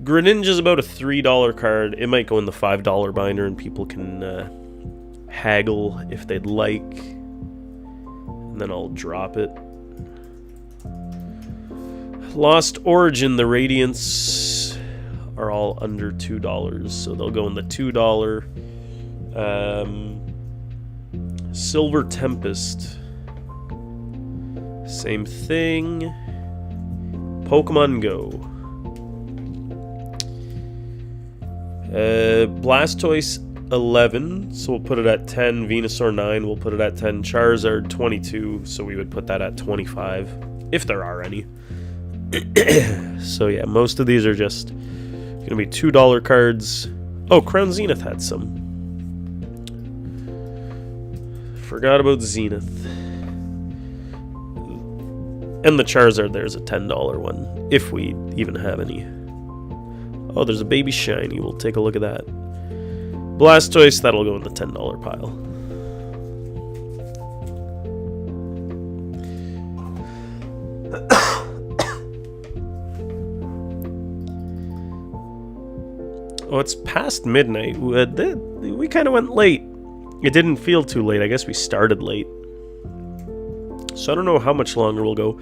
Greninja's about a $3 card. It might go in the $5 binder and people can haggle if they'd like. And then I'll drop it. Lost Origin, the Radiants are all under $2, so they'll go in the $2. Silver Tempest, same thing. Pokemon Go. Blastoise 11, so we'll put it at 10. Venusaur 9, we'll put it at 10. Charizard 22, so we would put that at 25, if there are any. So yeah, most of these are just gonna be $2 cards. Oh, Crown Zenith had some. Forgot about Zenith. And the Charizard there's a $10 one, if we even have any. Oh, there's a baby shiny. We'll take a look at that. Blastoise, that'll go in the $10 pile. Oh, it's past midnight. We kind of went late. It didn't feel too late. I guess we started late. So I don't know how much longer we'll go.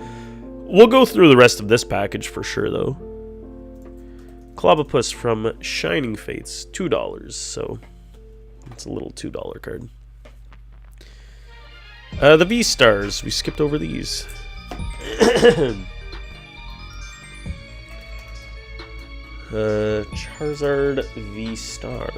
We'll go through the rest of this package for sure, though. Clobbopus from Shining Fates, $2, so it's a little $2 card. The V-Stars, we skipped over these. Charizard V-Star.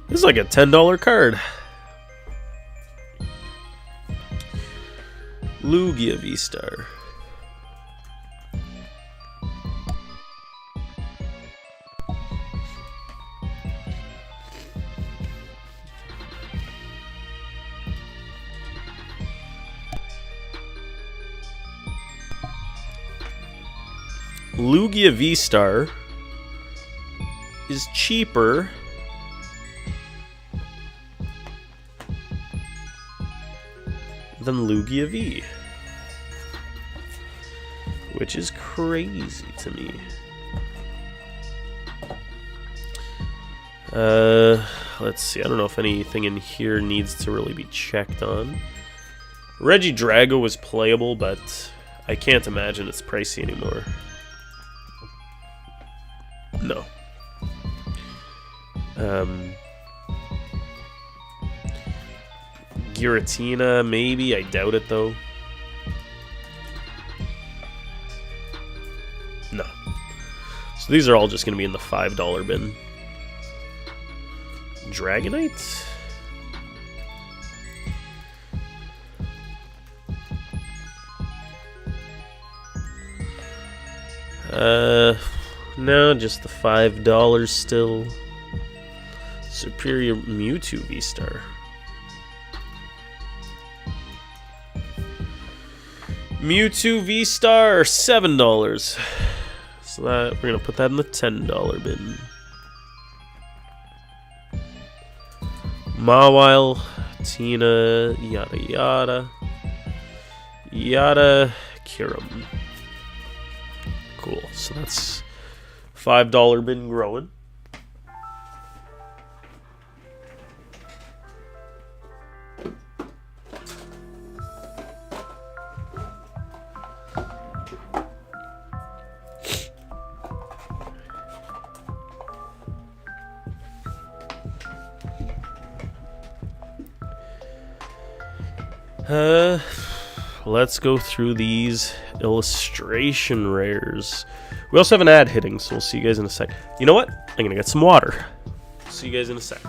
This is like a $10 card. Lugia V-Star. Lugia V-Star is cheaper than Lugia V, which is crazy to me. Let's see. I don't know if anything in here needs to really be checked on. Regidrago was playable, but I can't imagine it's pricey anymore. No. Giratina, maybe. I doubt it, though. No. So these are all just going to be in the $5 bin. Dragonite? No, just the $5 still. Superior Mewtwo V-Star. Mewtwo V-Star, $7. So that we're gonna put that in the $10 bin. Mawile, Tina, yada yada. Yada Kiram. Cool. So that's $5 bin growing. Let's go through these illustration rares. We also have an ad hitting, so we'll see you guys in a sec. You know what? I'm gonna get some water. See you guys in a sec.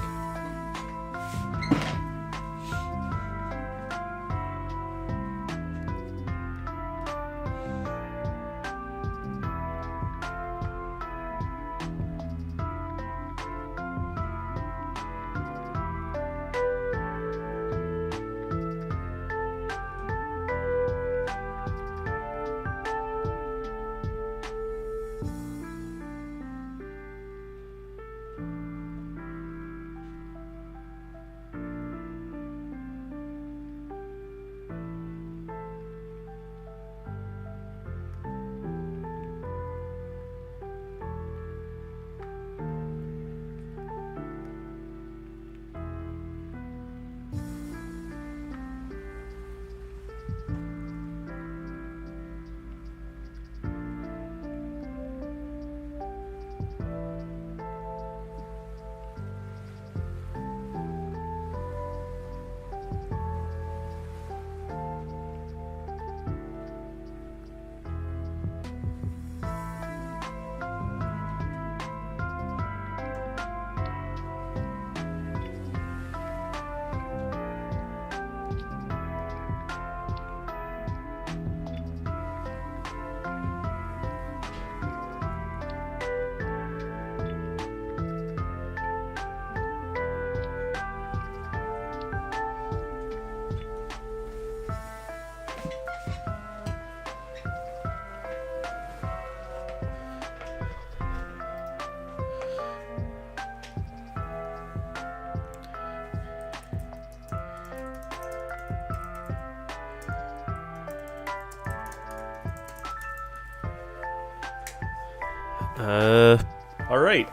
Alright.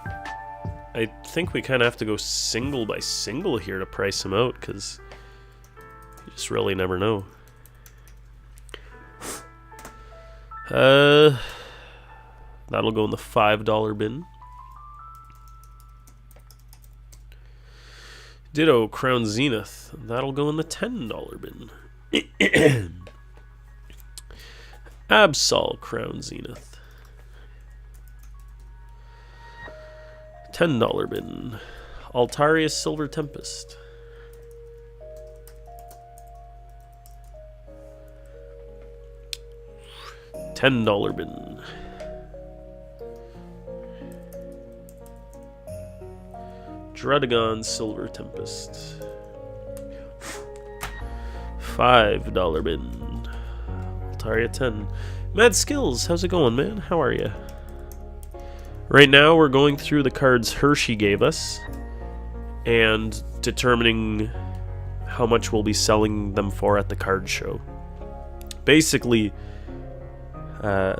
I think we kind of have to go single by single here to price them out, because you just really never know. That'll go in the $5 bin. Ditto Crown Zenith. That'll go in the $10 bin. Absol Crown Zenith. $10 bin. Altarius Silver Tempest. $10 bin. Dredagon Silver Tempest. $5 bin. Altaria 10. Mad Skills, how's it going, man? How are you? Right now, we're going through the cards Hershey gave us and determining how much we'll be selling them for at the card show. Basically, I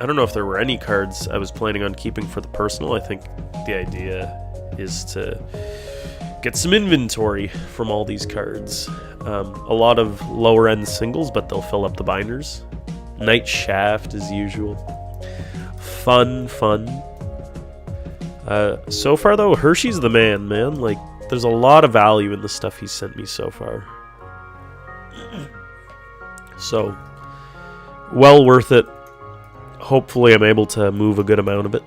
don't know if there were any cards I was planning on keeping for the personal. I think the idea is to get some inventory from all these cards. A lot of lower-end singles, but they'll fill up the binders. Night Shaft, as usual. Fun. So far, though, Hershey's the man. Like, there's a lot of value in the stuff he's sent me so far. So, well worth it. Hopefully, I'm able to move a good amount of it.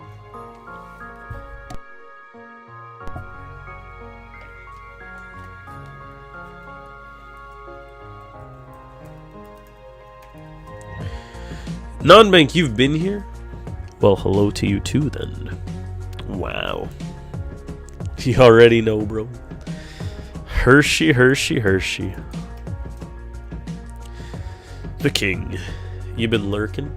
Non-Bank, you've been here? Well, hello to you too, then. Wow. You already know, bro. Hershey, Hershey, Hershey. The king. You been lurking?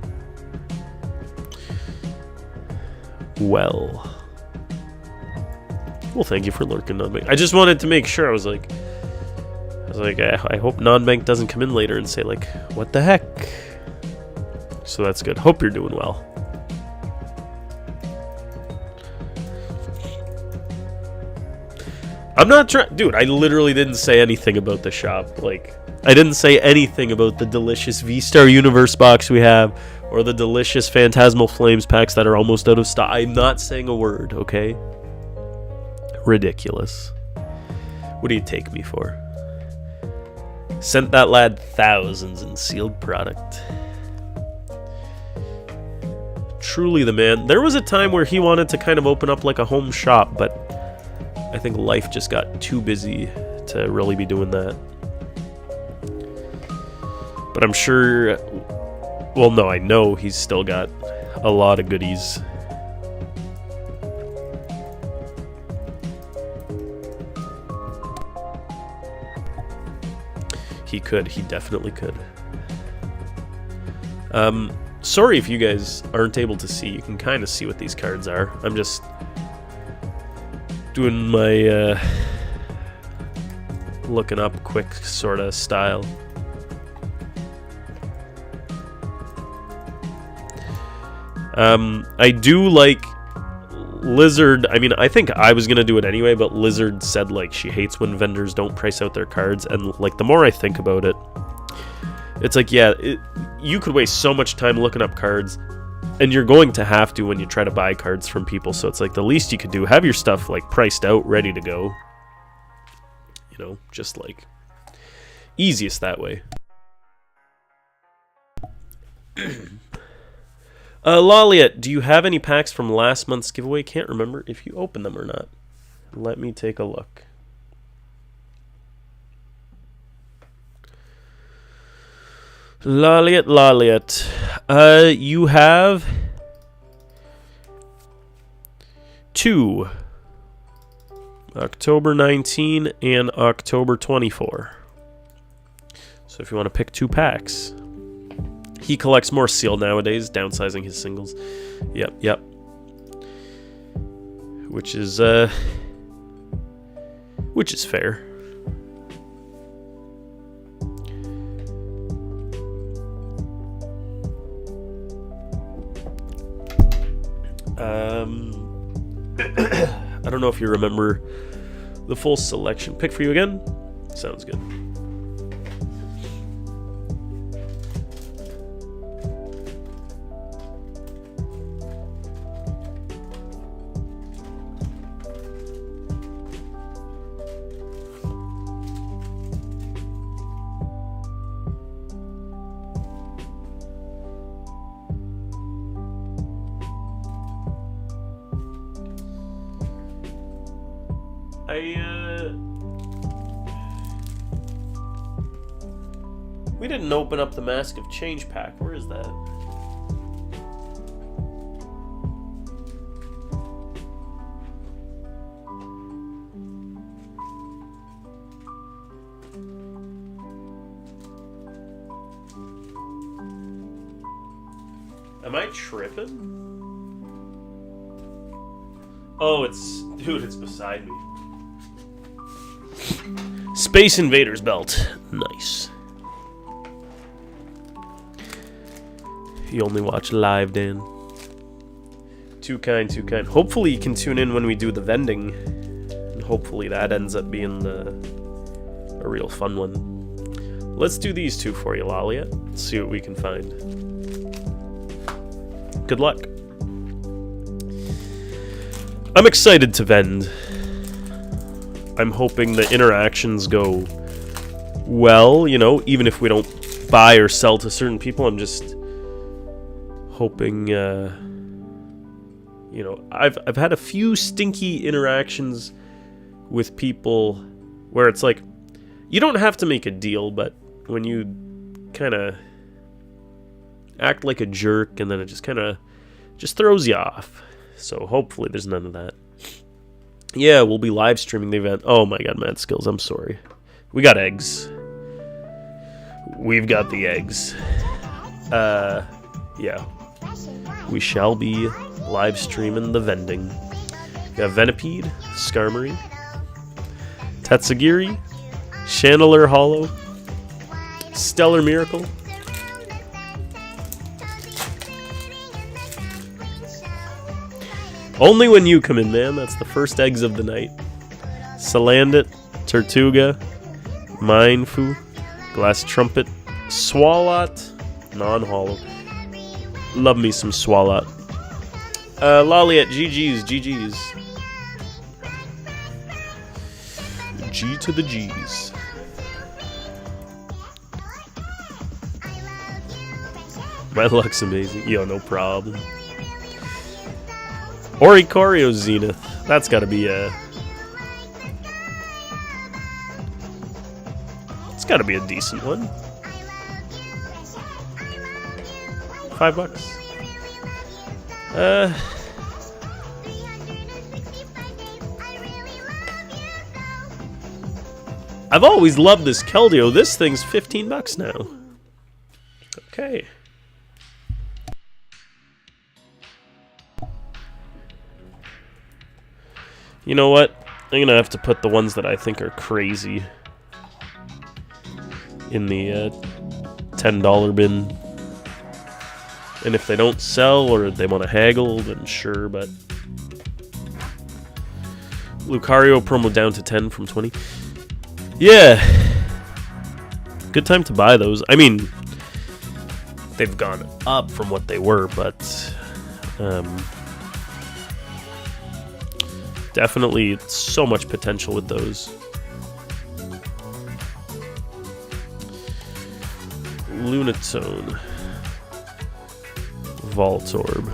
Well, thank you for lurking, Nonbank. I just wanted to make sure. I was like, I hope Nonbank doesn't come in later and say like, what the heck? So that's good. Hope you're doing well. I'm not trying, dude. I literally didn't say anything about the shop. Like, I didn't say anything about the delicious V-Star Universe box we have, or the delicious Phantasmal Flames packs that are almost out of stock. I'm not saying a word, okay? Ridiculous. What do you take me for? Sent that lad thousands in sealed product. Truly the man. There was a time where he wanted to kind of open up like a home shop, but I think life just got too busy to really be doing that. But I'm sure, well, no, I know he's still got a lot of goodies. He could. He definitely could. Sorry if you guys aren't able to see. You can kind of see what these cards are. I'm just doing my looking up quick sort of style. I do like Lizard. I mean, I think I was gonna do it anyway, but Lizard said like she hates when vendors don't price out their cards, and like the more I think about it, it's like, yeah, you could waste so much time looking up cards, and you're going to have to when you try to buy cards from people. So it's like the least you could do, have your stuff like priced out, ready to go. You know, just like easiest that way. Loliet, do you have any packs from last month's giveaway? Can't remember if you opened them or not. Let me take a look. Loliet. You have 2. October 19 and October 24. So if you want to pick 2 packs. He collects more seal nowadays, downsizing his singles. Yep. Which is fair. I don't know if you remember the full selection. Pick for you again? Sounds good. We didn't open up the Mask of Change pack. Where is that? Am I tripping? Oh, it's beside me. Space Invaders belt. Nice. You only watch live, Dan. Too kind. Hopefully you can tune in when we do the vending. And hopefully that ends up being a real fun one. Let's do these 2 for you, Loliet. Let's see what we can find. Good luck. I'm excited to vend. I'm hoping the interactions go well, you know, even if we don't buy or sell to certain people. I'm just hoping, you know, I've had a few stinky interactions with people where it's like, you don't have to make a deal, but when you kind of act like a jerk and then it just kind of just throws you off. So hopefully there's none of that. Yeah, we'll be live streaming the event. Oh my god, Mad Skills, I'm sorry. We got eggs. We've got the eggs. Yeah. We shall be live streaming the vending. We have Venipede, Skarmory, Tatsugiri, Chandelure Hollow, Stellar Miracle, only when you come in, man. That's the first eggs of the night. Salandit, Tortuga, Minefu, Glass Trumpet, Swalot, non-hollow. Love me some Swalot. Lolly at GG's, GG's. G to the G's. My luck's amazing. Yo, no problem. Oricorio Zenith. That's gotta be a... It's gotta be a decent one. $5. I've always loved this Keldeo. This thing's $15 now. Okay. You know what? I'm gonna have to put the ones that I think are crazy in the $10 bin. And if they don't sell or they want to haggle, then sure, but... Lucario promo down to 10 from 20. Yeah. Good time to buy those. I mean, they've gone up from what they were, but... definitely so much potential with those. Lunatone. Voltorb.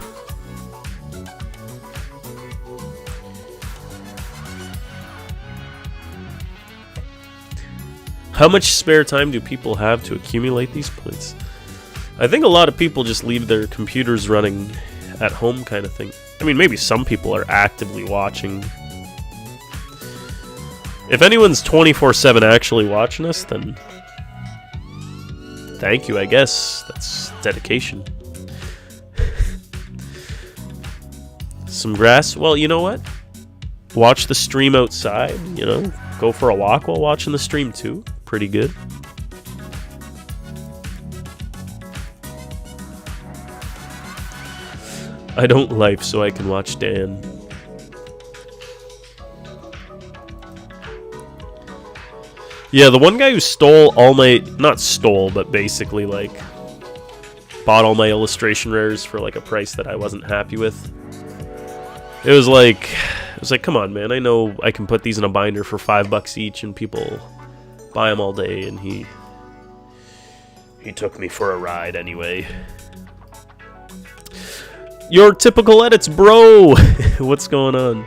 How much spare time do people have to accumulate these points? I think a lot of people just leave their computers running at home kind of thing. I mean, maybe some people are actively watching. If anyone's 24/7 actually watching us, then thank you, I guess. That's dedication. Some grass. Well, you know what? Watch the stream outside, you know? Go for a walk while watching the stream too. Pretty good. I don't life so I can watch Dan. Yeah, the one guy who stole all my... Not stole, but basically, like... Bought all my illustration rares for, like, a price that I wasn't happy with. It was like, come on, man. I know I can put these in a binder for $5 each, and people buy them all day. And he took me for a ride anyway. Your typical edits, bro. What's going on?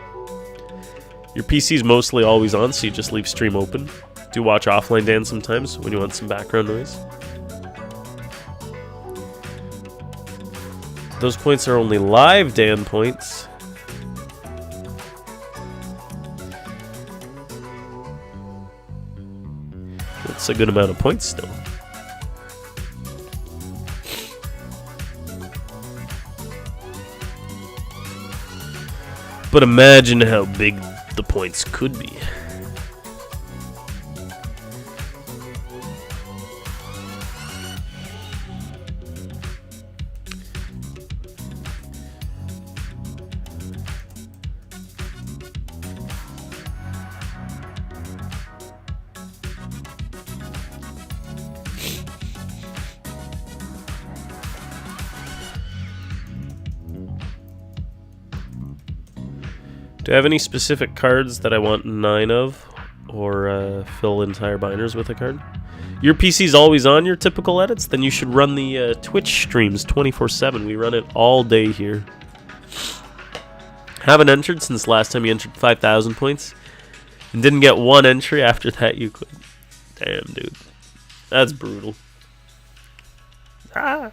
Your PC's mostly always on, so you just leave stream open. Do watch offline Dan sometimes when you want some background noise. Those points are only live Dan points. That's a good amount of points still. But imagine how big the points could be. Do I have any specific cards that I want 9 of? Or fill entire binders with a card? Your PC's always on your typical edits? Then you should run the Twitch streams 24/7. We run it all day here. Haven't entered since last time you entered 5,000 points. And didn't get one entry after that you quit. Damn, dude. That's brutal. Ah.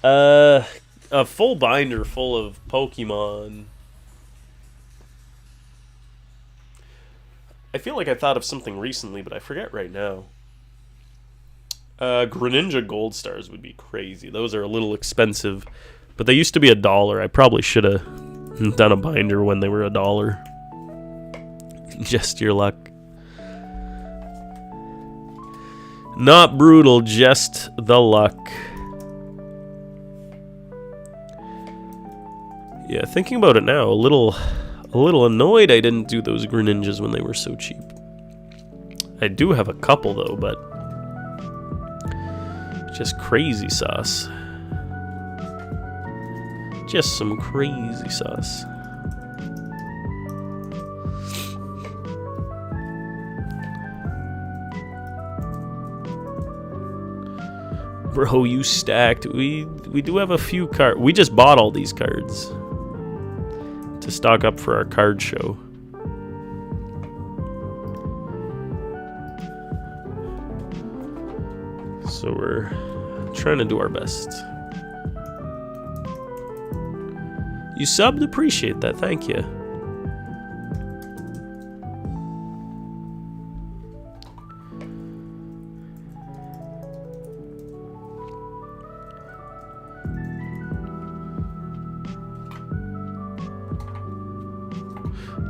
A full binder full of Pokemon... I feel like I thought of something recently, but I forget right now. Greninja Gold Stars would be crazy. Those are a little expensive, but they used to be $1. I probably should have done a binder when they were $1. Just your luck. Not brutal, just the luck. Yeah, thinking about it now, a little annoyed I didn't do those Greninjas when they were so cheap. I do have a couple though, but just crazy sauce. Just some crazy sauce. Bro, you stacked. We do have a few cards. We just bought all these cards to stock up for our card show. So we're trying to do our best. You subbed? Appreciate that. Thank you.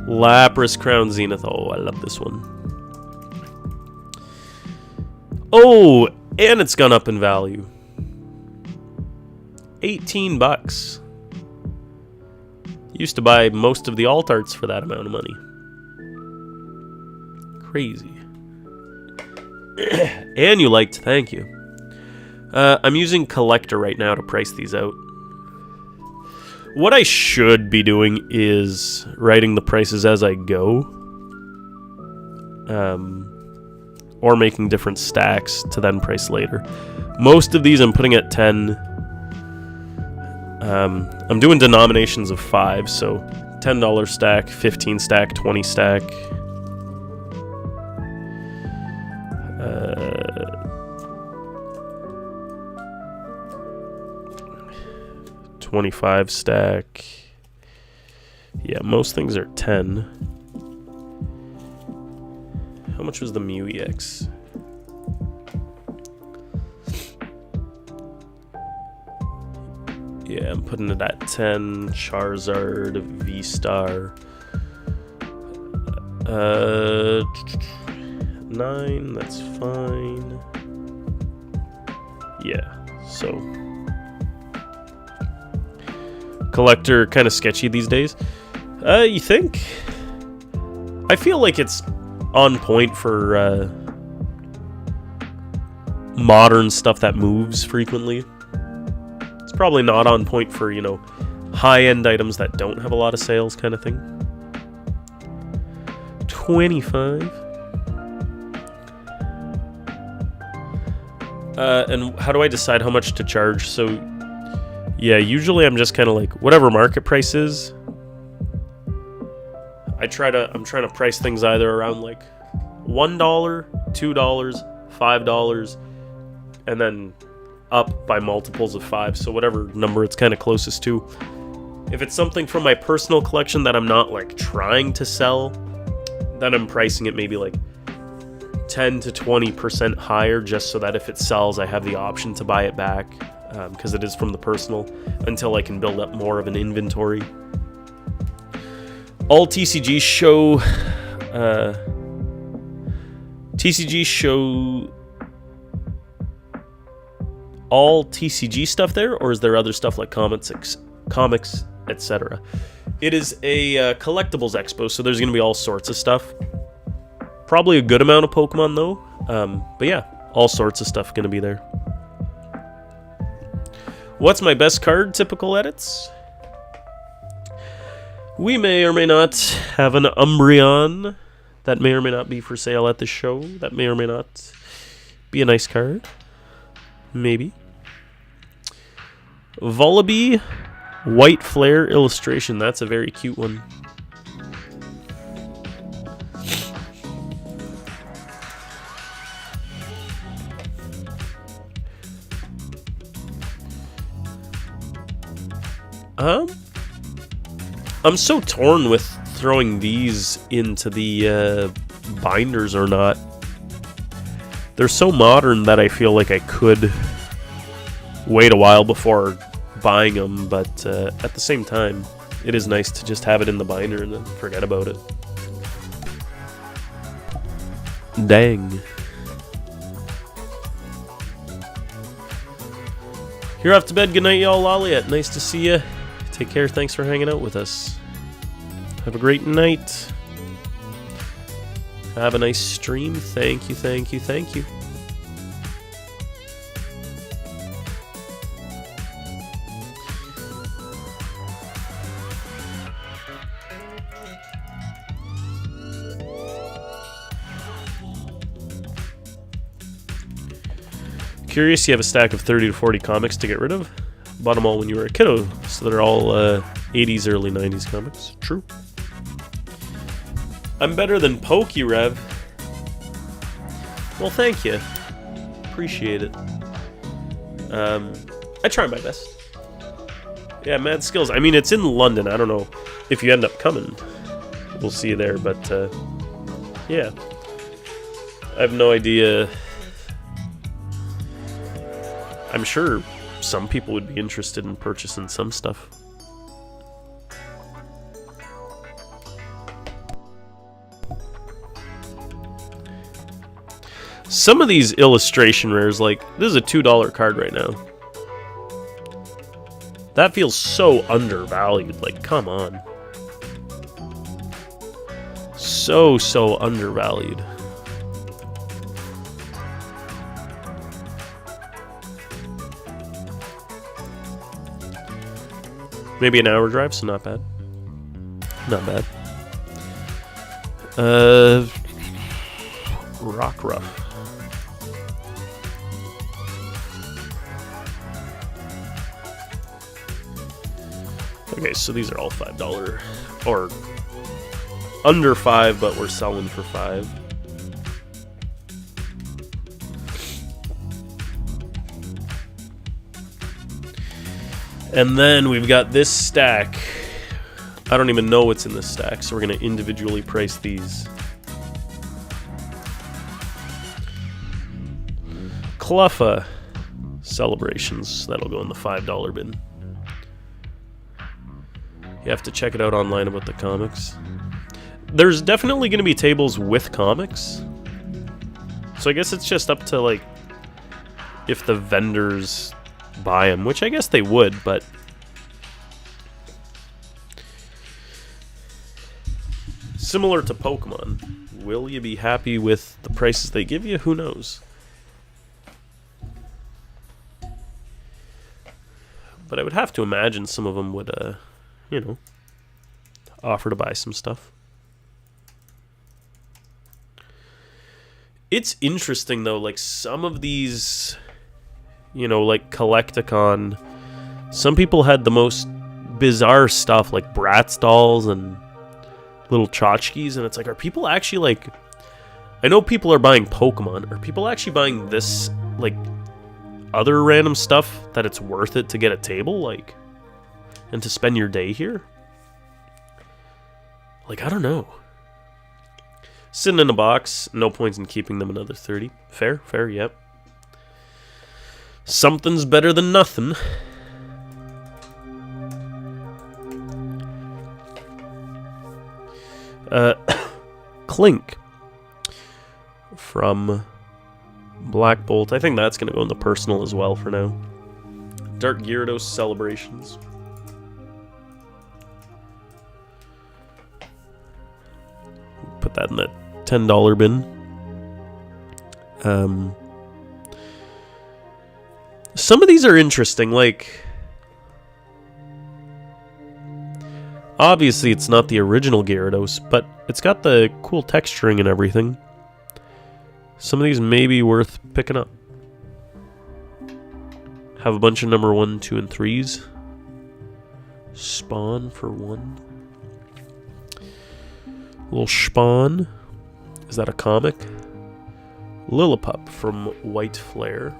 Lapras Crown Zenith. Oh, I love this one. Oh, and it's gone up in value. $18. Used to buy most of the alt arts for that amount of money. Crazy. And you liked, thank you. I'm using Collector right now to price these out. What I should be doing is writing the prices as I go. Or making different stacks to then price later. Most of these I'm putting at 10. I'm doing denominations of 5, so $10 stack, 15 stack, 20 stack. 25 stack. Yeah, most things are 10. How much was the Mew EX? Yeah, I'm putting it at 10. Charizard, V-Star. 9, that's fine. Yeah, so Collector kind of sketchy these days. You think? I feel like it's on point for modern stuff that moves frequently. It's probably not on point for, you know, high-end items that don't have a lot of sales kind of thing. 25. And how do I decide how much to charge? So, yeah, usually I'm just kind of like, whatever market price is. I'm trying to price things either around like $1, $2, $5, and then up by multiples of 5. So whatever number it's kind of closest to. If it's something from my personal collection that I'm not like trying to sell, then I'm pricing it maybe like 10 to 20% higher, just so that if it sells, I have the option to buy it back, because it is from the personal, until I can build up more of an inventory. All TCG show all TCG stuff there, or is there other stuff like comics, etc.? It is a collectibles expo, so there's going to be all sorts of stuff. Probably a good amount of Pokemon though, but yeah, all sorts of stuff going to be there. What's my best card? Typical edits. We may or may not have an Umbreon that may or may not be for sale at the show. That may or may not be a nice card. Maybe. Vullaby, White Flare illustration. That's a very cute one. I'm so torn with throwing these into the binders or not. They're so modern that I feel like I could wait a while before buying them, but at the same time, it is nice to just have it in the binder and then forget about it. Dang. You're off to bed. Good night, y'all. Lolliet. Nice to see you. Take care. Thanks for hanging out with us. Have a great night. Have a nice stream. Thank you, thank you, thank you. Curious, you have a stack of 30 to 40 comics to get rid of? Bought them all when you were a kiddo, so they're all 80s, early 90s comics. True. I'm better than PokeRev. Well, thank you. Appreciate it. I try my best. Yeah, Mad Skills. I mean, it's in London. I don't know if you end up coming. We'll see you there, but yeah. I have no idea. I'm sure some people would be interested in purchasing some stuff. Some of these illustration rares, like, this is a $2 card right now. That feels so undervalued, like, come on. So undervalued. Maybe an hour drive, so not bad. Not bad. Rockruff. Okay, so these are all $5. Or under $5, but we're selling for $5. And then we've got this stack. I don't even know what's in this stack, so we're going to individually price these. Cluffa Celebrations. That'll go in the $5 bin. You have to check it out online about the comics. There's definitely going to be tables with comics. So I guess it's just up to, like, if the vendors buy them, which I guess they would, but similar to Pokemon, will you be happy with the prices they give you? Who knows? But I would have to imagine some of them would, you know, offer to buy some stuff. It's interesting, though, like, some of these, you know, like Collecticon, some people had the most bizarre stuff, like Bratz dolls and little tchotchkes, and it's like, are people actually, like, I know people are buying Pokemon, are people actually buying this, like, other random stuff that it's worth it to get a table, like, and to spend your day here? Like, I don't know. Sitting in a box, no points in keeping them another 30. Fair, yep. Something's better than nothing. Clink from Black Bolt. I think that's going to go in the personal as well for now. Dark Gyarados Celebrations. Put that in the $10 bin. Some of these are interesting, like, obviously it's not the original Gyarados, but it's got the cool texturing and everything. Some of these may be worth picking up. Have a bunch of number 1, 2, and 3s. Spawn for 1. Little Spawn. Is that a comic? Lillipup from White Flare.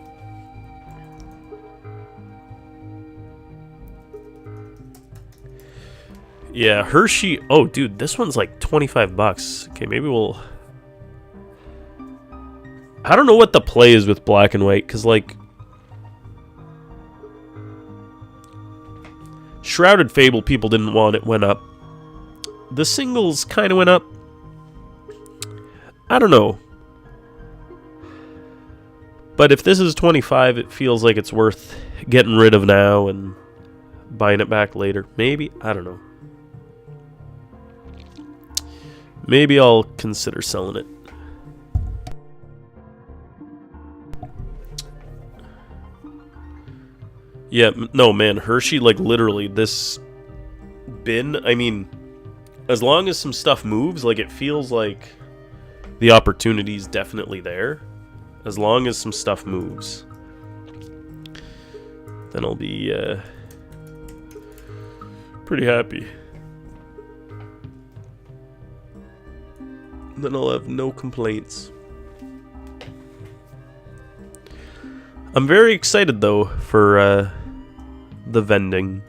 Yeah, Hershey. Oh, dude, this one's like $25. Okay, maybe we'll... I don't know what the play is with black and white, because, like... Shrouded Fable, people didn't want it, went up. The singles kind of went up. I don't know. But if this is 25, it feels like it's worth getting rid of now and buying it back later. Maybe. I don't know. Maybe I'll consider selling it. Yeah, no, man. Hershey, like, literally, this bin, I mean, as long as some stuff moves, like, it feels like the opportunity's definitely there. As long as some stuff moves. Then I'll be, pretty happy. Then I'll have no complaints. I'm very excited, though, for, the vending.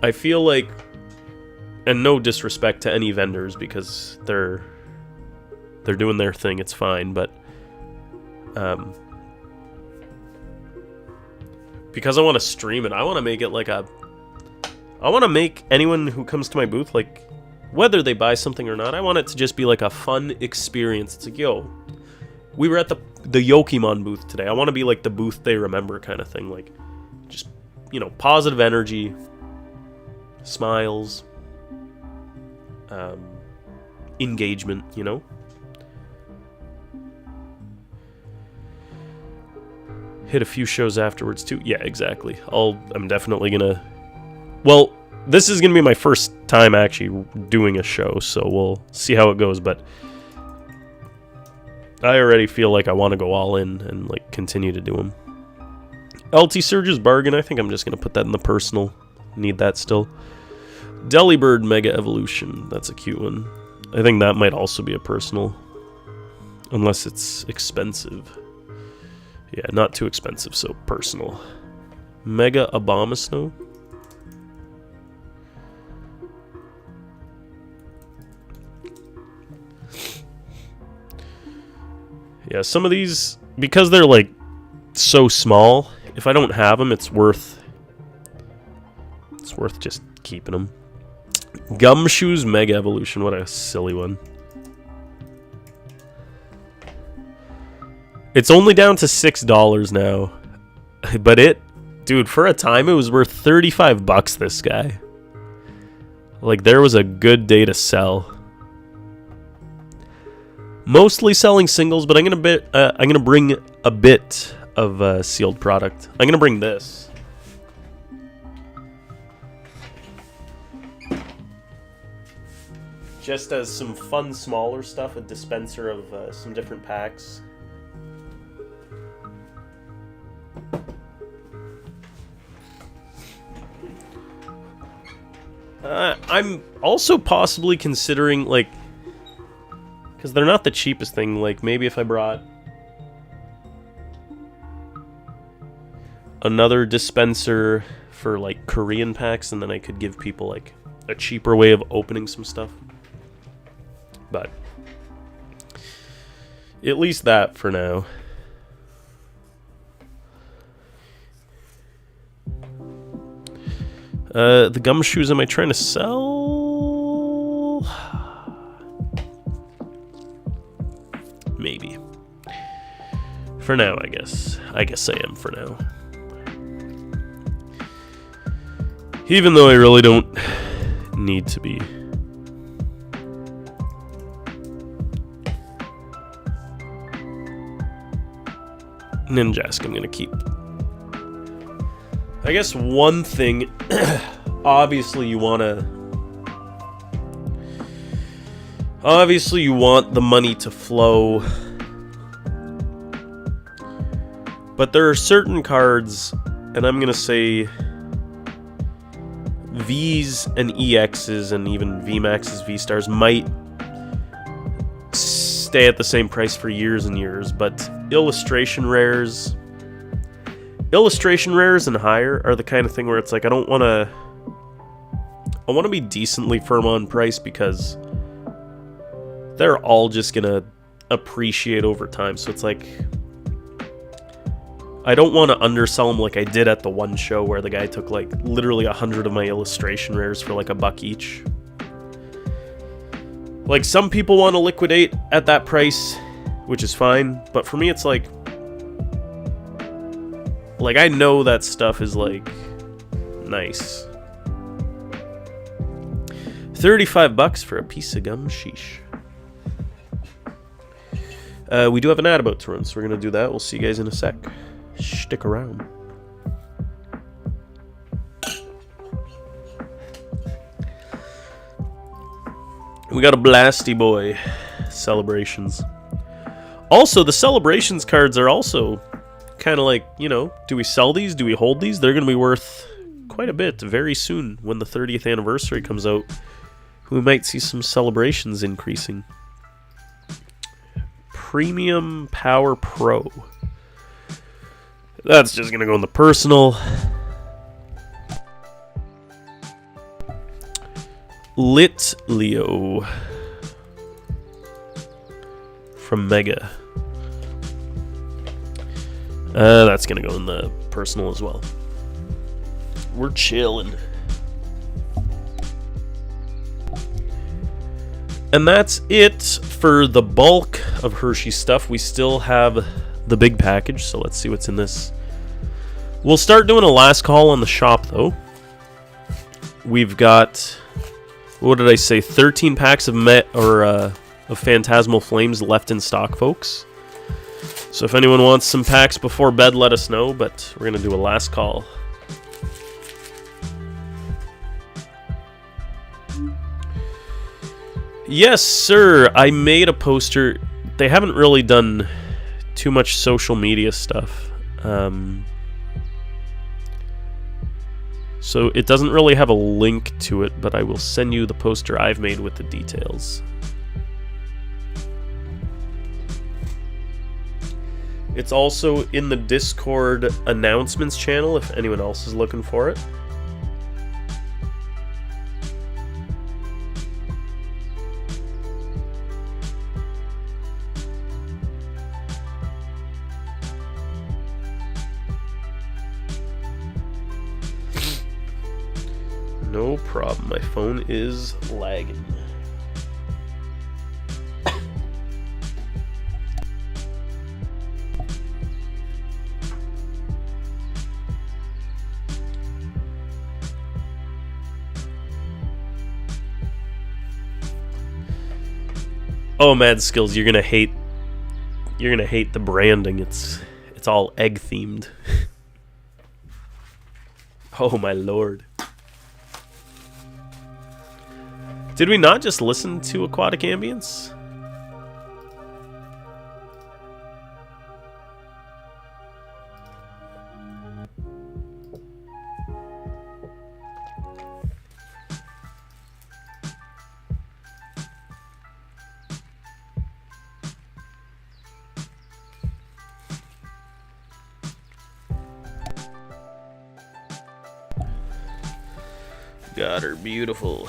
I feel like, and no disrespect to any vendors, because they're doing their thing, it's fine, but because I want to stream it, I want to make it like I want to make anyone who comes to my booth, like, whether they buy something or not, I want it to just be like a fun experience. It's like, yo, we were at the Yokimon booth today. I want to be like the booth they remember kind of thing. Like, just, you know, positive energy, smiles, engagement, you know? Hit a few shows afterwards, too. Yeah, exactly. I'm definitely gonna... Well, this is gonna be my first time actually doing a show, so we'll see how it goes, but... I already feel like I want to go all in and, like, continue to do them. LT Surge's Bargain, I think I'm just going to put that in the personal. Need that still. Delibird Mega Evolution, that's a cute one. I think that might also be a personal. Unless it's expensive. Yeah, not too expensive, so personal. Mega Abomasnow. Yeah, some of these, because they're, like, so small, if I don't have them, it's worth just keeping them. Gumshoes Mega Evolution, what a silly one. It's only down to $6 now. But dude, for a time, it was worth $35, this guy. Like, there was a good day to sell. Mostly selling singles, but I'm gonna bring a bit of sealed product. I'm gonna bring this. Just as some fun, smaller stuff, a dispenser of some different packs. I'm also possibly considering, like, because they're not the cheapest thing, like, maybe if I brought another dispenser for, like, Korean packs, and then I could give people, like, a cheaper way of opening some stuff. But at least that for now. The gumshoes, am I trying to sell? Maybe. For now, I guess. I guess I am for now. Even though I really don't need to be. Ninjask I'm gonna keep. I guess one thing, obviously you want the money to flow, but there are certain cards, and I'm gonna say V's and EXs and even VMAXs, V-Stars might stay at the same price for years and years, but illustration rares illustration rares and higher are the kind of thing where it's like I want to be decently firm on price because they're all just gonna appreciate over time. So it's like I don't want to undersell them like I did at the one show where the guy took like literally 100 of my illustration rares for like $1 each. Like some people want to liquidate at that price, which is fine, but for me it's like I know that stuff is like nice. $35 for a piece of gum, sheesh. We do have an ad about to run, so we're gonna do that. We'll see you guys in a sec. Stick around. We got a Blasty Boy Celebrations. Also, the Celebrations cards are also kind of like, you know, do we sell these? Do we hold these? They're going to be worth quite a bit very soon when the 30th anniversary comes out. We might see some celebrations increasing. Premium Power Pro. That's just going to go in the personal. Lit Leo from Mega. That's going to go in the personal as well. We're chilling. And that's it for the bulk of Hershey stuff. We still have the big package, so let's see what's in this. We'll start doing a last call on the shop, though. We've got, what did I say, 13 packs of Phantasmal Flames left in stock, folks. So if anyone wants some packs before bed, let us know, but we're going to do a last call. Yes, sir. I made a poster. They haven't really done too much social media stuff. So it doesn't really have a link to it, but I will send you the poster I've made with the details. It's also in the Discord announcements channel if anyone else is looking for it. No problem, my phone is lagging. Oh, Mad Skills, you're gonna hate the branding. It's all egg themed. Oh my lord. Did we not just listen to Aquatic Ambience? Got her beautiful.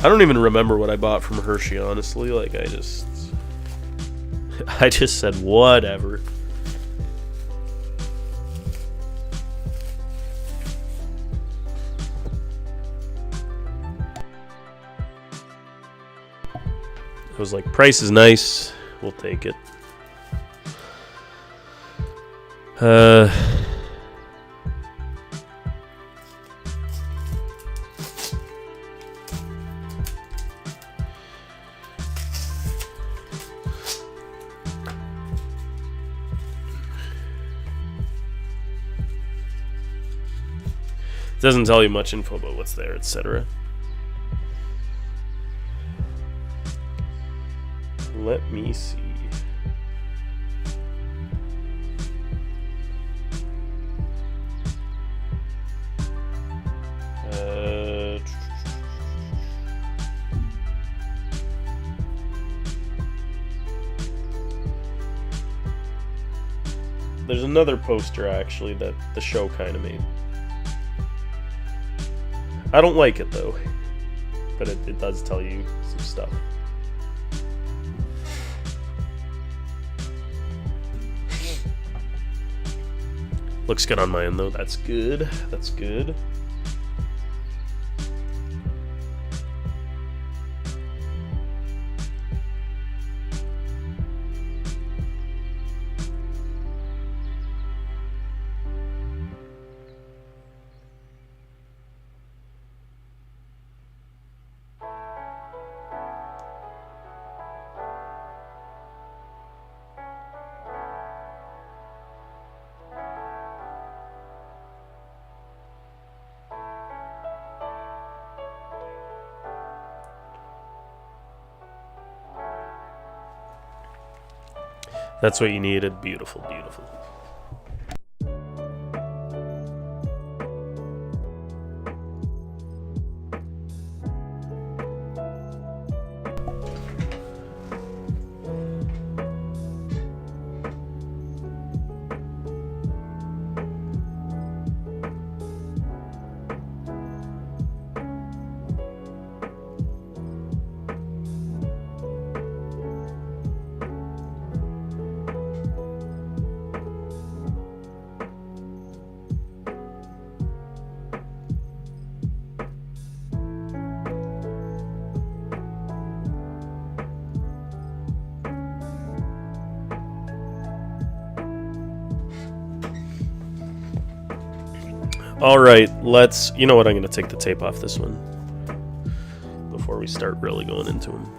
I don't even remember what I bought from Hershey, honestly. Like, I just said whatever. I was like, price is nice, we'll take it. It doesn't tell you much info about what's there, etc. Let me see. There's another poster, actually, that the show kind of made. I don't like it, though. But it does tell you some stuff. Looks good on my end, though. That's good. That's good. That's what you needed. Beautiful, beautiful. Alright, let's... You know what, I'm going to take the tape off this one before we start really going into them.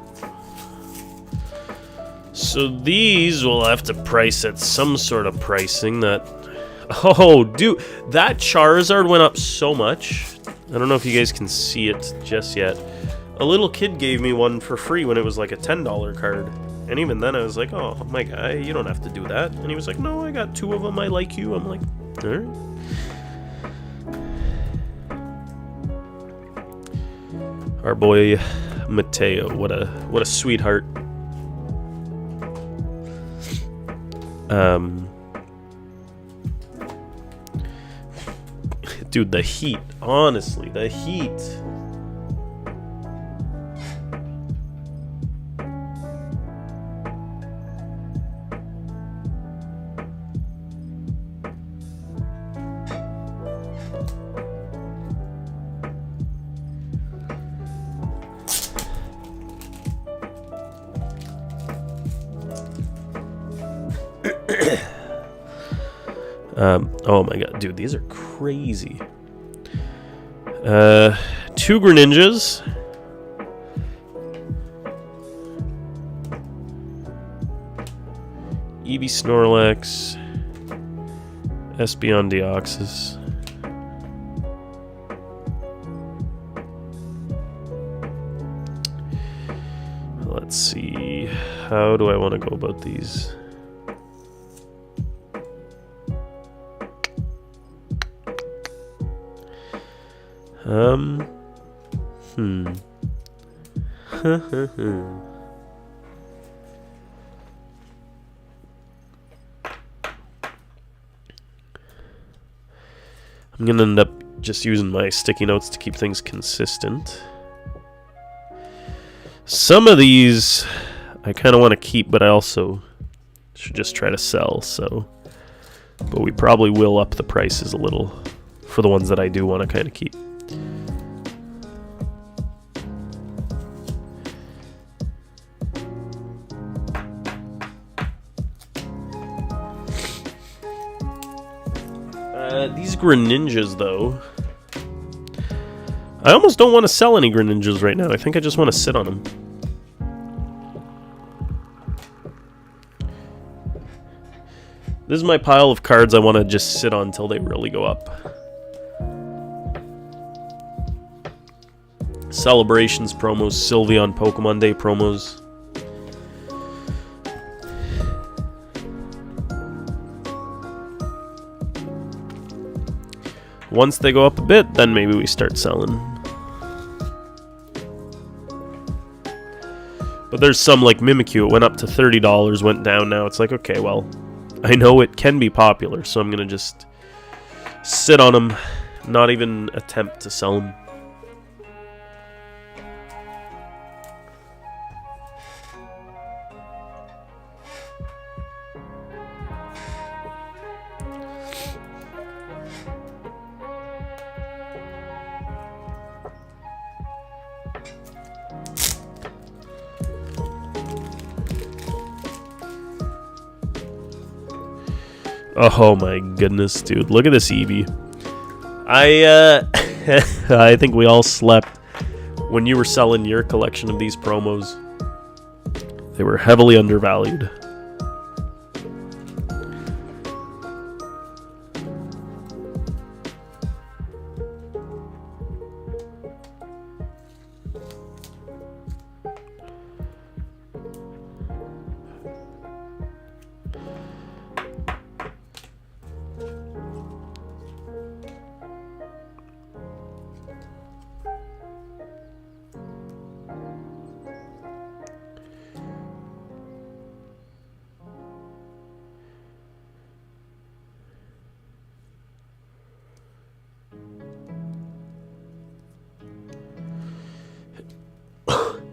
So these will have to price at some sort of pricing that... Oh, dude, that Charizard went up so much. I don't know if you guys can see it just yet. A little kid gave me one for free when it was like a $10 card. And even then I was like, oh, my guy, you don't have to do that. And he was like, no, I got 2 of them, I like you. I'm like, alright. Our boy Mateo, what a sweetheart. Dude, the heat, honestly, the heat. Oh my god, dude, these are crazy. 2 Greninjas. EV Snorlax. Espeon Deoxys. Let's see. How do I want to go about these? I'm gonna end up just using my sticky notes to keep things consistent. Some of these I kind of want to keep, but I also should just try to sell, so... But we probably will up the prices a little for the ones that I do want to kind of keep. These Greninjas, though... I almost don't want to sell any Greninjas right now. I think I just want to sit on them. This is my pile of cards I want to just sit on until they really go up. Celebrations promos, Sylveon Pokemon Day promos. Once they go up a bit, then maybe we start selling. But there's some like Mimikyu, it went up to $30, went down, now it's like, okay, well, I know it can be popular, so I'm going to just sit on them, not even attempt to sell them. Oh my goodness, dude. Look at this Eevee. I think we all slept when you were selling your collection of these promos. They were heavily undervalued.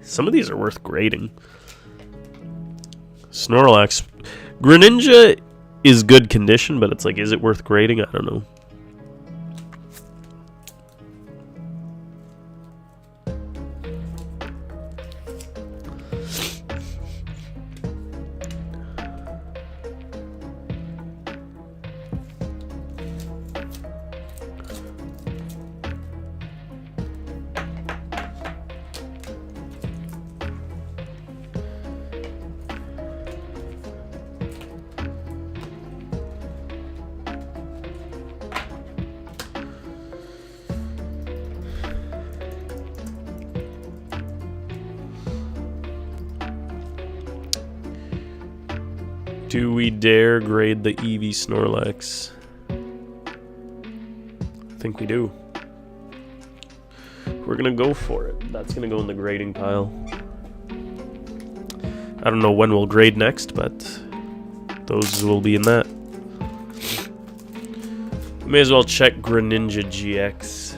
Some of these are worth grading. Snorlax. Greninja is good condition, but it's like, is it worth grading? I don't know. Do we dare grade the Eevee Snorlax? I think we do. We're gonna go for it. That's gonna go in the grading pile. I don't know when we'll grade next, but those will be in that. May as well check Greninja GX.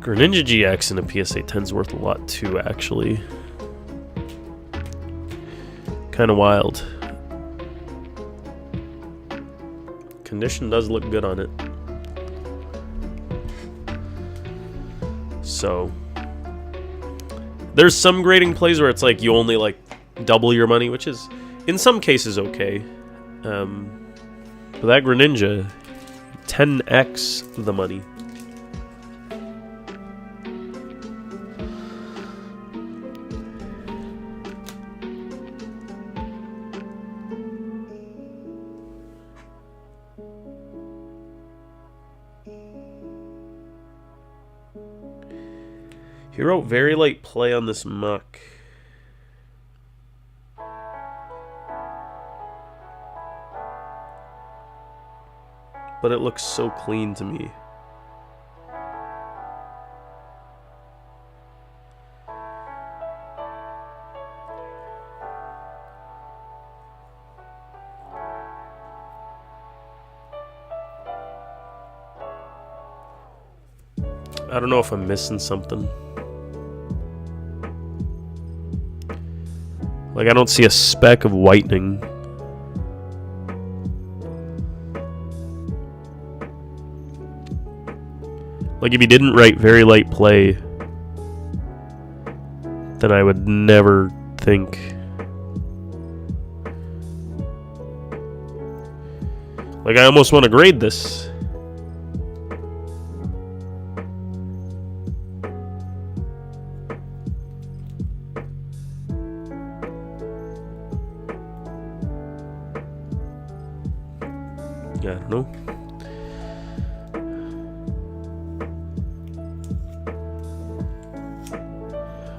Greninja GX in a PSA 10 is worth a lot too, actually. Kind of wild. Condition does look good on it. So, there's some grading plays where it's like you only like double your money, which is in some cases okay. But that Greninja, 10x the money. He wrote very light play on this muck. But it looks so clean to me. I don't know if I'm missing something. Like, I don't see a speck of whitening. Like, if he didn't write very light play, then I would never think. Like, I almost want to grade this. I don't know.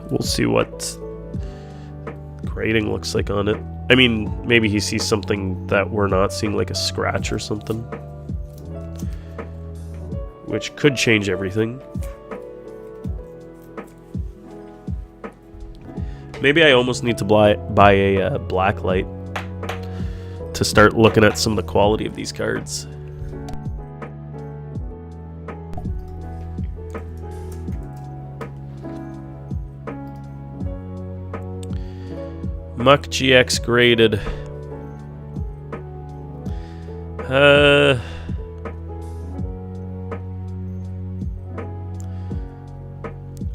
We'll see what grading looks like on it. I mean, maybe he sees something that we're not seeing, like a scratch or something. which could change everything. Maybe I almost need to buy a black light to start looking at some of the quality of these cards. Muck GX graded.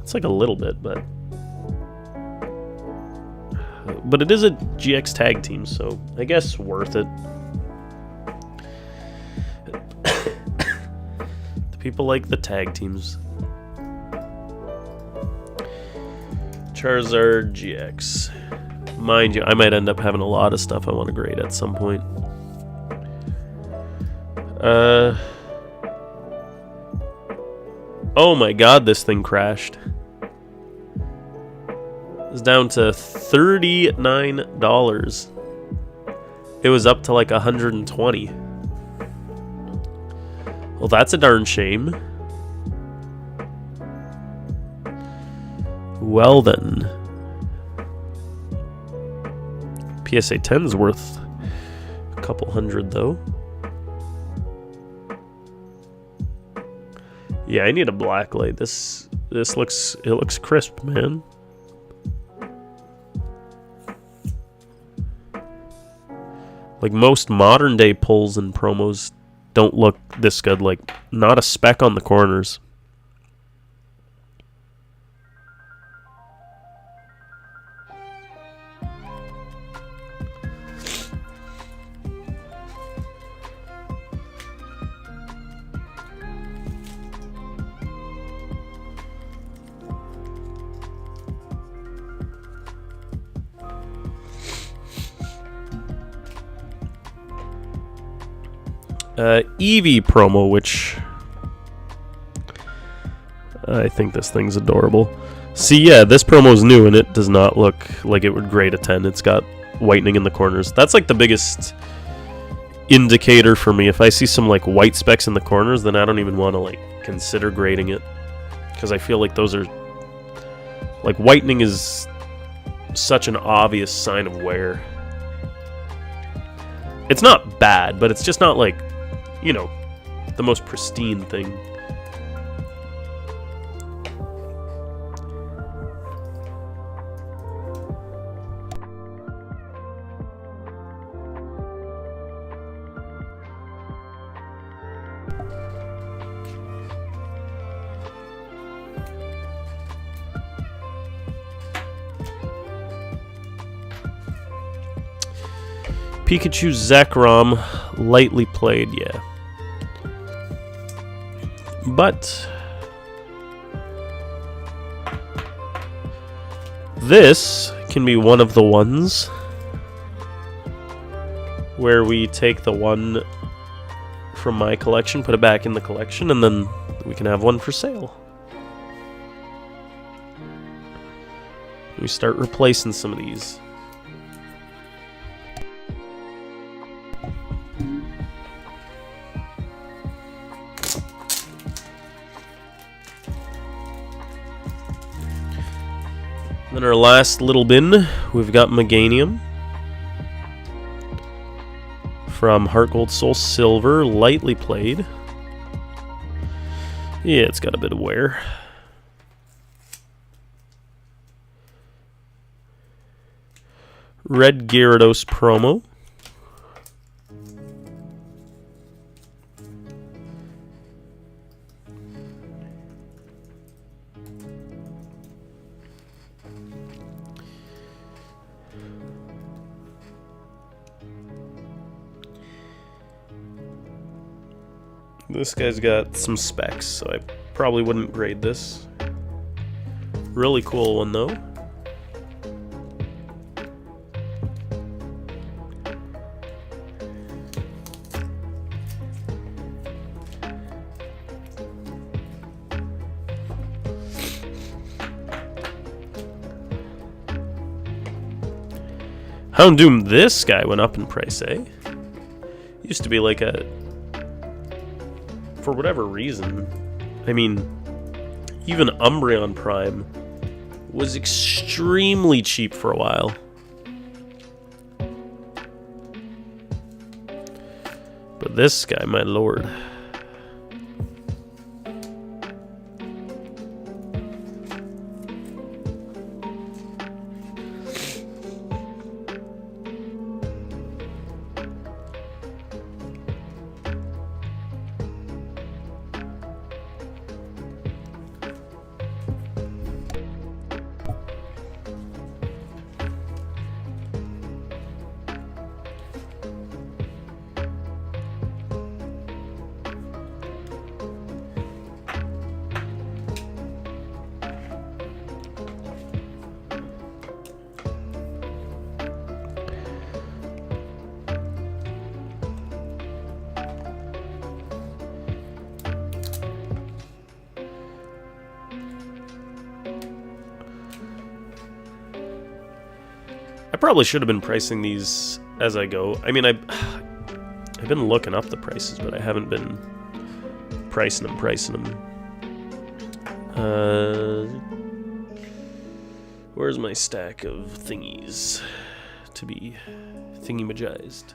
It's like a little bit, but it is a GX tag team, so I guess worth it. The people like the tag teams. Charizard GX. Mind you, I might end up having a lot of stuff I want to grade at some point. Oh my god, this thing crashed. It's down to $39. It was up to like $120. Well, that's a darn shame. Well then. PSA 10's worth a couple hundred though. Yeah, I need a black light. This looks crisp, man. Like most modern day pulls and promos don't look this good. Like not a speck on the corners. Eevee promo, which I think this thing's adorable. See, yeah, this promo's new and it does not look like it would grade a 10. It's got whitening in the corners. That's like the biggest indicator for me. If I see some like white specks in the corners, then I don't even want to like consider grading it, because I feel like those are like whitening is such an obvious sign of wear. It's not bad, but it's just not like, you know, the most pristine thing. Pikachu Zekrom, lightly played, yeah. But this can be one of the ones where we take the one from my collection, put it back in the collection, and then we can have one for sale. We start replacing some of these. Then our last little bin, we've got Meganium from Heart Gold Soul Silver, lightly played. Yeah, it's got a bit of wear. Red Gyarados promo. This guy's got some specs, so I probably wouldn't grade this. Really cool one, though. Houndoom, this guy went up in price, eh? Used to be like a... For whatever reason, I mean, even Umbreon Prime was extremely cheap for a while. But this guy, my lord. I probably should have been pricing these as I go. I mean, I've been looking up the prices, but I haven't been pricing them. Where's my stack of thingies to be thingy-majized?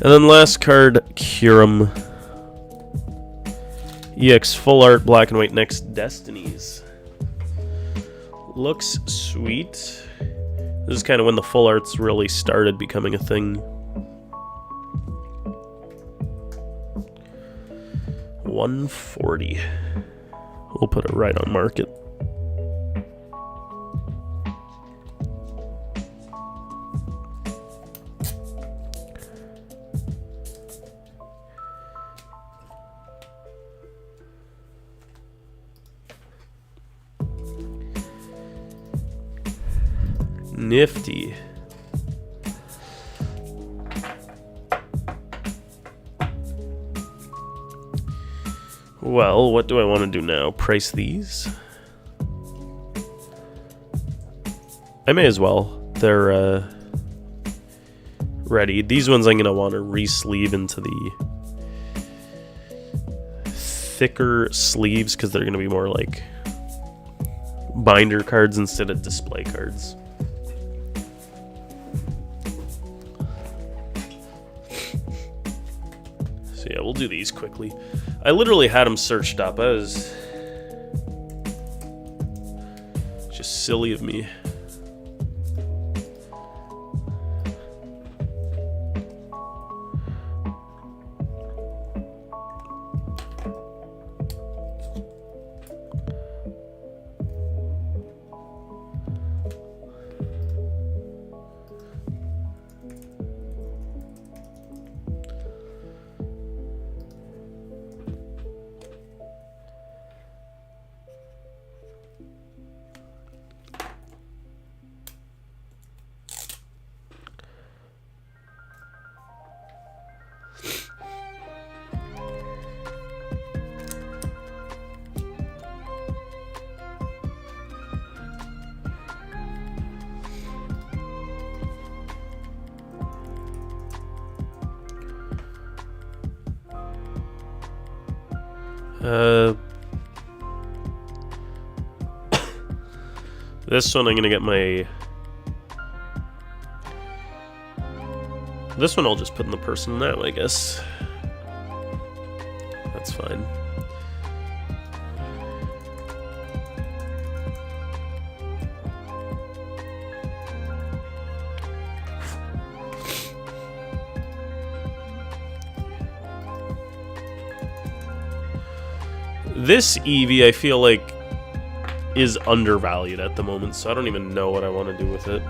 And then last card, Kyurem. EX Full Art, Black and White, Next Destinies. Looks sweet. This is kind of when the full arts really started becoming a thing. $140. We'll put it right on market. Nifty. Well, what do I want to do now? Price these? I may as well. They're ready. These ones I'm going to want to re-sleeve into the thicker sleeves because they're going to be more like binder cards instead of display cards. So yeah, we'll do these quickly. I literally had them searched up. I was just silly of me. This one I'm gonna get my... This one I'll just put in the person now, I guess. That's fine. This Eevee, I feel like, is undervalued at the moment, so I don't even know what I want to do with it.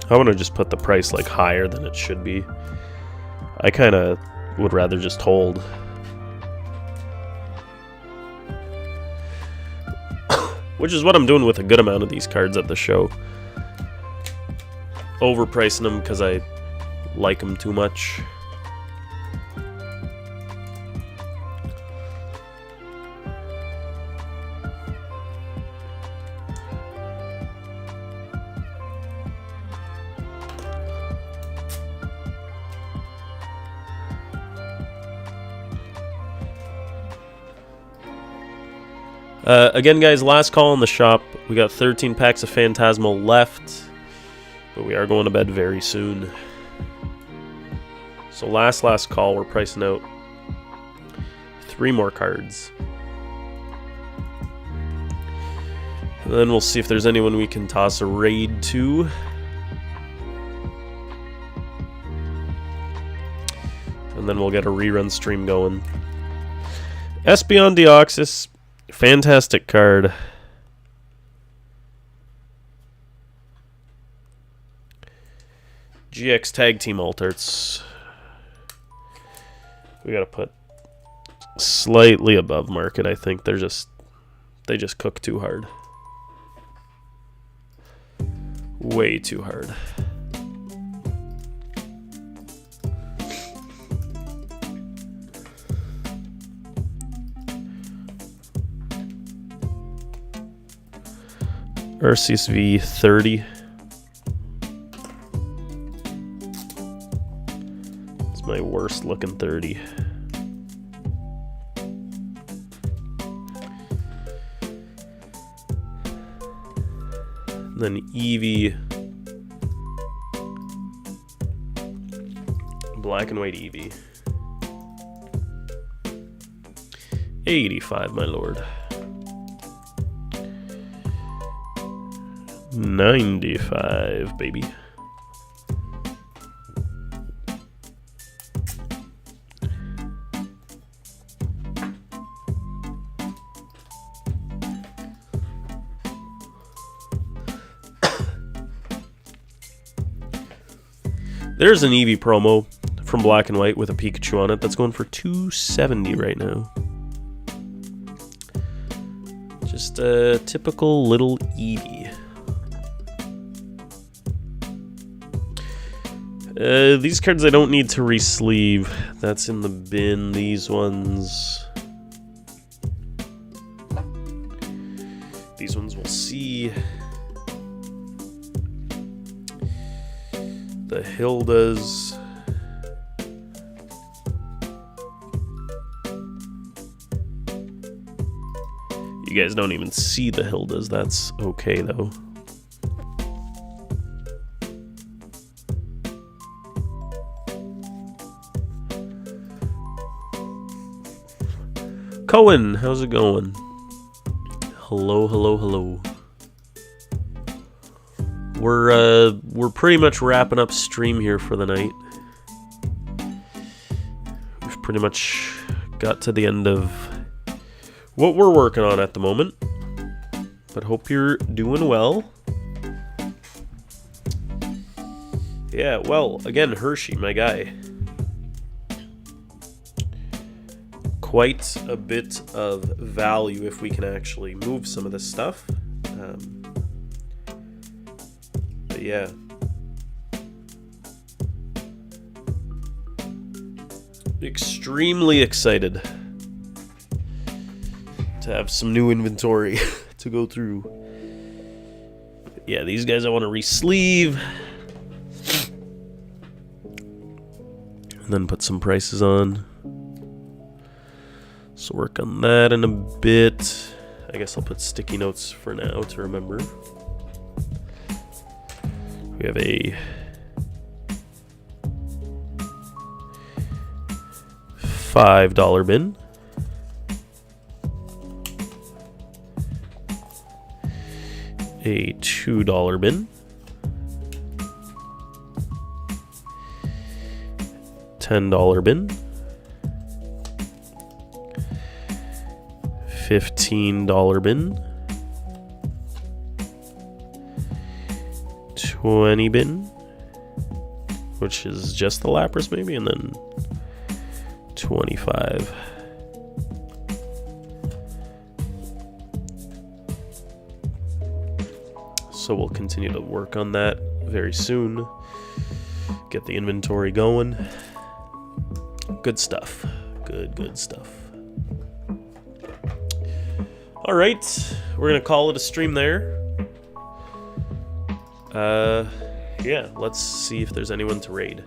I want to just put the price like higher than it should be. I kind of would rather just hold. Which is what I'm doing with a good amount of these cards at the show. Overpricing them because I like them too much. Again, guys, last call in the shop. We got 13 packs of Phantasmal left, but we are going to bed very soon. So last call, we're pricing out 3 more cards. And then we'll see if there's anyone we can toss a raid to. And then we'll get a rerun stream going. Espeon Deoxys. Fantastic card. GX Tag Team Alterts. We gotta put slightly above market, I think. They just cook too hard. Way too hard. Arceus V 30. It's my worst looking 30. And then Eevee. Black and white Eevee. 85, my lord. 95, baby. There's an Eevee promo from Black and White with a Pikachu on it that's going for $270 right now. Just a typical little Eevee. These cards I don't need to re-sleeve. That's in the bin. These ones we'll see. The Hildas. You guys don't even see the Hildas. That's okay though. Cohen, how's it going? Hello, hello, hello. We're pretty much wrapping up stream here for the night. We've pretty much got to the end of what we're working on at the moment. But hope you're doing well. Yeah, well, again, Hershey, my guy. Quite a bit of value if we can actually move some of this stuff. But yeah. Extremely excited to have some new inventory to go through. But yeah, these guys I want to re-sleeve. And then put some prices on. So work on that in a bit. I guess I'll put sticky notes for now to remember. We have a $5 bin. A $2 bin. $10 bin. $15 bin. 20 bin, which is just the Lapras maybe, and then 25. So we'll continue to work on that very soon. Get the inventory going. Good stuff. Good stuff. All right, we're gonna call it a stream there. Yeah, let's see if there's anyone to raid.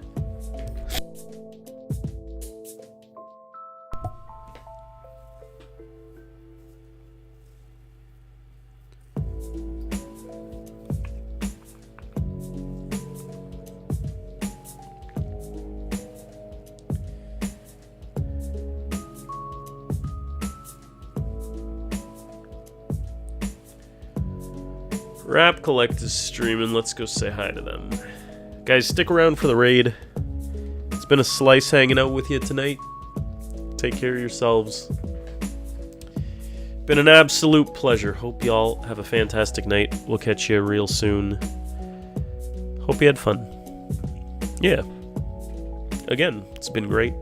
Rap Collect is streaming. Let's go say hi to them. Guys, stick around for the raid. It's been a slice hanging out with you tonight. Take care of yourselves. Been an absolute pleasure. Hope y'all have a fantastic night. We'll catch you real soon. Hope you had fun. Yeah. Again, it's been great.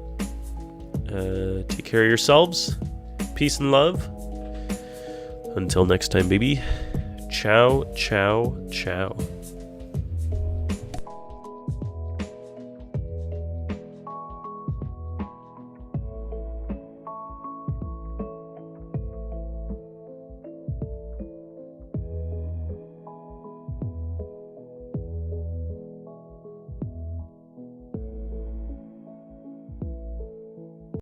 Take care of yourselves. Peace and love. Until next time, baby. Ciao, ciao, ciao.